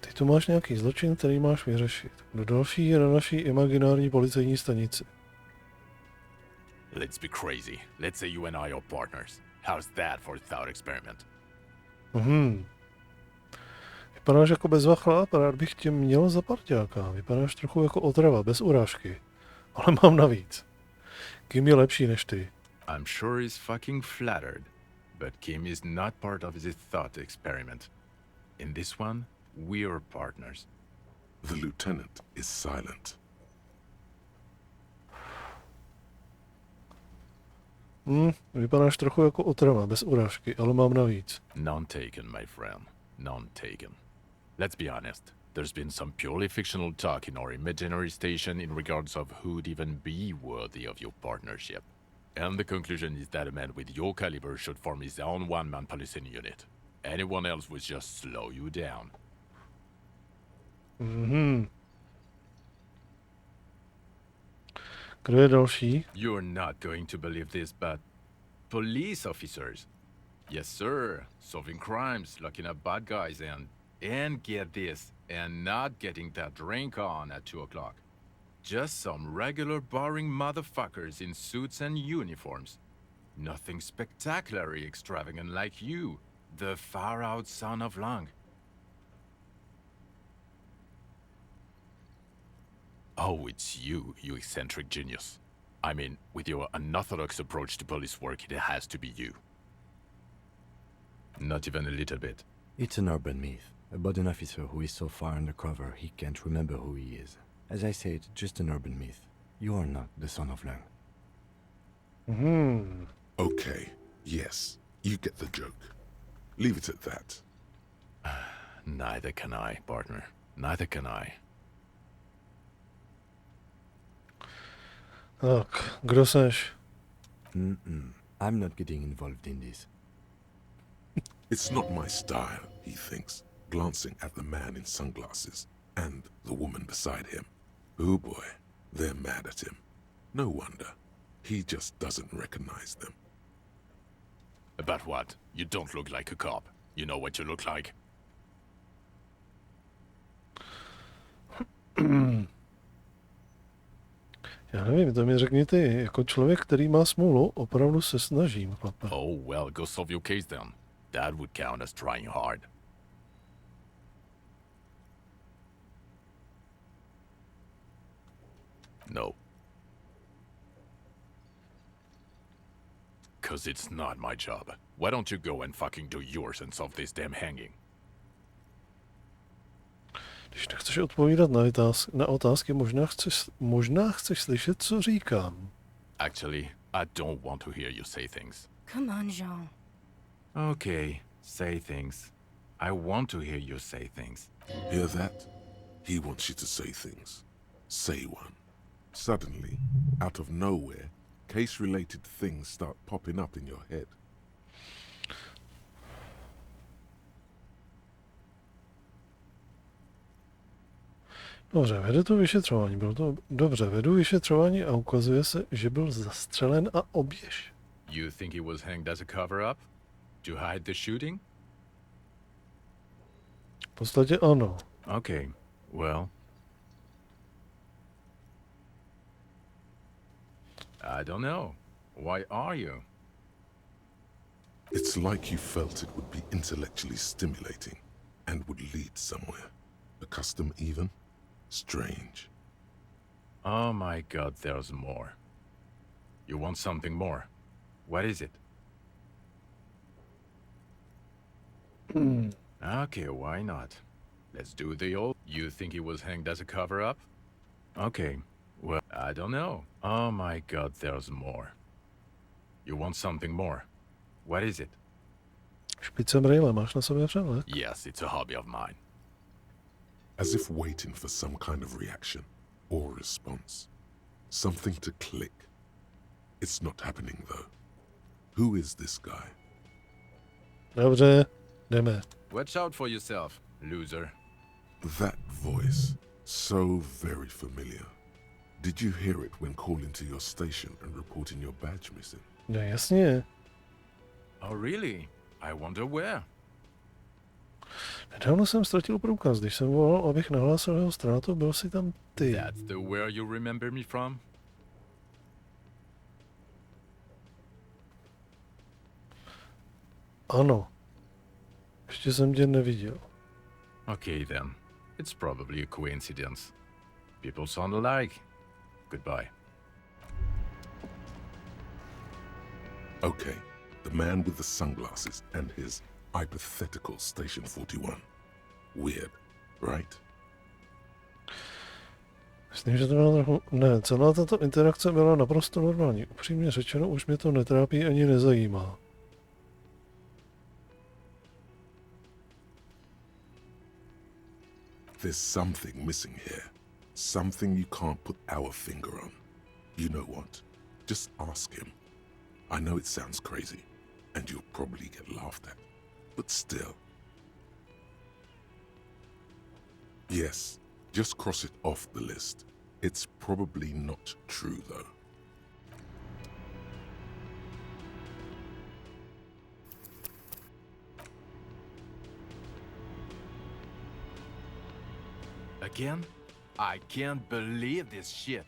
S1: Ty tu máš nějaký zločin, který máš vyřešit. Kdo další je na naší imaginární policejní stanici?
S11: Let's be crazy. Let's say you and I are partners. How's that for a thought experiment?
S1: Vypadáš jako bezvachla, rád bych tě měl za parťáka. Vypadáš trochu jako otrava, bez urážky. Ale mám navíc. Kim je lepší než ty?
S11: I'm sure he's fucking flattered, but Kim is not part of his thought experiment. In this one, we are partners.
S3: The lieutenant is silent.
S1: Vypadáš trochu jako otrava, bez urážky, ale mám navíc.
S11: None taken, my friend. None taken. Let's be honest. There's been some purely fictional talk in our imaginary station in regards of who'd even be worthy of your partnership. And the conclusion is that a man with your caliber should form his own one-man policing unit. Anyone else would just slow you down.
S1: Kdo je další?
S11: You're not going to believe this, but police officers. Yes, sir. Solving crimes, locking up bad guys, and get this, and not getting that drink on at 2 o'clock. Just some regular boring motherfuckers in suits and uniforms.
S13: Nothing spectacularly extravagant like you, the far-out son of Lang. Oh, it's you, you eccentric genius. I mean, with your unorthodox approach to police work, it has to be you. Not even a little bit.
S4: It's an urban myth about an officer who is so far undercover he can't remember who he is. As I said, just an urban myth. You are not the son of Lang.
S3: Okay, yes, you get the joke. Leave it at that.
S13: Neither can I, partner. Neither can I.
S1: Tak, kdo seš?
S4: I'm not getting involved in this.
S3: It's not my style, he thinks, glancing at the man in sunglasses and the woman beside him. Oh boy, they're mad at him. No wonder. He just doesn't recognize them.
S13: About what? You don't look like a cop. You know what you look like?
S1: Já nevím, to mi řekni ty, jako člověk, který má smůlu, opravdu se snažím, chlape.
S13: Oh, well, go solve your case then. That would count as trying hard. No. 'Cause it's not my job. Why don't you go and fucking do yours and solve this damn hanging?
S1: Když nechceš odpovídat na otázky, možná chceš slyšet, co říkám.
S13: Actually, I don't want to hear you say things.
S12: Come on, Jean.
S13: Okay, say things. I want to hear you say things.
S3: Hear that? He wants you to say things. Say one. Suddenly, out of nowhere, case-related things start popping up in your head.
S1: Dobře, vede to vyšetřování. Bylo to dobře, vedu vyšetřování a ukazuje se, že byl zastřelen a oběž.
S13: You think he was hanged as a cover-up? To hide the shooting?
S1: V podstatě ano.
S13: Okay, well... I don't know. Why are you?
S3: It's like you felt it would be intellectually stimulating and would lead somewhere. A custom even? Strange.
S13: Oh my god, there's more. You want something more? What is it? Okay, why not? Let's do the old... You think he was hanged as a cover-up? Okay, well, I don't know. Oh my god, there's more. You want something more? What is it?
S1: Špice brýle, máš na sobě přehled?
S13: Yes, it's a hobby of mine.
S3: As if waiting for some kind of reaction or response. Something to click. It's not happening though. Who is this guy?
S1: Dobře, jdeme.
S13: Watch out for yourself, loser.
S3: That voice, so very familiar. Did you hear it when calling to your station and reporting your badge missing?
S1: No jasně.
S13: Oh really? I wonder where.
S1: Nedávno jsem ztratil průkaz, když jsem volal, abych nahlásil jeho ztrátu, byl si tam ty.
S13: That's the where you remember me from?
S1: Ano. Ještě jsem tě neviděl.
S13: Okay then. It's probably a coincidence. People sound alike. Goodbye.
S3: Okay, the man with the sunglasses and his hypothetical Station 41. Weird, right?
S1: Myslím, že to bylo trochu... Ne, celá tato interakce byla naprosto normální. Upřímně řečeno, už mě to netrápí ani nezajímá.
S3: There's something missing here. Something you can't put our finger on. You know what? Just ask him. I know it sounds crazy, and you'll probably get laughed at. But still. Yes, just cross it off the list. It's probably not true, though.
S13: Again? I can't believe this shit.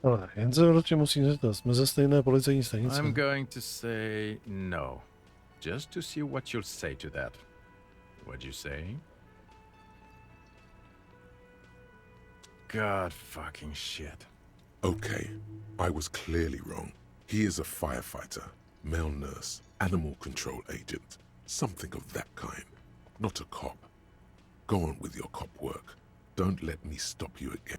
S1: Ale jen se radši musím zeptat, jsme ze stejné policejní stanice.
S13: I'm going to say no. Just to see what you'll say to that. What'd you say? God fucking shit.
S3: Okay, I was clearly wrong. He is a firefighter, male nurse, animal control agent, something of that kind. Not a cop. Go on with your cop work. Don't let me stop you again.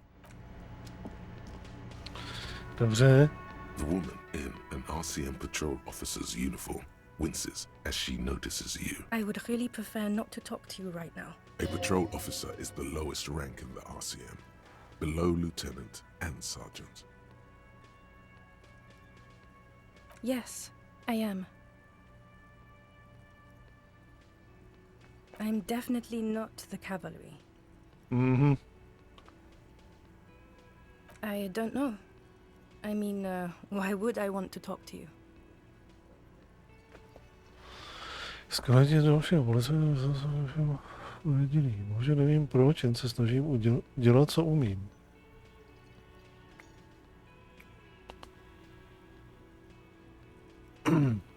S1: Dobře.
S3: The woman in an RCM patrol officer's uniform winces as she notices you.
S12: I would really prefer not to talk to you right now.
S3: A patrol officer is the lowest rank in the RCM, below lieutenant and sergeant.
S12: Yes, I am. I'm definitely not the cavalry.
S1: Mhm.
S12: I don't know. I mean, why would I want to talk to you?
S1: Skvělé dalšího policie jediný. Možná nevím proč, jen se snažím dělat, co umím.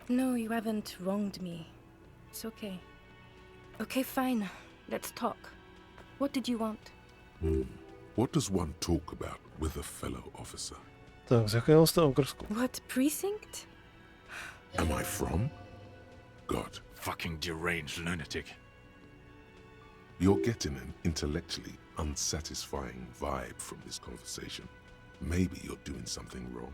S12: No, you haven't wronged me. It's okay. Okay, fine. Let's talk. What did you want?
S3: What does one talk about with a fellow officer?
S1: Tak, z jakého jste okrsku?
S12: What precinct?
S3: Am I from? God.
S13: Fucking deranged lunatic.
S3: You're getting an intellectually unsatisfying vibe from this conversation. Maybe you're doing something wrong.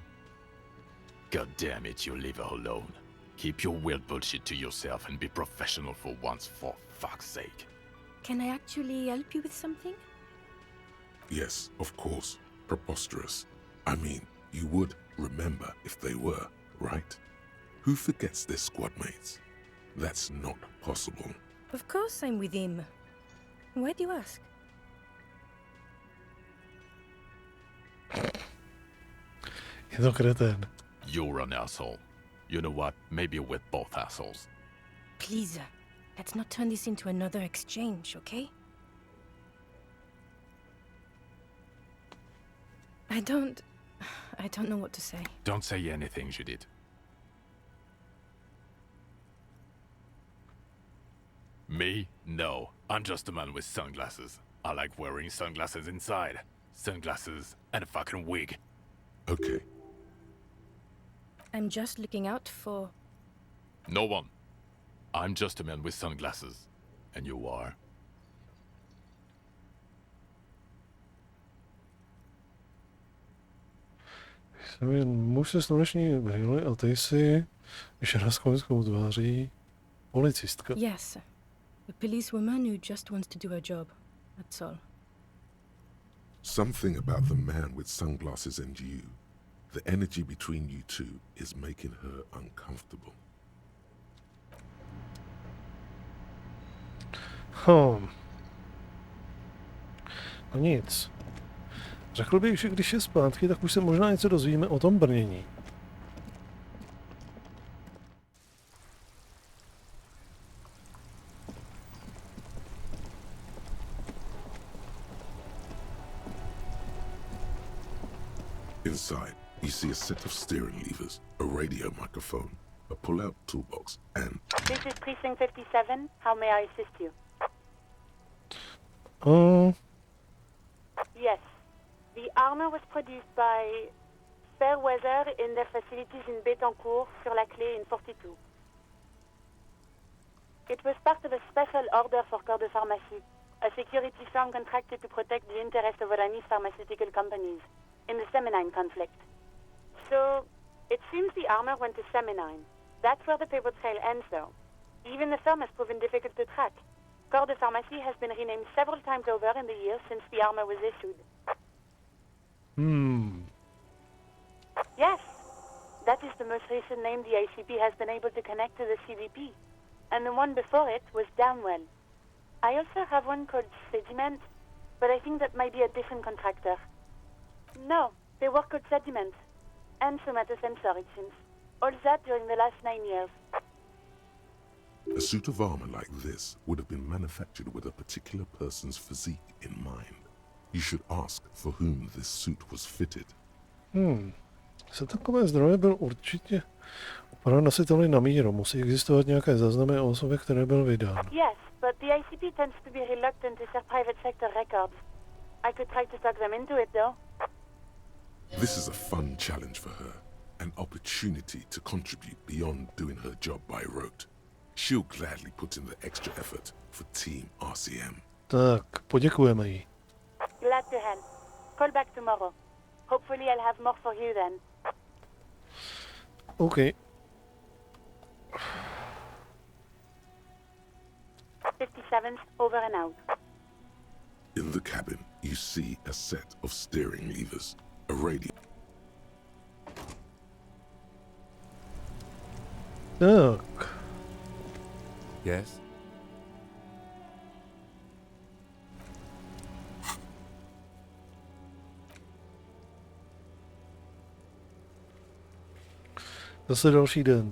S13: God damn it, you leave her alone. Keep your weird bullshit to yourself and be professional for once, for fuck's sake.
S12: Can I actually help you with something?
S3: Yes, of course. Preposterous. I mean, you would remember if they were, right? Who forgets their squad mates? That's not possible.
S12: Of course I'm with him. Why do you ask?
S1: Je to kretén.
S13: You're an asshole. You know what? Maybe we're both assholes.
S12: Please, let's not turn this into another exchange, okay? I don't know what to say.
S13: Don't say anything, Judith. Me? No. I'm just a man with sunglasses. I like wearing sunglasses inside. Sunglasses and a fucking wig.
S3: Okay.
S12: I'm just looking out for...
S13: No one. I'm just a man with sunglasses. And you are?
S1: Jsem jen muž se sluneční brýly a ty jsi, když raz komickou tváří, policistka.
S12: Yes. A policewoman who just wants to do her job. That's all.
S3: Something about the man with sunglasses and you, the energy between you two is making her uncomfortable.
S1: No nic. Řekl bych, že když je zpátky, tak už se možná něco dozvíme o tom brnění.
S3: Inside, you see a set of steering levers, a radio microphone, a pull-out toolbox, and...
S14: This is Precinct 57. How may I assist you? Yes. The armor was produced by Fairweather in their facilities in Bétancourt, sur la Clé in 42. It was part of a special order for Corps de Pharmacie, a security firm contracted to protect the interests of Oranese pharmaceutical companies in the Seminine conflict. So, it seems the armor went to Seminine. That's where the paper trail ends, though. Even the firm has proven difficult to track. Corps de Pharmacie has been renamed several times over in the years since the armor was issued. Yes, that is the most recent name the ACP has been able to connect to the CVP. And the one before it was Damwell. I also have one called Sediment, but I think that might be a different contractor. No, they work called Sediment. And somatosensor, it seems. All that during the last 9 years.
S3: A suit of armor like this would have been manufactured with a particular person's physique in mind. You should ask for whom this suit was fitted.
S1: Se takové zdroje byl určitě opravdu nositelný na míru. Musí existovat nějaké záznamy o osobě, které byl vydán.
S14: Yes, but the ACP tends to be reluctant to share private sector records. I could try to talk them into it, though.
S3: This is a fun challenge for her, an opportunity to contribute beyond doing her job by rote. She'll gladly put in the extra effort for Team RCM.
S1: Tak, poděkujeme jí.
S14: Glad to help. Call back tomorrow. Hopefully I'll have more for you then.
S1: OK.
S14: 57's over and out.
S3: In the cabin, you see a set of steering levers, a radio.
S1: Tak.
S4: Yes?
S1: Zase další den.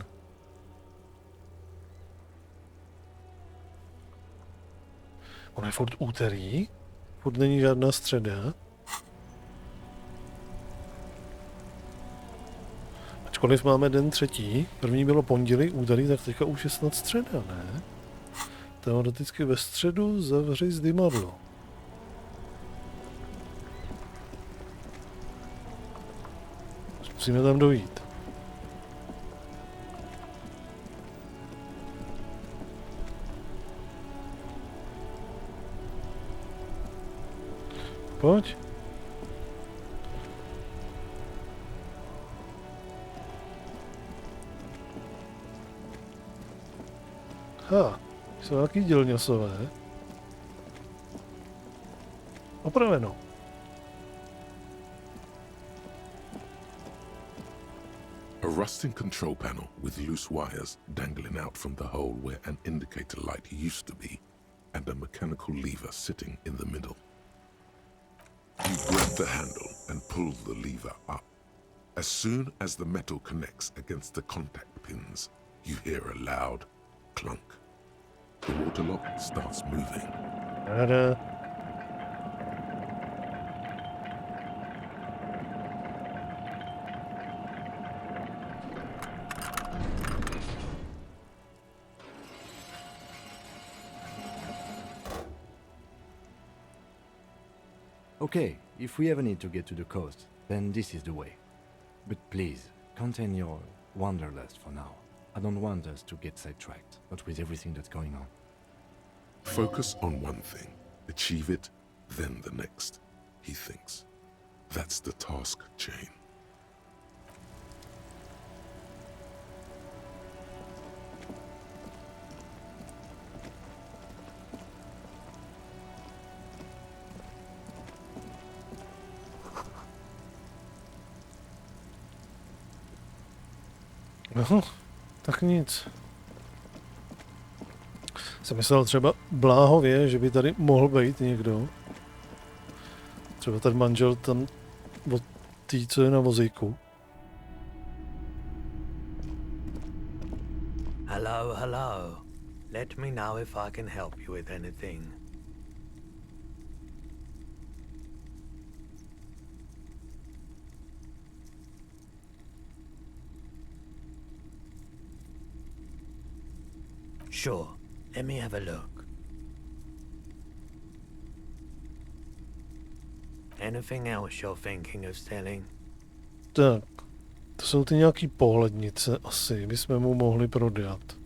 S1: On je furt úterý, furt není žádná středa. Ačkoliv máme den třetí, první bylo pondělí, úterý, tak teďka už je snad středa, ne? Teoreticky ve středu zavři zdymadlo. Musíme tam dojít. Pojď. Jsou nějaký dělňasové. Opraveno.
S3: A rusting control panel with loose wires dangling out from the hole where an indicator light used to be, and a mechanical lever sitting in the middle. You grab the handle and pull the lever up. As soon as the metal connects against the contact pins, you hear a loud clunk. The water lock starts moving.
S4: Okay, if we ever need to get to the coast, then this is the way. But please, contain your wanderlust for now. I don't want us to get sidetracked, not with everything that's going on.
S3: Focus on one thing, achieve it, then the next, he thinks. That's the task chain.
S1: No, tak nic. Jsem myslel třeba bláhově, že by tady mohl být někdo. Třeba ten manžel tam od tý, co je na vozíku.
S15: Hello, hello. Let me know if I can help you with anything. Sure, let me have a look. Anything else you're thinking of selling?
S1: Tak, to jsou ty nějaký pohlednice asi, bychom mu mohli prodat.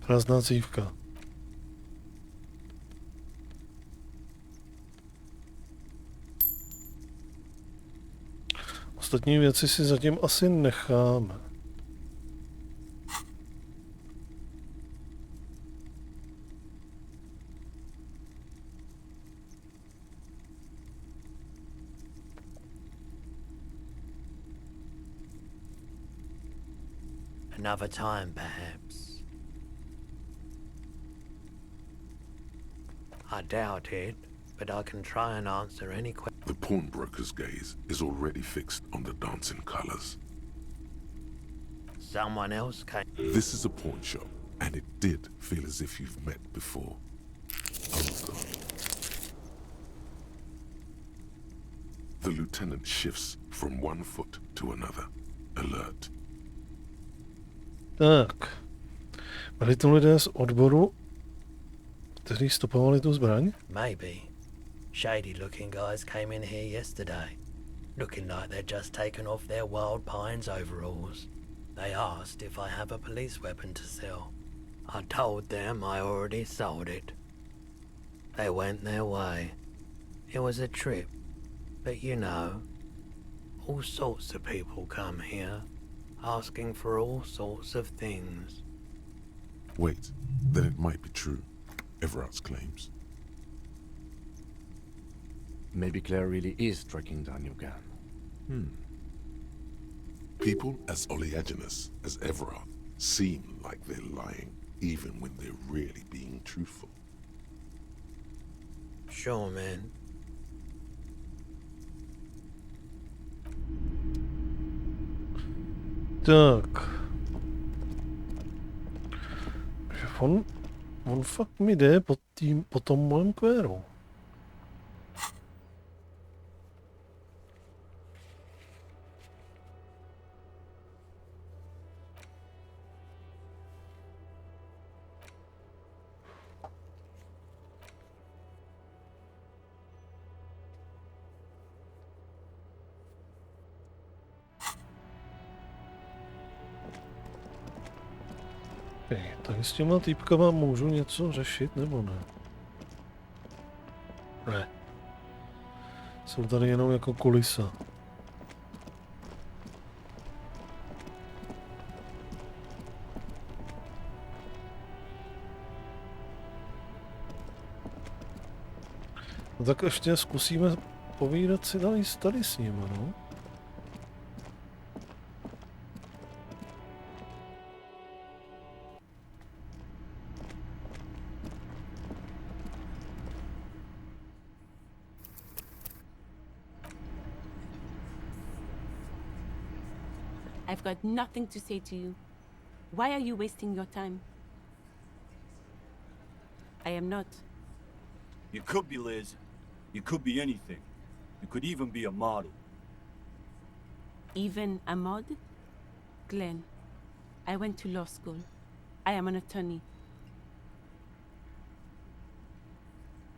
S1: Prázdná cívka. Ostatní věci si zatím asi necháme.
S15: Another time, perhaps. I doubt it, but I can try and answer any question.
S3: The pawnbroker's gaze is already fixed on the dancing colors.
S15: Someone else came.
S3: This is a pawn shop, and it did feel as if you've met before. Oh God. The lieutenant shifts from one foot to another, alert.
S1: Tak. Byli to lidé z odboru, kteří stopovali tu zbraň?
S15: Maybe. Shady looking guys came in here yesterday, looking like they'd just taken off their Wild Pines overalls. They asked if I have a police weapon to sell. I told them I already sold it. They went their way. It was a trip, but you know, all sorts of people come here, asking for all sorts of things.
S3: Wait, then it might be true. Everard's claims.
S4: Maybe Claire really is tracking down your gun.
S3: People as oleaginous as Everard seem like they're lying, even when they're really being truthful.
S15: Sure, man.
S1: Tak. On fakt mi jde po tom mojím kvéru. Tak s těma týpkama můžu něco řešit, nebo ne? Ne. Jsou tady jenom jako kulisa. No tak ještě zkusíme povídat si tady s nimi, no.
S16: I've got nothing to say to you. Why are you wasting your time? I am not.
S17: You could be, Liz. You could be anything. You could even be a model.
S16: Even a mod? Glenn, I went to law school. I am an attorney.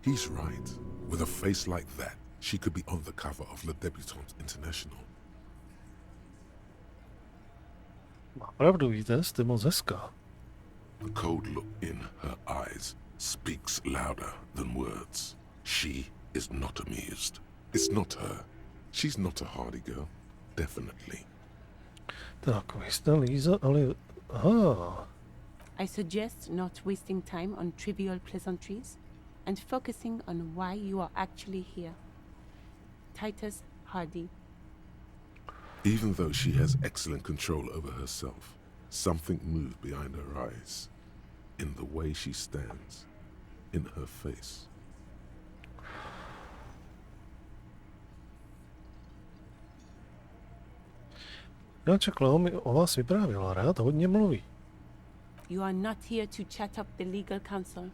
S3: He's right. With a face like that, she could be on the cover of Le Debutante International.
S1: Má pravdu, víte, jste moc hezká.
S3: The cold look in her eyes speaks louder than words. She is not amused. It's not her. She's not a hardy girl. Definitely.
S1: Tak, vy jste Líza, ale... Aha.
S16: I suggest not wasting time on trivial pleasantries and focusing on why you are actually here. Titus Hardy.
S3: Even though she has excellent control over herself, something moved behind her eyes. In the way she stands. In her face.
S1: Já čekal, mi o vás vyprávěla, rád hodně mluví.
S16: You are not here to chat up the legal counsel.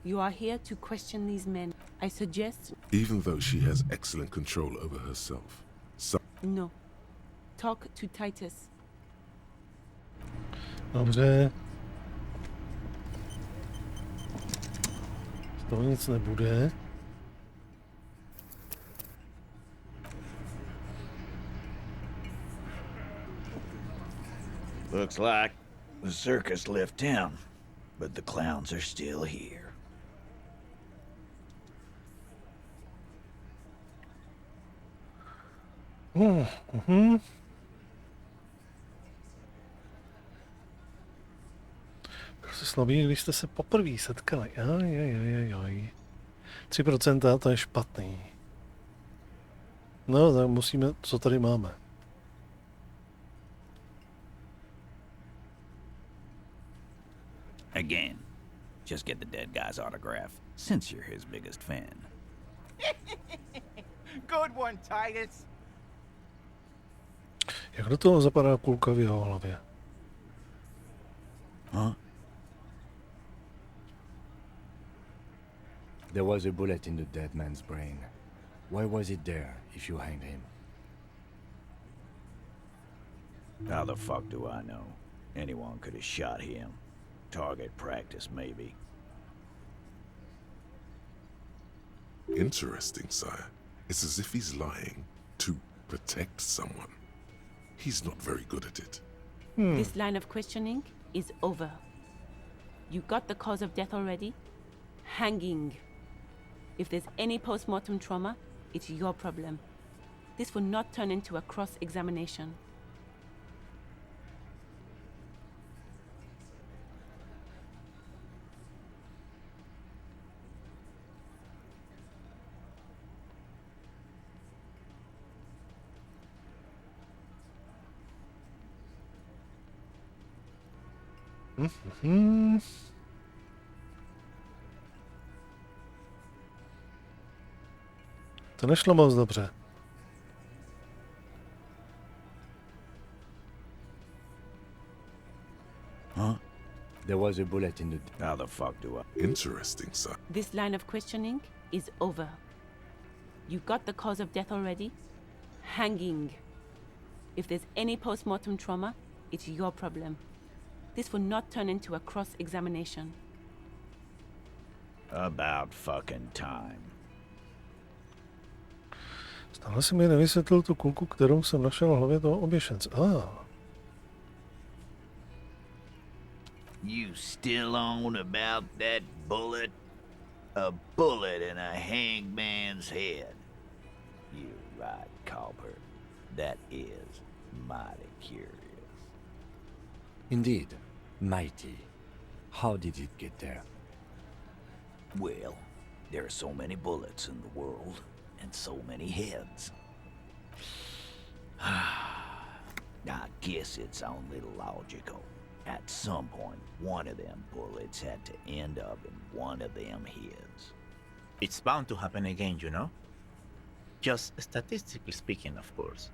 S16: You are here to question these men. I suggest...
S3: Even though she has excellent control over herself.
S16: No. Talk to Titus.
S1: Dobře. Z toho nic nebude.
S18: Looks like the circus left town, but the clowns are still here.
S1: Prostě slabý, když jste se poprvé setkali. 3%, to je špatný. No, tak musíme, co tady máme.
S18: Again, just get the dead guy's autograph, since you're his biggest fan.
S5: Good one, Titus.
S1: Jak do toho zapadá kulka v jeho hlavě?
S18: Huh?
S4: There was a bullet in the dead man's brain. Why was it there if you hanged him?
S18: How the fuck do I know? Anyone could have shot him. Target practice, maybe.
S3: Interesting, sire. It's as if he's lying to protect someone. He's not very good at it.
S16: This line of questioning is over. You got the cause of death already? Hanging. If there's any post-mortem trauma, it's your problem. This will not turn into a cross-examination.
S1: To nešlo moc dobře.
S18: Huh?
S4: There was a bullet in the...
S18: How the fuck do I...
S3: Interesting, sir.
S16: This line of questioning is over. You got the cause of death already? Hanging. If there's any post-mortem trauma, it's your problem. This will not turn into a cross-examination.
S18: About fucking time.
S1: Stále jsem mi nevysvětlil tu kulku, kterou jsem našel v hlavě toho oběšence.
S18: You still on about that bullet? A bullet in a hangman's head. You're right, Copper. That is mighty curious.
S4: Indeed. Mighty. How did it get there?
S18: Well, there are so many bullets in the world, and so many heads. I guess it's only logical. At some point, one of them bullets had to end up in one of them heads.
S19: It's bound to happen again, you know? Just statistically speaking, of course.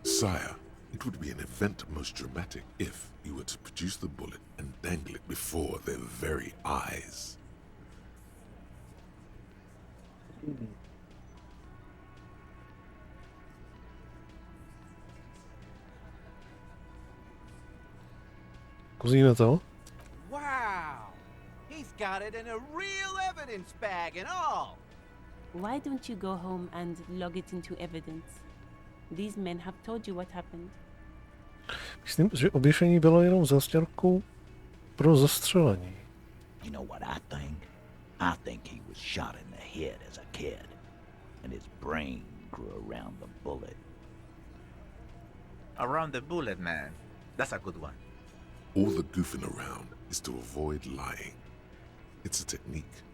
S3: Sire, it would be an event most dramatic if you were to produce the bullet and dangle it before their very eyes.
S1: Kozíme to?
S20: Wow! He's got it in a real evidence bag and all!
S16: Why don't you go home and log it into evidence? These men have told you what happened.
S1: Myslím, že oběšení bylo jenom zastěrkou pro zastřelení.
S18: You know what I think? I think he was shot in the head as a kid, and his brain grew around the bullet.
S19: Around the bullet, man. That's a good one.
S3: All the goofing around is to avoid lying. It's a technique.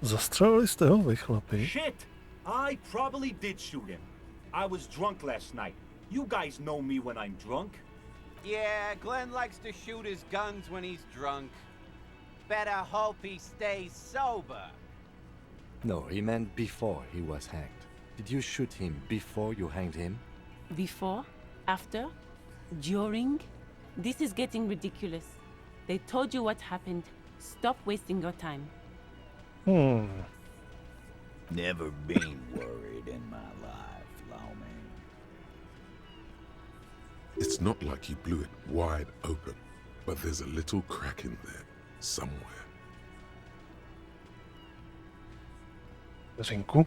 S1: Zastřelili jste ho, vy chlapi?
S21: Shit! I probably did shoot him. I was drunk last night. You guys know me when I'm drunk.
S20: Yeah, Glenn likes to shoot his guns when he's drunk. Better hope he stays sober.
S4: No, he meant before he was hanged. Did you shoot him before you hanged him?
S16: Before? After? During? This is getting ridiculous. They told you what happened. Stop wasting your time.
S18: Never been worried in my life, lawman.
S3: It's not like you blew it wide open, but there's a little crack in there somewhere.
S1: Řinku?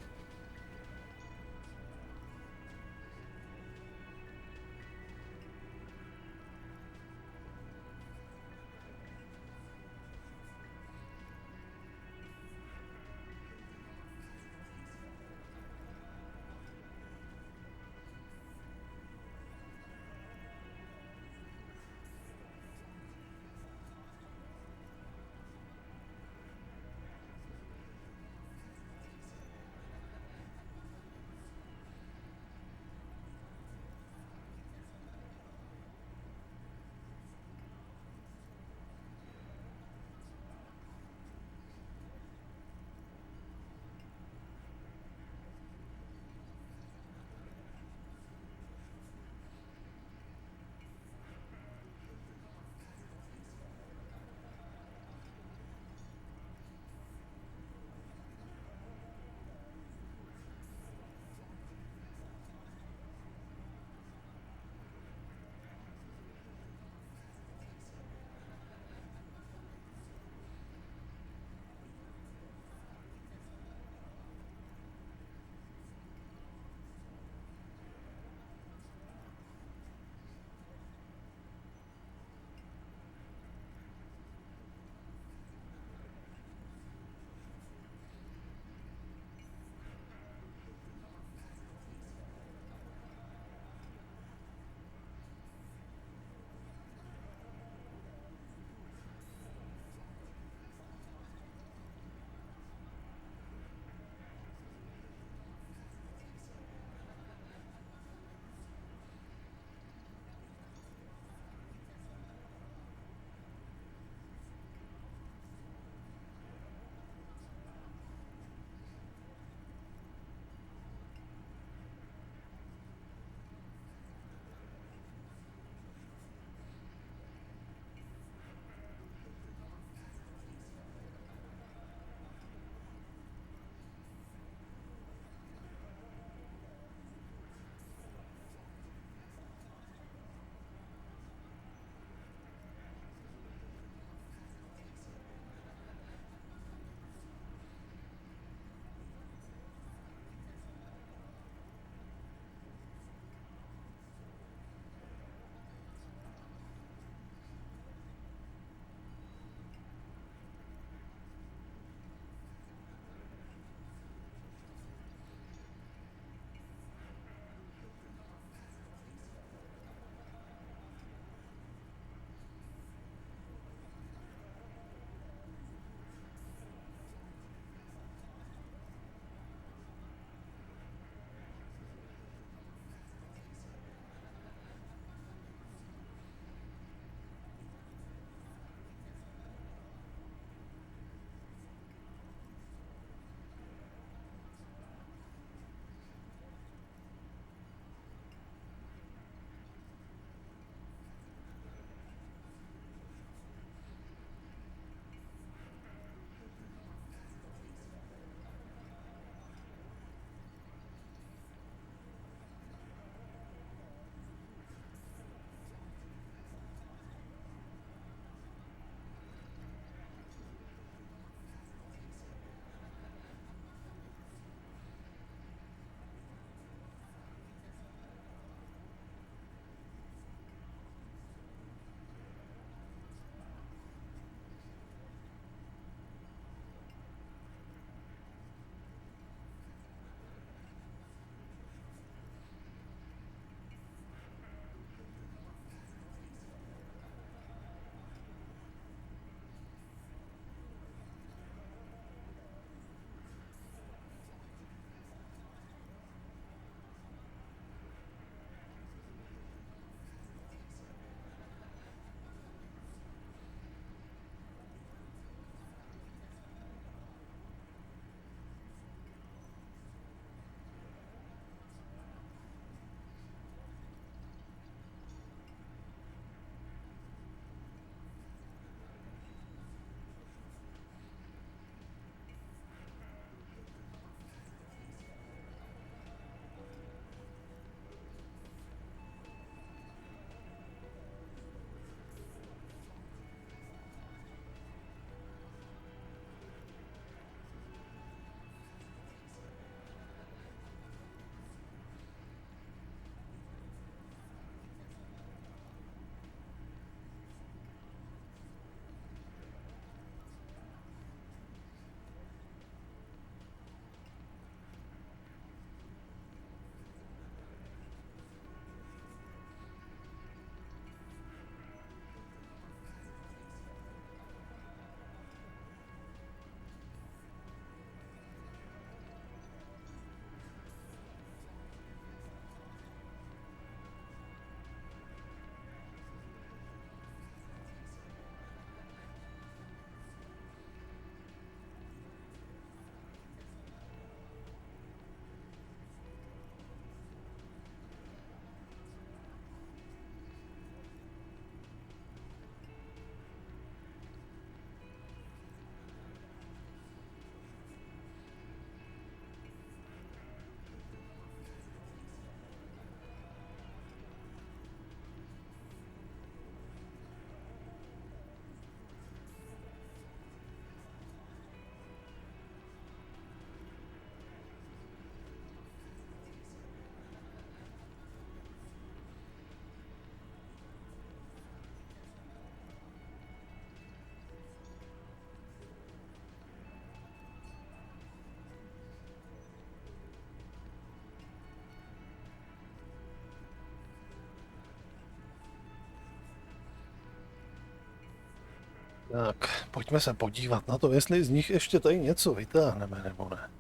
S1: Tak, pojďme se podívat na to, jestli z nich ještě tady něco vytáhneme, nebo ne.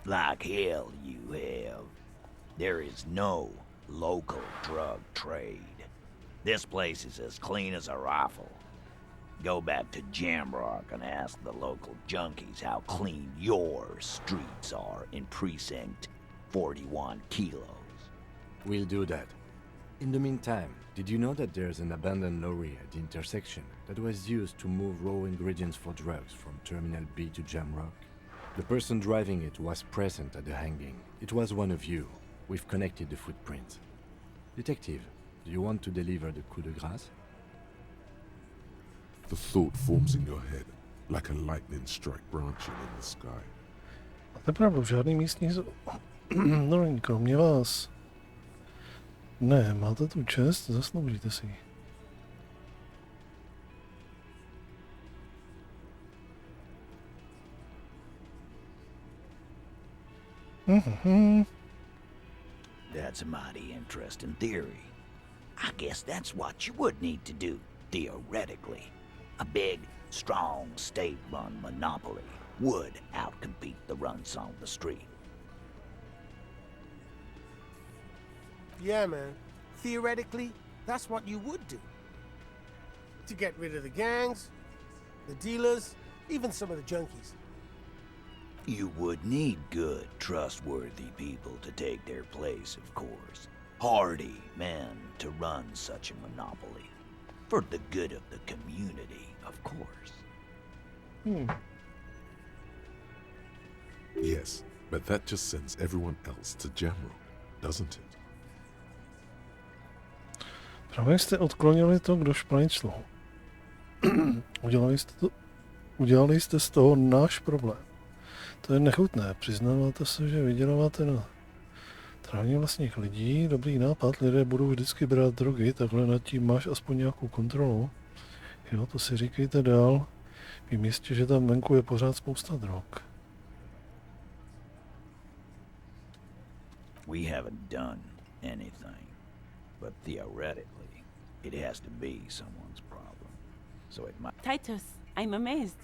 S18: Like hell you have. There is no local drug trade. This place is as clean as a rifle. Go back to Jamrock and ask the local junkies how clean your streets are in Precinct 41 kilos.
S4: We'll do that. In the meantime, did you know that there's an abandoned lorry at the intersection that was used to move raw ingredients for drugs from Terminal B to Jamrock? The person driving it was present at the hanging. It was one of you. We've connected the footprints. Detective, do you want to deliver the coup de grâce?
S3: The thought forms in your head, like a lightning strike branching in the sky.
S1: Máte pravdu, žádný místní no není kromě vás. Ne, máte tu čest, zasloužíte si ji.
S18: That's a mighty interesting theory. I guess that's what you would need to do, theoretically. A big, strong, state-run monopoly would outcompete the runs on the street.
S6: Yeah, man. Theoretically, that's what you would do. To get rid of the gangs, the dealers, even some of the junkies.
S18: You would need good, trustworthy people to take their place, of course. Hardy men to run such a monopoly. For the good of the community, of course.
S3: Yes, but that just sends everyone else to Jamrock, doesn't it?
S1: Právě jste odklonili to, kdo špranit šlo. Udělali jste z toho náš problém. To je nechutné. Přiznáváte se, že vyděláváte na trávení vlastních lidí. Dobrý nápad, lidé budou vždycky brát drogy, takhle nad tím máš aspoň nějakou kontrolu. Jo, to si říkejte dál. Vím jistě, že tam venku je pořád spousta drog.
S18: We haven't done anything, but theoretically, it has to be someone's problem. So it might...
S16: Titus, I'm amazed.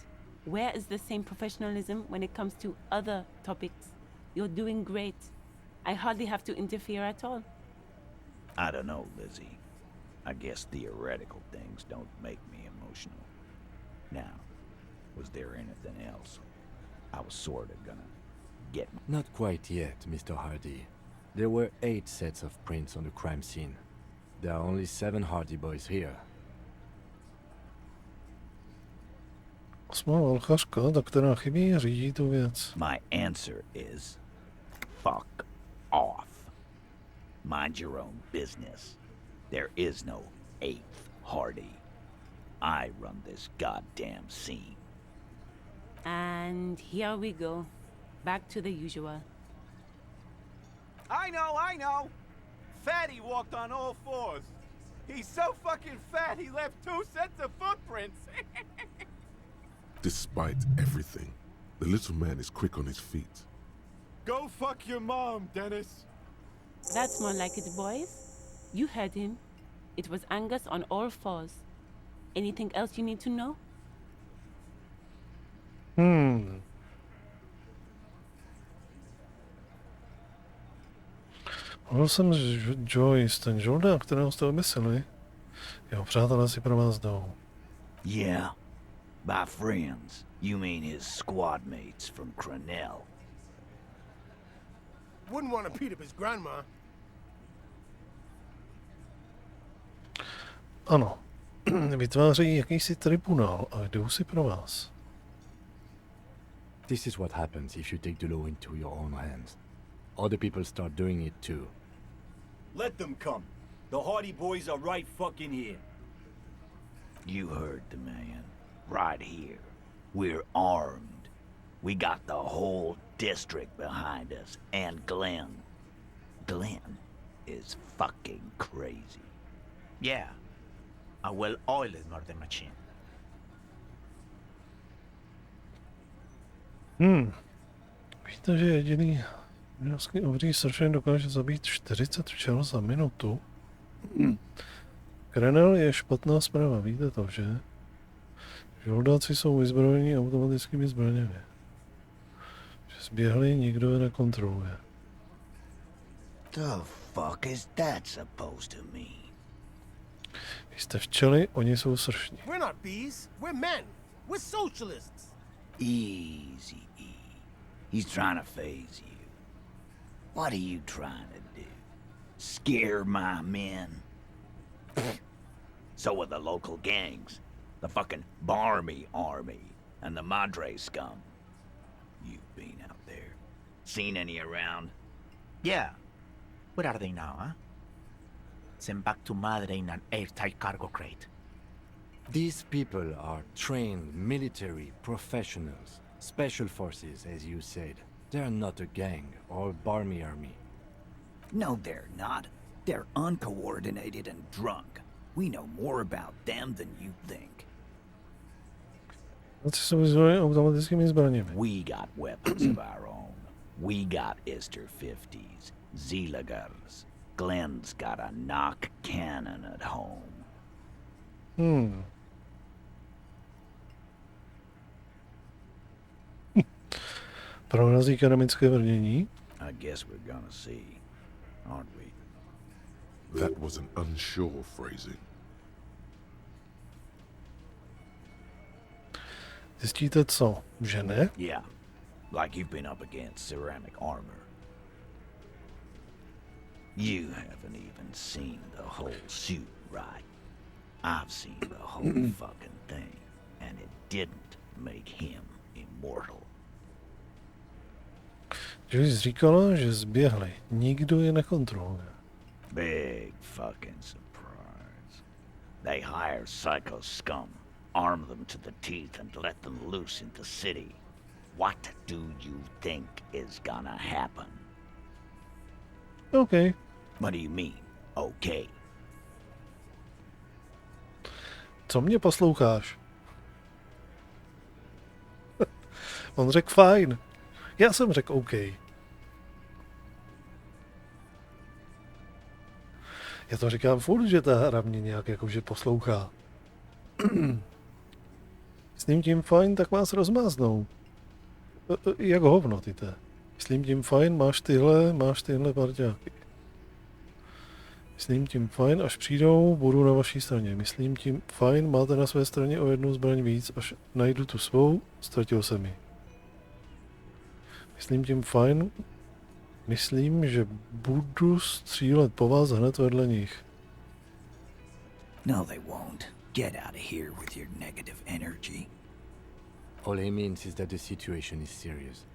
S16: Where is the same professionalism when it comes to other topics? You're doing great. I hardly have to interfere at all.
S18: I don't know, Lizzie. I guess theoretical things don't make me emotional. Now, was there anything else? I was sort of gonna get...
S4: Not quite yet, Mr. Hardy. There were 8 sets of prints on the crime scene. There are only 7 Hardy boys here.
S1: Osmá valchařka, ta která chybí, řídí tu věc.
S18: My answer is... fuck off. Mind your own business. There is no 8th Hardy. I run this goddamn scene.
S16: And here we go. Back to the usual.
S20: I know! Fatty walked on all 4s. He's so fucking fat he left 2 sets of footprints.
S3: Despite everything, the little man is quick on his feet.
S20: Go fuck your mom, Dennis.
S16: That's more like it, boys. You heard him. It was Angus on all 4s. Anything else you need to know?
S1: Mluvil jsem Joyce, ten žoldák, kterého jste oběsili. Jeho přátelé si pro vás jdou.
S18: Yeah. By friends, you mean his squad mates from Crenell.
S6: Wouldn't want to beat up his grandma.
S1: Ano. Vytvářejí jakýsi tribunál a jdou si pro vás.
S4: This is what happens if you take the law into your own hands. Other people start doing it too.
S21: Let them come. The Hardy boys are right fucking here.
S18: You heard the man. Right here. We're armed. We got the whole district behind us. And Glenn. Glenn is fucking crazy.
S19: Yeah. A well-oiled murder machine.
S1: Víte, že jediný obří sršen dokáže zabít 40 včel za minutu? Krenel je špatná zpráva, víte to, že? Žoldáci jsou vyzbrojení automatickými zbraněmi. Že zběhli, nikdo je nekontroluje.
S18: The fuck is that supposed to mean?
S1: Vy jste včely, oni jsou sršní.
S6: We're not bees. We're men. We're socialists.
S18: Easy, E. He's trying to phase you. What are you trying to do? Scare my men? So are the local gangs. The fucking Barmy Army and the Madre scum. You've been out there. Seen any around?
S19: Yeah. Where are they now, huh? Sent back to Madre in an airtight cargo crate.
S4: These people are trained military professionals. Special forces, as you said. They're not a gang or Barmy army.
S18: No, they're not. They're uncoordinated and drunk. We know more about them than you think.
S1: Co jsou vyzbrojeni automatickými zbraněmi?
S18: We got weapons of our own. We got Ister 50s, Zealagars. Glenn's got a knock cannon at home.
S1: Prorazí keramické vrnění?
S18: I guess we're gonna see, aren't we?
S3: That was an unsure phrasing.
S1: Zjistíte co? Že ne?
S18: Yeah, like you've been up against ceramic armor. You haven't even seen the whole suit, right? I've seen the whole fucking thing, and it didn't make him immortal.
S1: Joyce říkala, že zběhli. Nikdo je nekontroluje.
S18: Big fucking surprise. They hire psycho scum, arm them to the teeth, and let them loose in the city. What do you think is gonna happen?
S1: Okay.
S18: What do you mean, okay?
S1: Co mě posloucháš? On řekl fajn. Já jsem řekl OK. Já to říkám furt, že ta hra mě nějak jakože poslouchá. Myslím tím fajn, tak vás rozmáznou. Jak hovno, tyte. Myslím tím fajn, máš tyhle parťáky. Myslím tím fajn, až přijdou, budu na vaší straně. Myslím tím fajn, máte na své straně o jednu zbraň víc, až najdu tu svou, ztratil jsem ji. Myslím tím fajn, myslím, že budu střílet po vás hned vedle nich.
S18: No, they won't. Get out of here with your negative energy.
S4: All he means is that the situation is serious.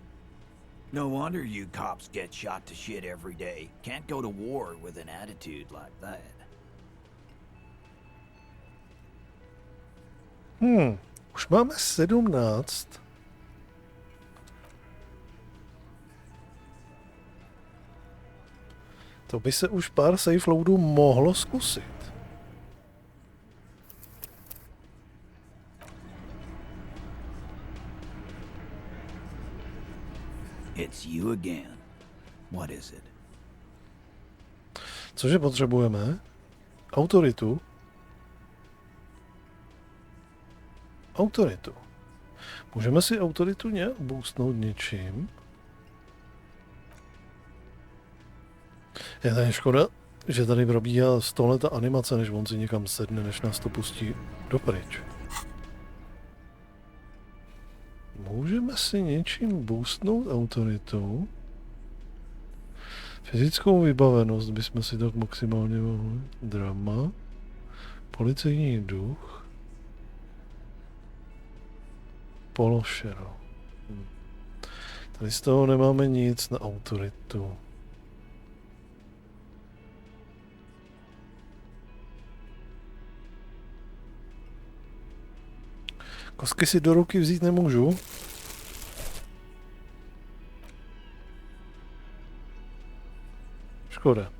S18: No wonder you cops get shot to shit every day. Can't go to war with an attitude like that.
S1: Už máme 17. To by se už pár safe loadů mohlo zkusit.
S18: It's you again. What is it?
S1: Cože potřebujeme? Autoritu. Autoritu. Můžeme si autoritu nějak boostnout něčím? Je tady škoda, že tady probíhá 100 let animace, než on si někam sedne, než nás to pustí dopryč. Můžeme si něčím boostnout autoritu. Fyzickou vybavenost bychom si tak maximálně mohli. Drama. Policejní duch. Pološero. Tady z toho nemáme nic na autoritu. Kostky si do ruky vzít nemůžu. Škoda.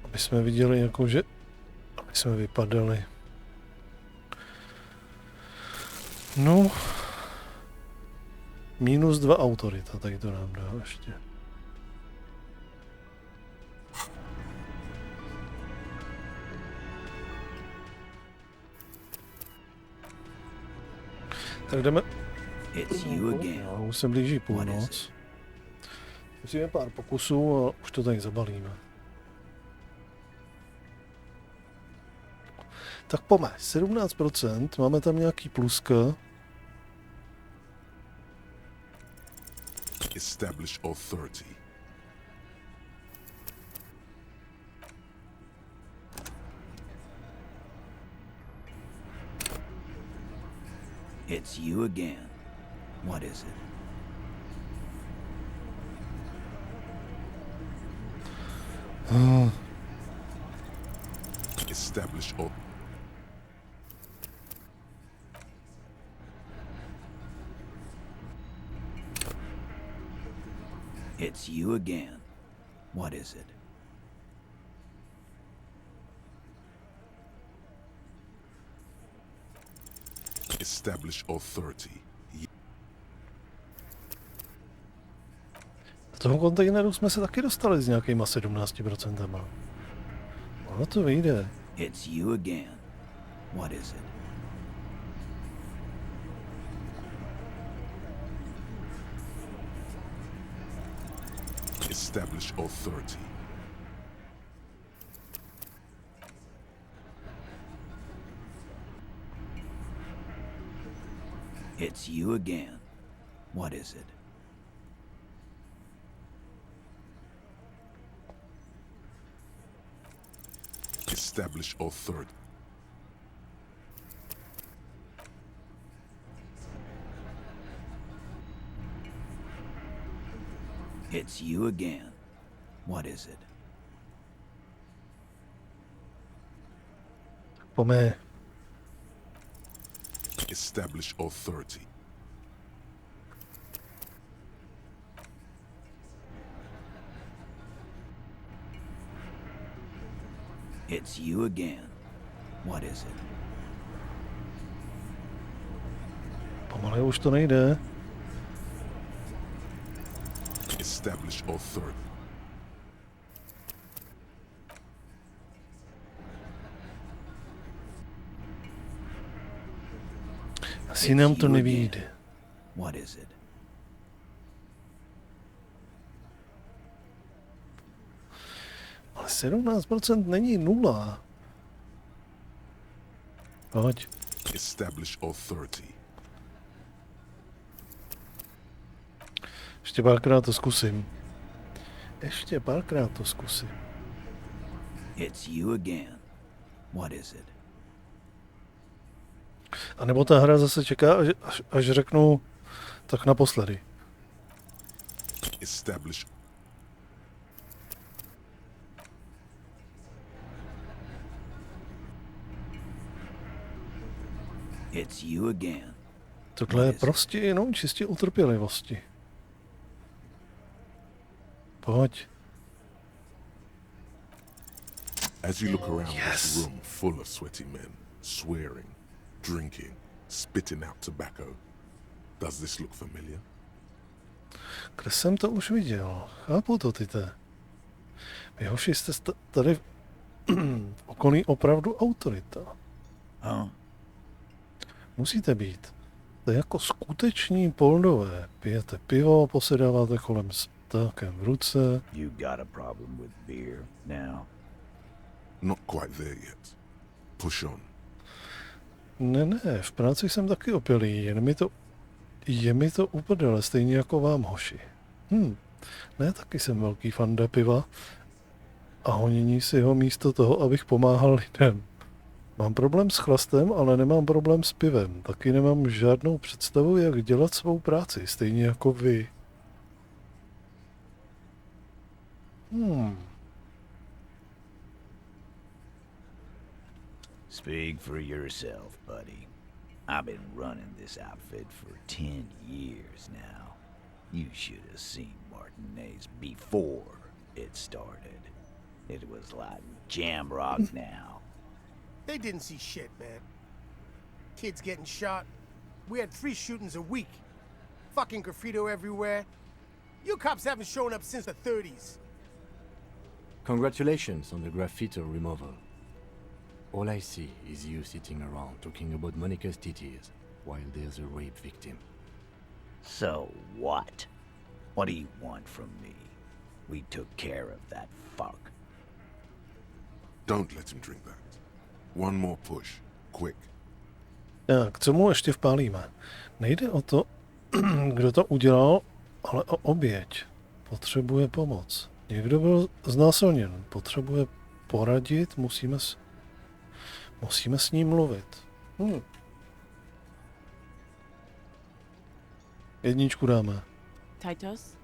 S1: Aby jsme viděli, jakože... Aby jsme vypadali. No... -2 autorita, tady to nám dá ještě. Tak jdeme. Už se blíží půlnoc. Musíme pár pokusů a už to tady zabalíme. Tak pojďme, 17%, máme tam nějaký pluska.
S3: Establish authority.
S18: It's you again. What is it?
S3: Establish authority.
S18: It's you again. What is it?
S3: Establish authority.
S1: Do toho kontejneru jsme se taky dostali s nějakýma 17%. Ono to vyjde.
S18: It's you again. What is it?
S3: Establish authority.
S18: It's you again. What is it?
S3: Establish authority.
S18: It's you again. What is it?
S1: Pojďme.
S3: Establish authority.
S18: It's you again. What is it?
S1: Pomalej už to nejde.
S3: Establish authority.
S1: Asi nám to nevyjde.
S18: What is it?
S1: Ale 17% není nula. Pojď.
S3: Establish authority.
S1: Ještě párkrát to zkusím. Ještě párkrát to zkusím.
S18: It's you again. What is it?
S1: A nebo ta hra zase čeká, až řeknu tak naposledy.
S3: Establish.
S18: It's you again.
S1: Tohle je prostě jenom čistě o trpělivosti. Pojď.
S3: As you look around this room full of sweaty men, swearing, drinking, spitting out tobacco, does this look familiar?
S1: Kde jsem to už viděl? Chápu to, tyte. Vy hoši jste tady v okolí opravdu autorita. Musíte být. To je jako skuteční poldové. Pijete pivo, posedáváte kolem s ptákem v ruce.
S18: You got a problem with beer now?
S3: Not quite there yet. Push on.
S1: Ne, v práci jsem taky opilý, je mi to uprdele, stejně jako vám, hoši. Ne, taky jsem velký fanda piva a honění si ho místo toho, abych pomáhal lidem. Mám problém s chlastem, ale nemám problém s pivem. Taky nemám žádnou představu, jak dělat svou práci, stejně jako vy.
S18: Speak for yourself, buddy. I've been running this outfit for 10 years now. You should have seen Martinez before it started. It was like jam rock now.
S6: They didn't see shit, man. Kids getting shot. We had 3 shootings a week. Fucking graffiti everywhere. You cops haven't shown up since the 30s.
S4: Congratulations on the graffiti removal. All I see is you sitting around talking about Monica's titties while there's a rape victim.
S18: So what? What do you want from me? We took care of that fuck.
S3: Don't let him drink that. One more push. Quick.
S1: Tak, co mu ještě vpálíme? Nejde o to, kdo to udělal, ale o oběť. Potřebuje pomoc. Někdo byl znásilněn. Potřebuje poradit, musíme s ním mluvit. Jedničku dáme.
S16: Titus?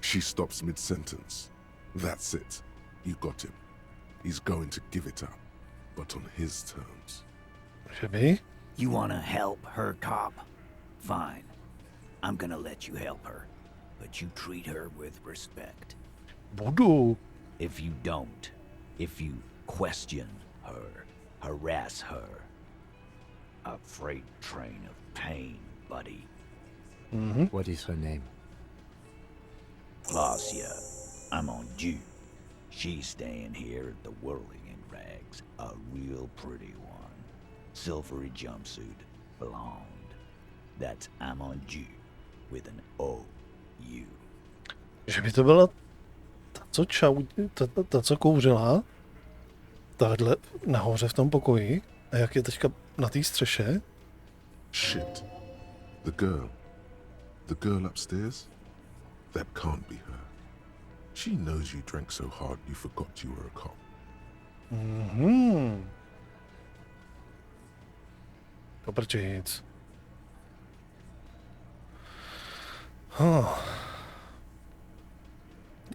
S3: She stops mid-sentence. That's it. You got him. He's going to give it up, but on his terms.
S1: Že by?
S18: You wanna help her, cop? Fine. I'm gonna let you help her, but you treat her with respect.
S1: Budu.
S18: If you don't, if you question her, harass her, a freight train of pain, buddy.
S4: What is her name?
S18: Claudia, I'm on due. She's staying here at the Whirling in Rags, a real pretty one. Silvery jumpsuit, blonde. That's I'm on due with an O-U.
S1: Že by to byla ta, co kouřila, tahle nahoře v tom pokoji, a jak je teďka na té střeše.
S3: Shit. The girl upstairs? That can't be her. She knows you drank so hard you forgot you were a cop.
S1: Poprčit.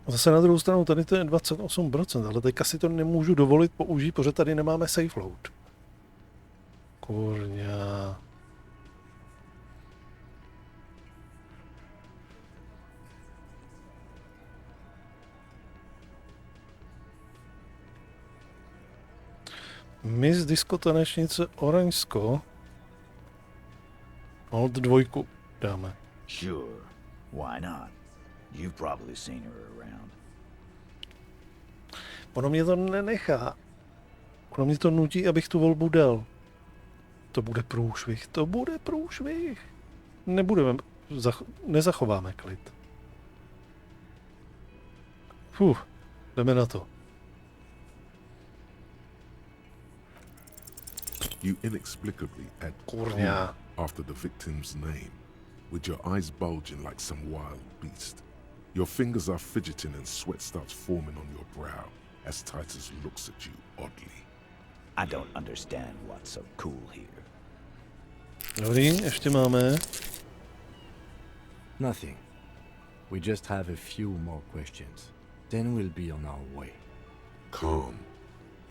S1: Zase na druhou stranu, tady to je 28%, ale teďka si to nemůžu dovolit použít, protože tady nemáme safe load. Kurňa. Miss Disco tanečnice Oranžsko. Hold 2 dáme.
S18: Sure, why not? You've probably seen her around.
S1: Ono mě to nenechá. Ono mě to nutí, abych tu volbu dal. To bude průšvih. Nezachováme klid. Jdeme na to.
S3: You inexplicably add
S1: Kurňa.
S3: after the victim's name, with your eyes bulging like some wild beast. Your fingers are fidgeting and sweat starts forming on your brow as Titus looks at you oddly.
S18: I don't understand what's so cool here.
S1: Dobrý, ještě máme.
S4: Nothing. We just have a few more questions. Then we'll be on our way.
S3: Calm.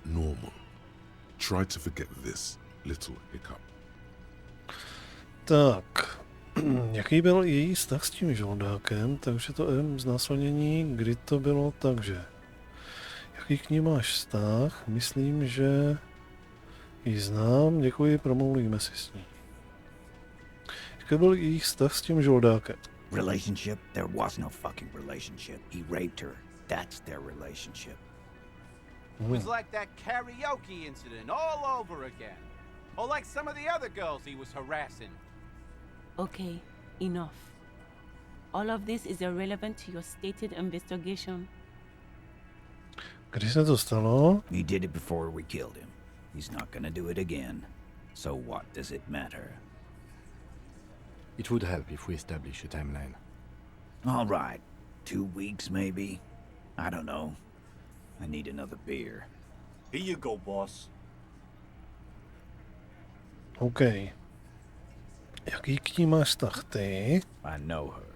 S3: Normal. Try to forget this little hiccup.
S1: Tak. Jaký byl její vztah s tím žoldákem? Takže to znásilnění, kdy to bylo, takže. Jaký k ní máš vztah? Myslím, že ji znám. Děkuji, promluvíme si s ní. Jaký byl její vztah s tím žoldákem?
S18: Relationship? There was no fucking relationship. He raped her. That's their relationship.
S20: It was like that karaoke incident all over again. Or like some of the other girls he was harassing.
S16: Okay, enough. All of this is irrelevant to your stated investigation.
S1: Kdy se to stalo?
S18: He did it before we killed him. He's not gonna do it again. So what does it matter?
S4: It would help if we establish a timeline.
S18: All right. 2 weeks, maybe? I don't know. I need another beer.
S21: Here you go, boss.
S1: OK. Jaký k ní máš vztah ty?
S18: I know her.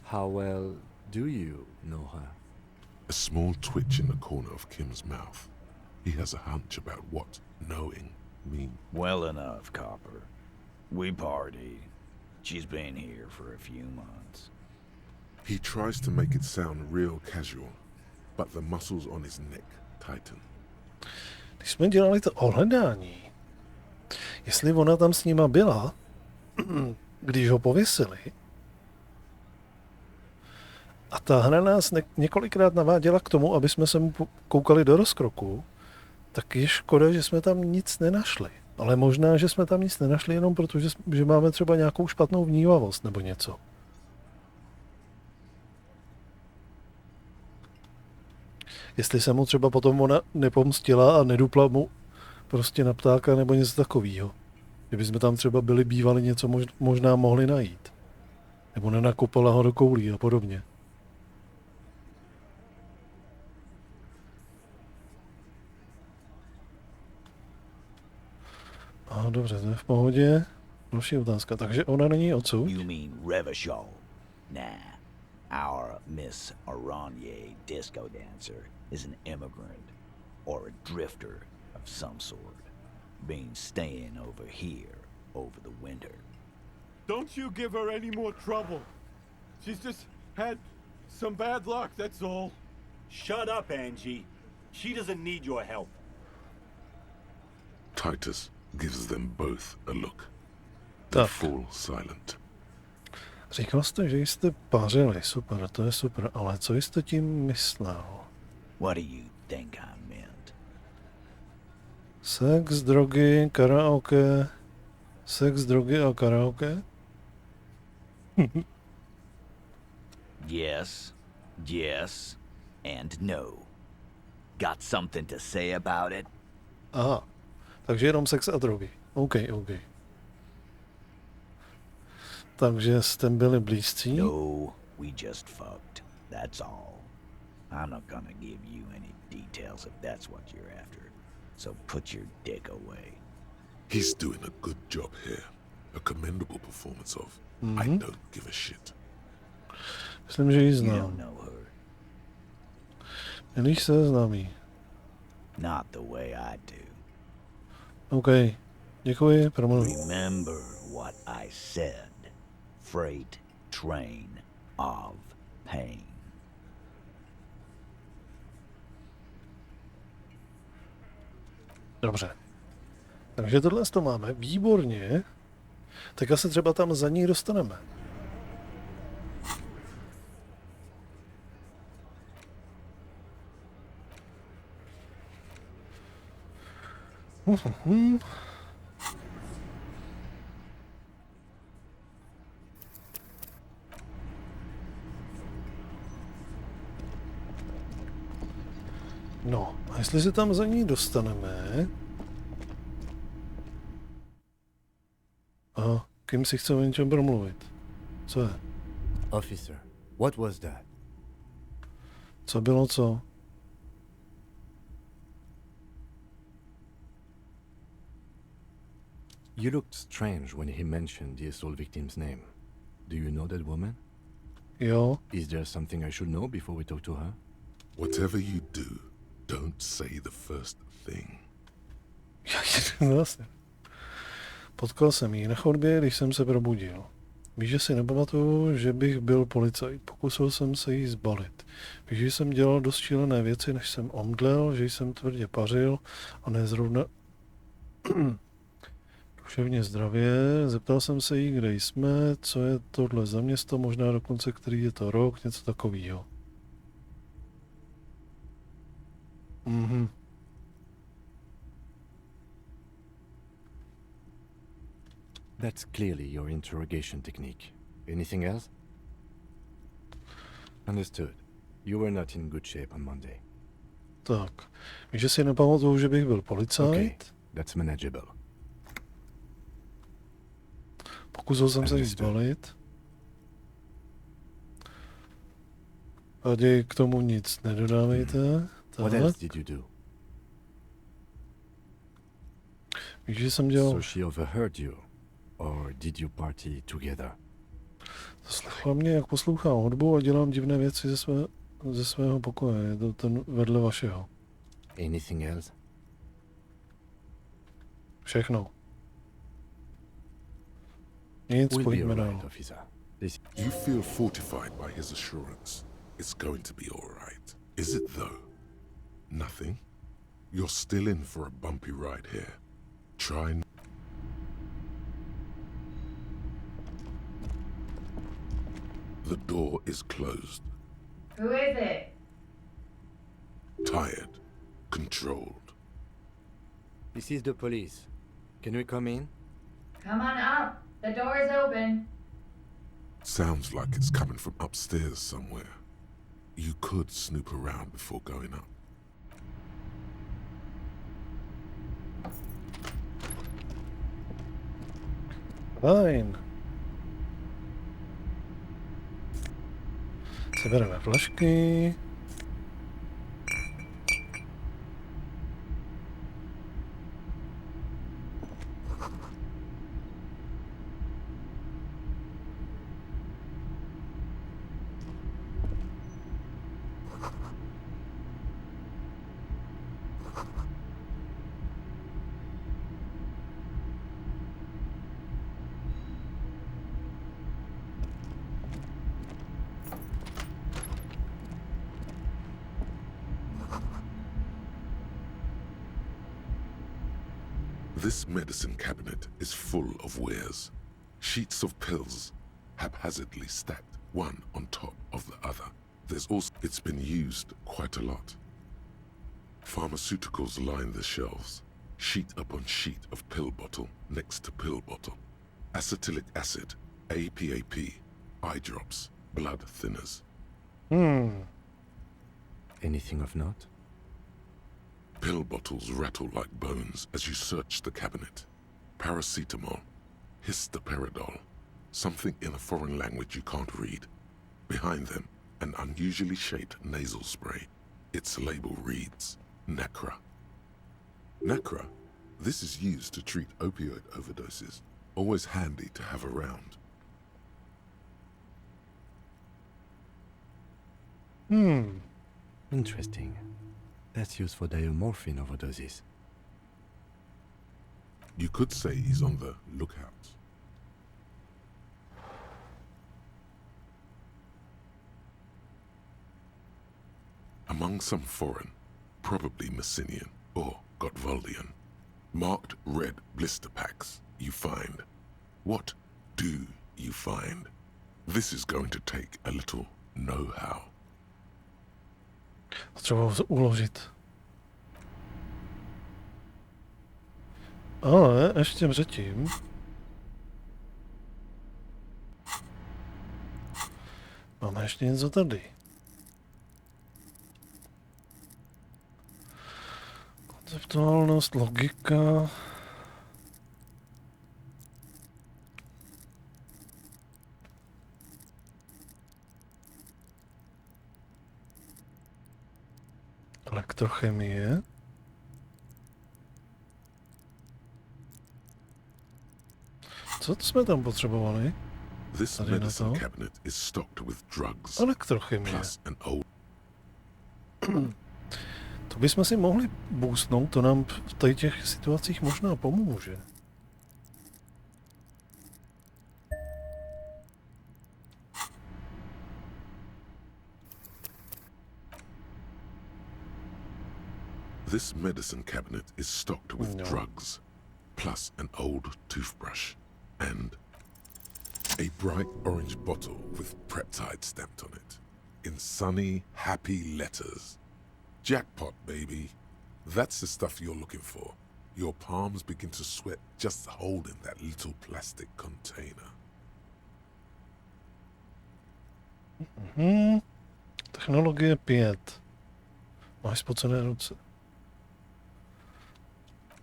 S4: How well do you know her?
S3: A small twitch in the corner of Kim's mouth. He has a hunch about what knowing means.
S18: Well enough, Copper. We party. She's been here for a few months.
S3: He tries to make it sound real casual, but the muscles on his neck tighten.
S1: Když jsme dělali to ohledání, Jestli ona tam s nima byla, když ho pověsili, a ta hra nás několikrát naváděla k tomu, aby jsme se mu koukali do rozkroku, tak je škoda, že jsme tam nic nenašli. Ale možná, že jsme tam nic nenašli jenom proto, že máme třeba nějakou špatnou vnívavost nebo něco. Jestli se mu třeba potom ona nepomstila a nedupla mu prostě na ptáka nebo něco takového. Kdybychom tam třeba byli bývali něco možná mohli najít. Nebo nenakopala ho do koulí a podobně. Aha, dobře, to je v pohodě. Další otázka. Takže ona není odsud?
S18: You mean Revachol? Nah. Our Miss Aranye disco dancer is an immigrant or a drifter of some sort, been staying over here over the winter.
S7: Don't you give her any more trouble. She's just had some bad luck, that's all.
S21: Shut up, Angie. She doesn't need your help.
S3: Titus gives them both a look.
S1: They
S3: fall silent.
S1: Říkal jste, že jste pařili, super, to je super, ale co jste tím myslel?
S18: What do you think I meant?
S1: Sex, drogy, karaoke. Sex, drogy a karaoke?
S18: Yes, yes, and no. Got something to say about it?
S1: Aha, takže jenom sex a drogy. OK. Takže jste byli blízcí?
S18: No, we just fucked. That's all. I'm not gonna give you any details if that's what you're after. So put your dick away.
S3: He's doing a good job here. A commendable performance of I don't give a shit.
S1: Myslím, že ji znám. Milíš se známý.
S18: Not the way I do.
S1: OK, děkuji, promluví.
S18: Remember what I said. Freight train of pain.
S1: Dobře. Takže tohle to máme. Výborně. Tak asi třeba tam za ní dostaneme. No, a jestli se tam za ní dostaneme... Aha, kým si chce o něčem promluvit? Co je?
S4: Officer, what was that?
S1: Co bylo co?
S4: You looked strange when he mentioned the assault victim's name. Do you know that woman?
S1: Jo.
S4: Is there something I should know before we talk to her?
S3: Whatever you do, don't say the first thing.
S1: Vlastně. Potkal jsem ji na chodbě, když jsem se probudil. Víš, že si nepamatuju, že bych byl policajt. Pokusil jsem se jí zbalit. Víš, že jsem dělal dost šílené věci, než jsem omdlel, že jsem tvrdě pařil a ne zrovna duševně zdravě. Zeptal jsem se jí, kde jsme, co je tohle za město, možná dokonce, který je to rok, něco takového.
S4: That's clearly your interrogation technique. Anything else? Understood. You were not in good shape on Monday.
S1: Tak. Víš, že si nepamatuju, že bych byl policajt?
S4: Okay, that's manageable.
S1: Pokusil jsem se jí zbalit. Raději k tomu nic nedodávejte.
S4: What else did you do?
S1: Víš, že jsem dělal...
S4: So she overheard you? Or did you party together?
S1: Zaslechla mě, jak poslouchám hudbu a dělám divné věci ze svého pokoje. Je to ten vedle vašeho.
S4: Anything else?
S1: Všechno. Nic, pojďme dál.
S3: You feel fortified by his assurance. It's going to be all right. Is it though? Nothing? You're still in for a bumpy ride here. Try The door is closed.
S9: Who is it?
S3: Tired. Controlled.
S4: This is the police. Can we come in?
S9: Come on up. The door is open.
S3: Sounds like it's coming from upstairs somewhere. You could snoop around before going up.
S1: Fajn. Sebereme flašky.
S3: This medicine cabinet is full of wares. Sheets of pills, haphazardly stacked, one on top of the other. It's been used quite a lot. Pharmaceuticals line the shelves, sheet upon sheet of pill bottle next to pill bottle. Acetylic acid, APAP, eye drops, blood thinners.
S4: Anything of note?
S3: Pill bottles rattle like bones as you search the cabinet. Paracetamol, histoperidol, something in a foreign language you can't read. Behind them, an unusually shaped nasal spray. Its label reads, Nacra. Nacra? This is used to treat opioid overdoses. Always handy to have around.
S4: Interesting. That's used for diamorphine overdoses.
S3: You could say he's on the lookout. Among some foreign, probably Messinian or Gotwaldian, marked red blister packs you find. What do you find? This is going to take a little know-how.
S1: Potřebuji se uložit. Ale ještě předtím. Máme ještě něco tady. Konceptuálnost, logika. Elektrochemie. Co jsme tam potřebovali?
S3: This medicine cabinet is stocked with drugs.
S1: Elektrochemie.
S3: Plus an old...
S1: To bychom si mohli boostnout, to nám v tady těch situacích možná pomůže.
S3: This medicine cabinet is stocked with drugs, plus an old toothbrush, and a bright orange bottle with peptide stamped on it, in sunny, happy letters. Jackpot, baby. That's the stuff you're looking for. Your palms begin to sweat just holding that little plastic container.
S1: Technologie 5. Máš spocené ruce.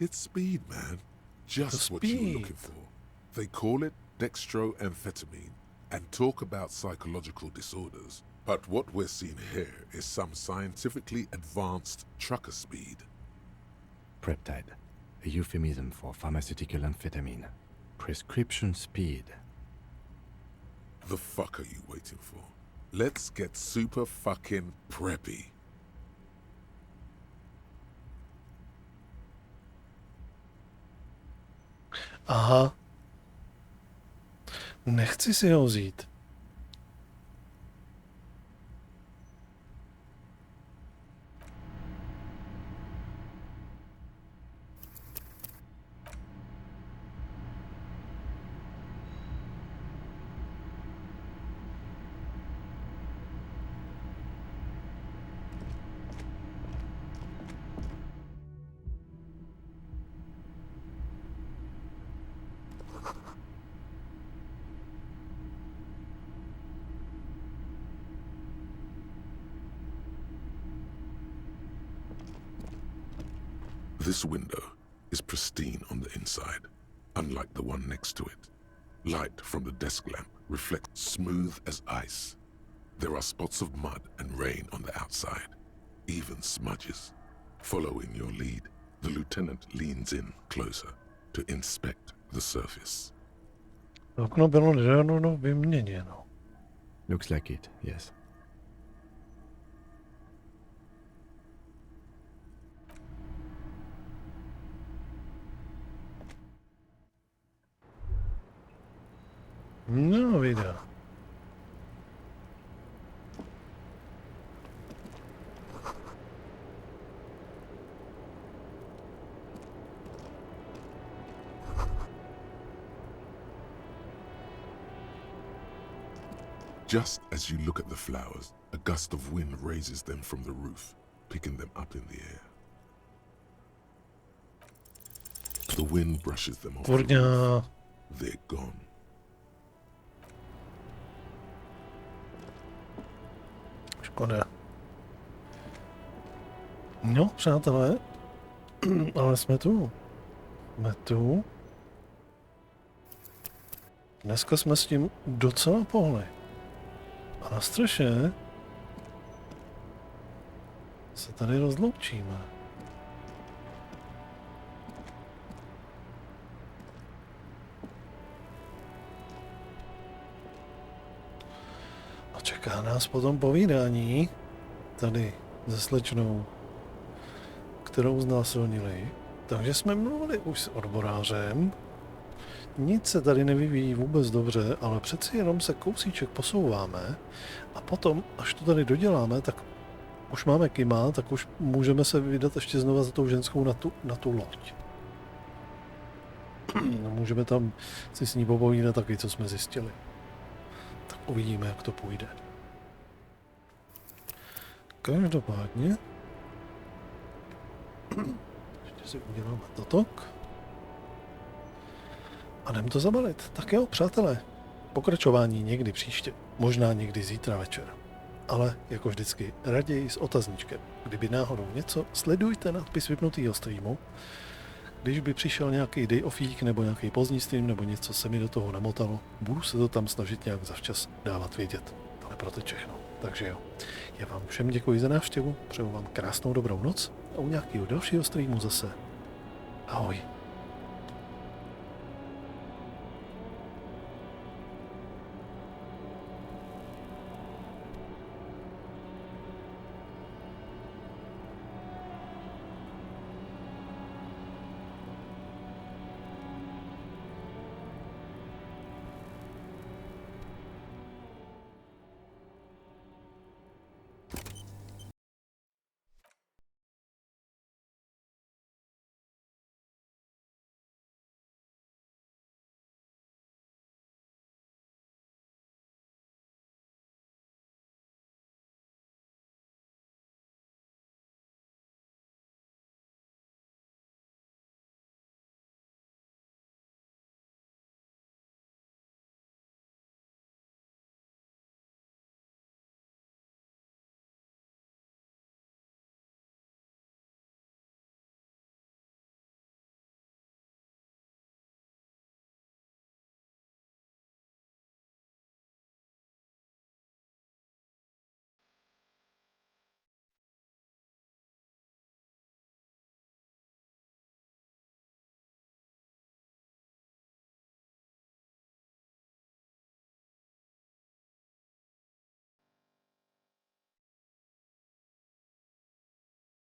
S3: It's speed, man. Just what you were looking for. They call it dextroamphetamine and talk about psychological disorders. But what we're seeing here is some scientifically advanced trucker speed.
S4: Peptide, a euphemism for pharmaceutical amphetamine. Prescription speed.
S3: The fuck are you waiting for? Let's get super fucking preppy.
S1: Aha. Nechci si ho vzít.
S3: This window is pristine on the inside, unlike the one next to it. Light from the desk lamp reflects smooth as ice. There are spots of mud and rain on the outside, even smudges. Following your lead, the lieutenant leans in closer to inspect the surface.
S1: Okno bylo nedávno vyměněno.
S4: Looks like it, yes.
S1: No, video.
S3: Just as you look at the flowers, a gust of wind raises them from the roof, picking them up in the air. The wind brushes them off the roof. They're gone.
S1: Škoda. No, přátelé, ale jsme tu. Jsme tu. Dneska jsme s tím docela pohli. A na střeše se tady rozloučíme. A čeká nás potom povídání tady se slečnou, kterou znásilnili. Takže jsme mluvili už s odborářem. Nic se tady nevyvíjí vůbec dobře, ale přeci jenom se kousíček posouváme a potom, až to tady doděláme, tak už máme kima, tak už můžeme se vydat ještě znova za tou ženskou na tu loď. No, můžeme tam si s ní popovídat taky, co jsme zjistili. Tak uvidíme, jak to půjde. Každopádně ještě si uděláme totok. A jdem to zabalit. Tak jo, přátelé. Pokračování někdy příště. Možná někdy zítra večer. Ale jako vždycky raději s otazníčkem. Kdyby náhodou něco, sledujte nadpis vypnutýho streamu. Když by přišel nějaký day offík nebo nějaký pozdní stream nebo něco se mi do toho namotalo, budu se to tam snažit nějak zavčas dávat vědět. Ale pro teď všechno. Takže jo. Já vám všem děkuji za návštěvu, přeju vám krásnou dobrou noc a u nějakého dalšího streamu zase. Ahoj.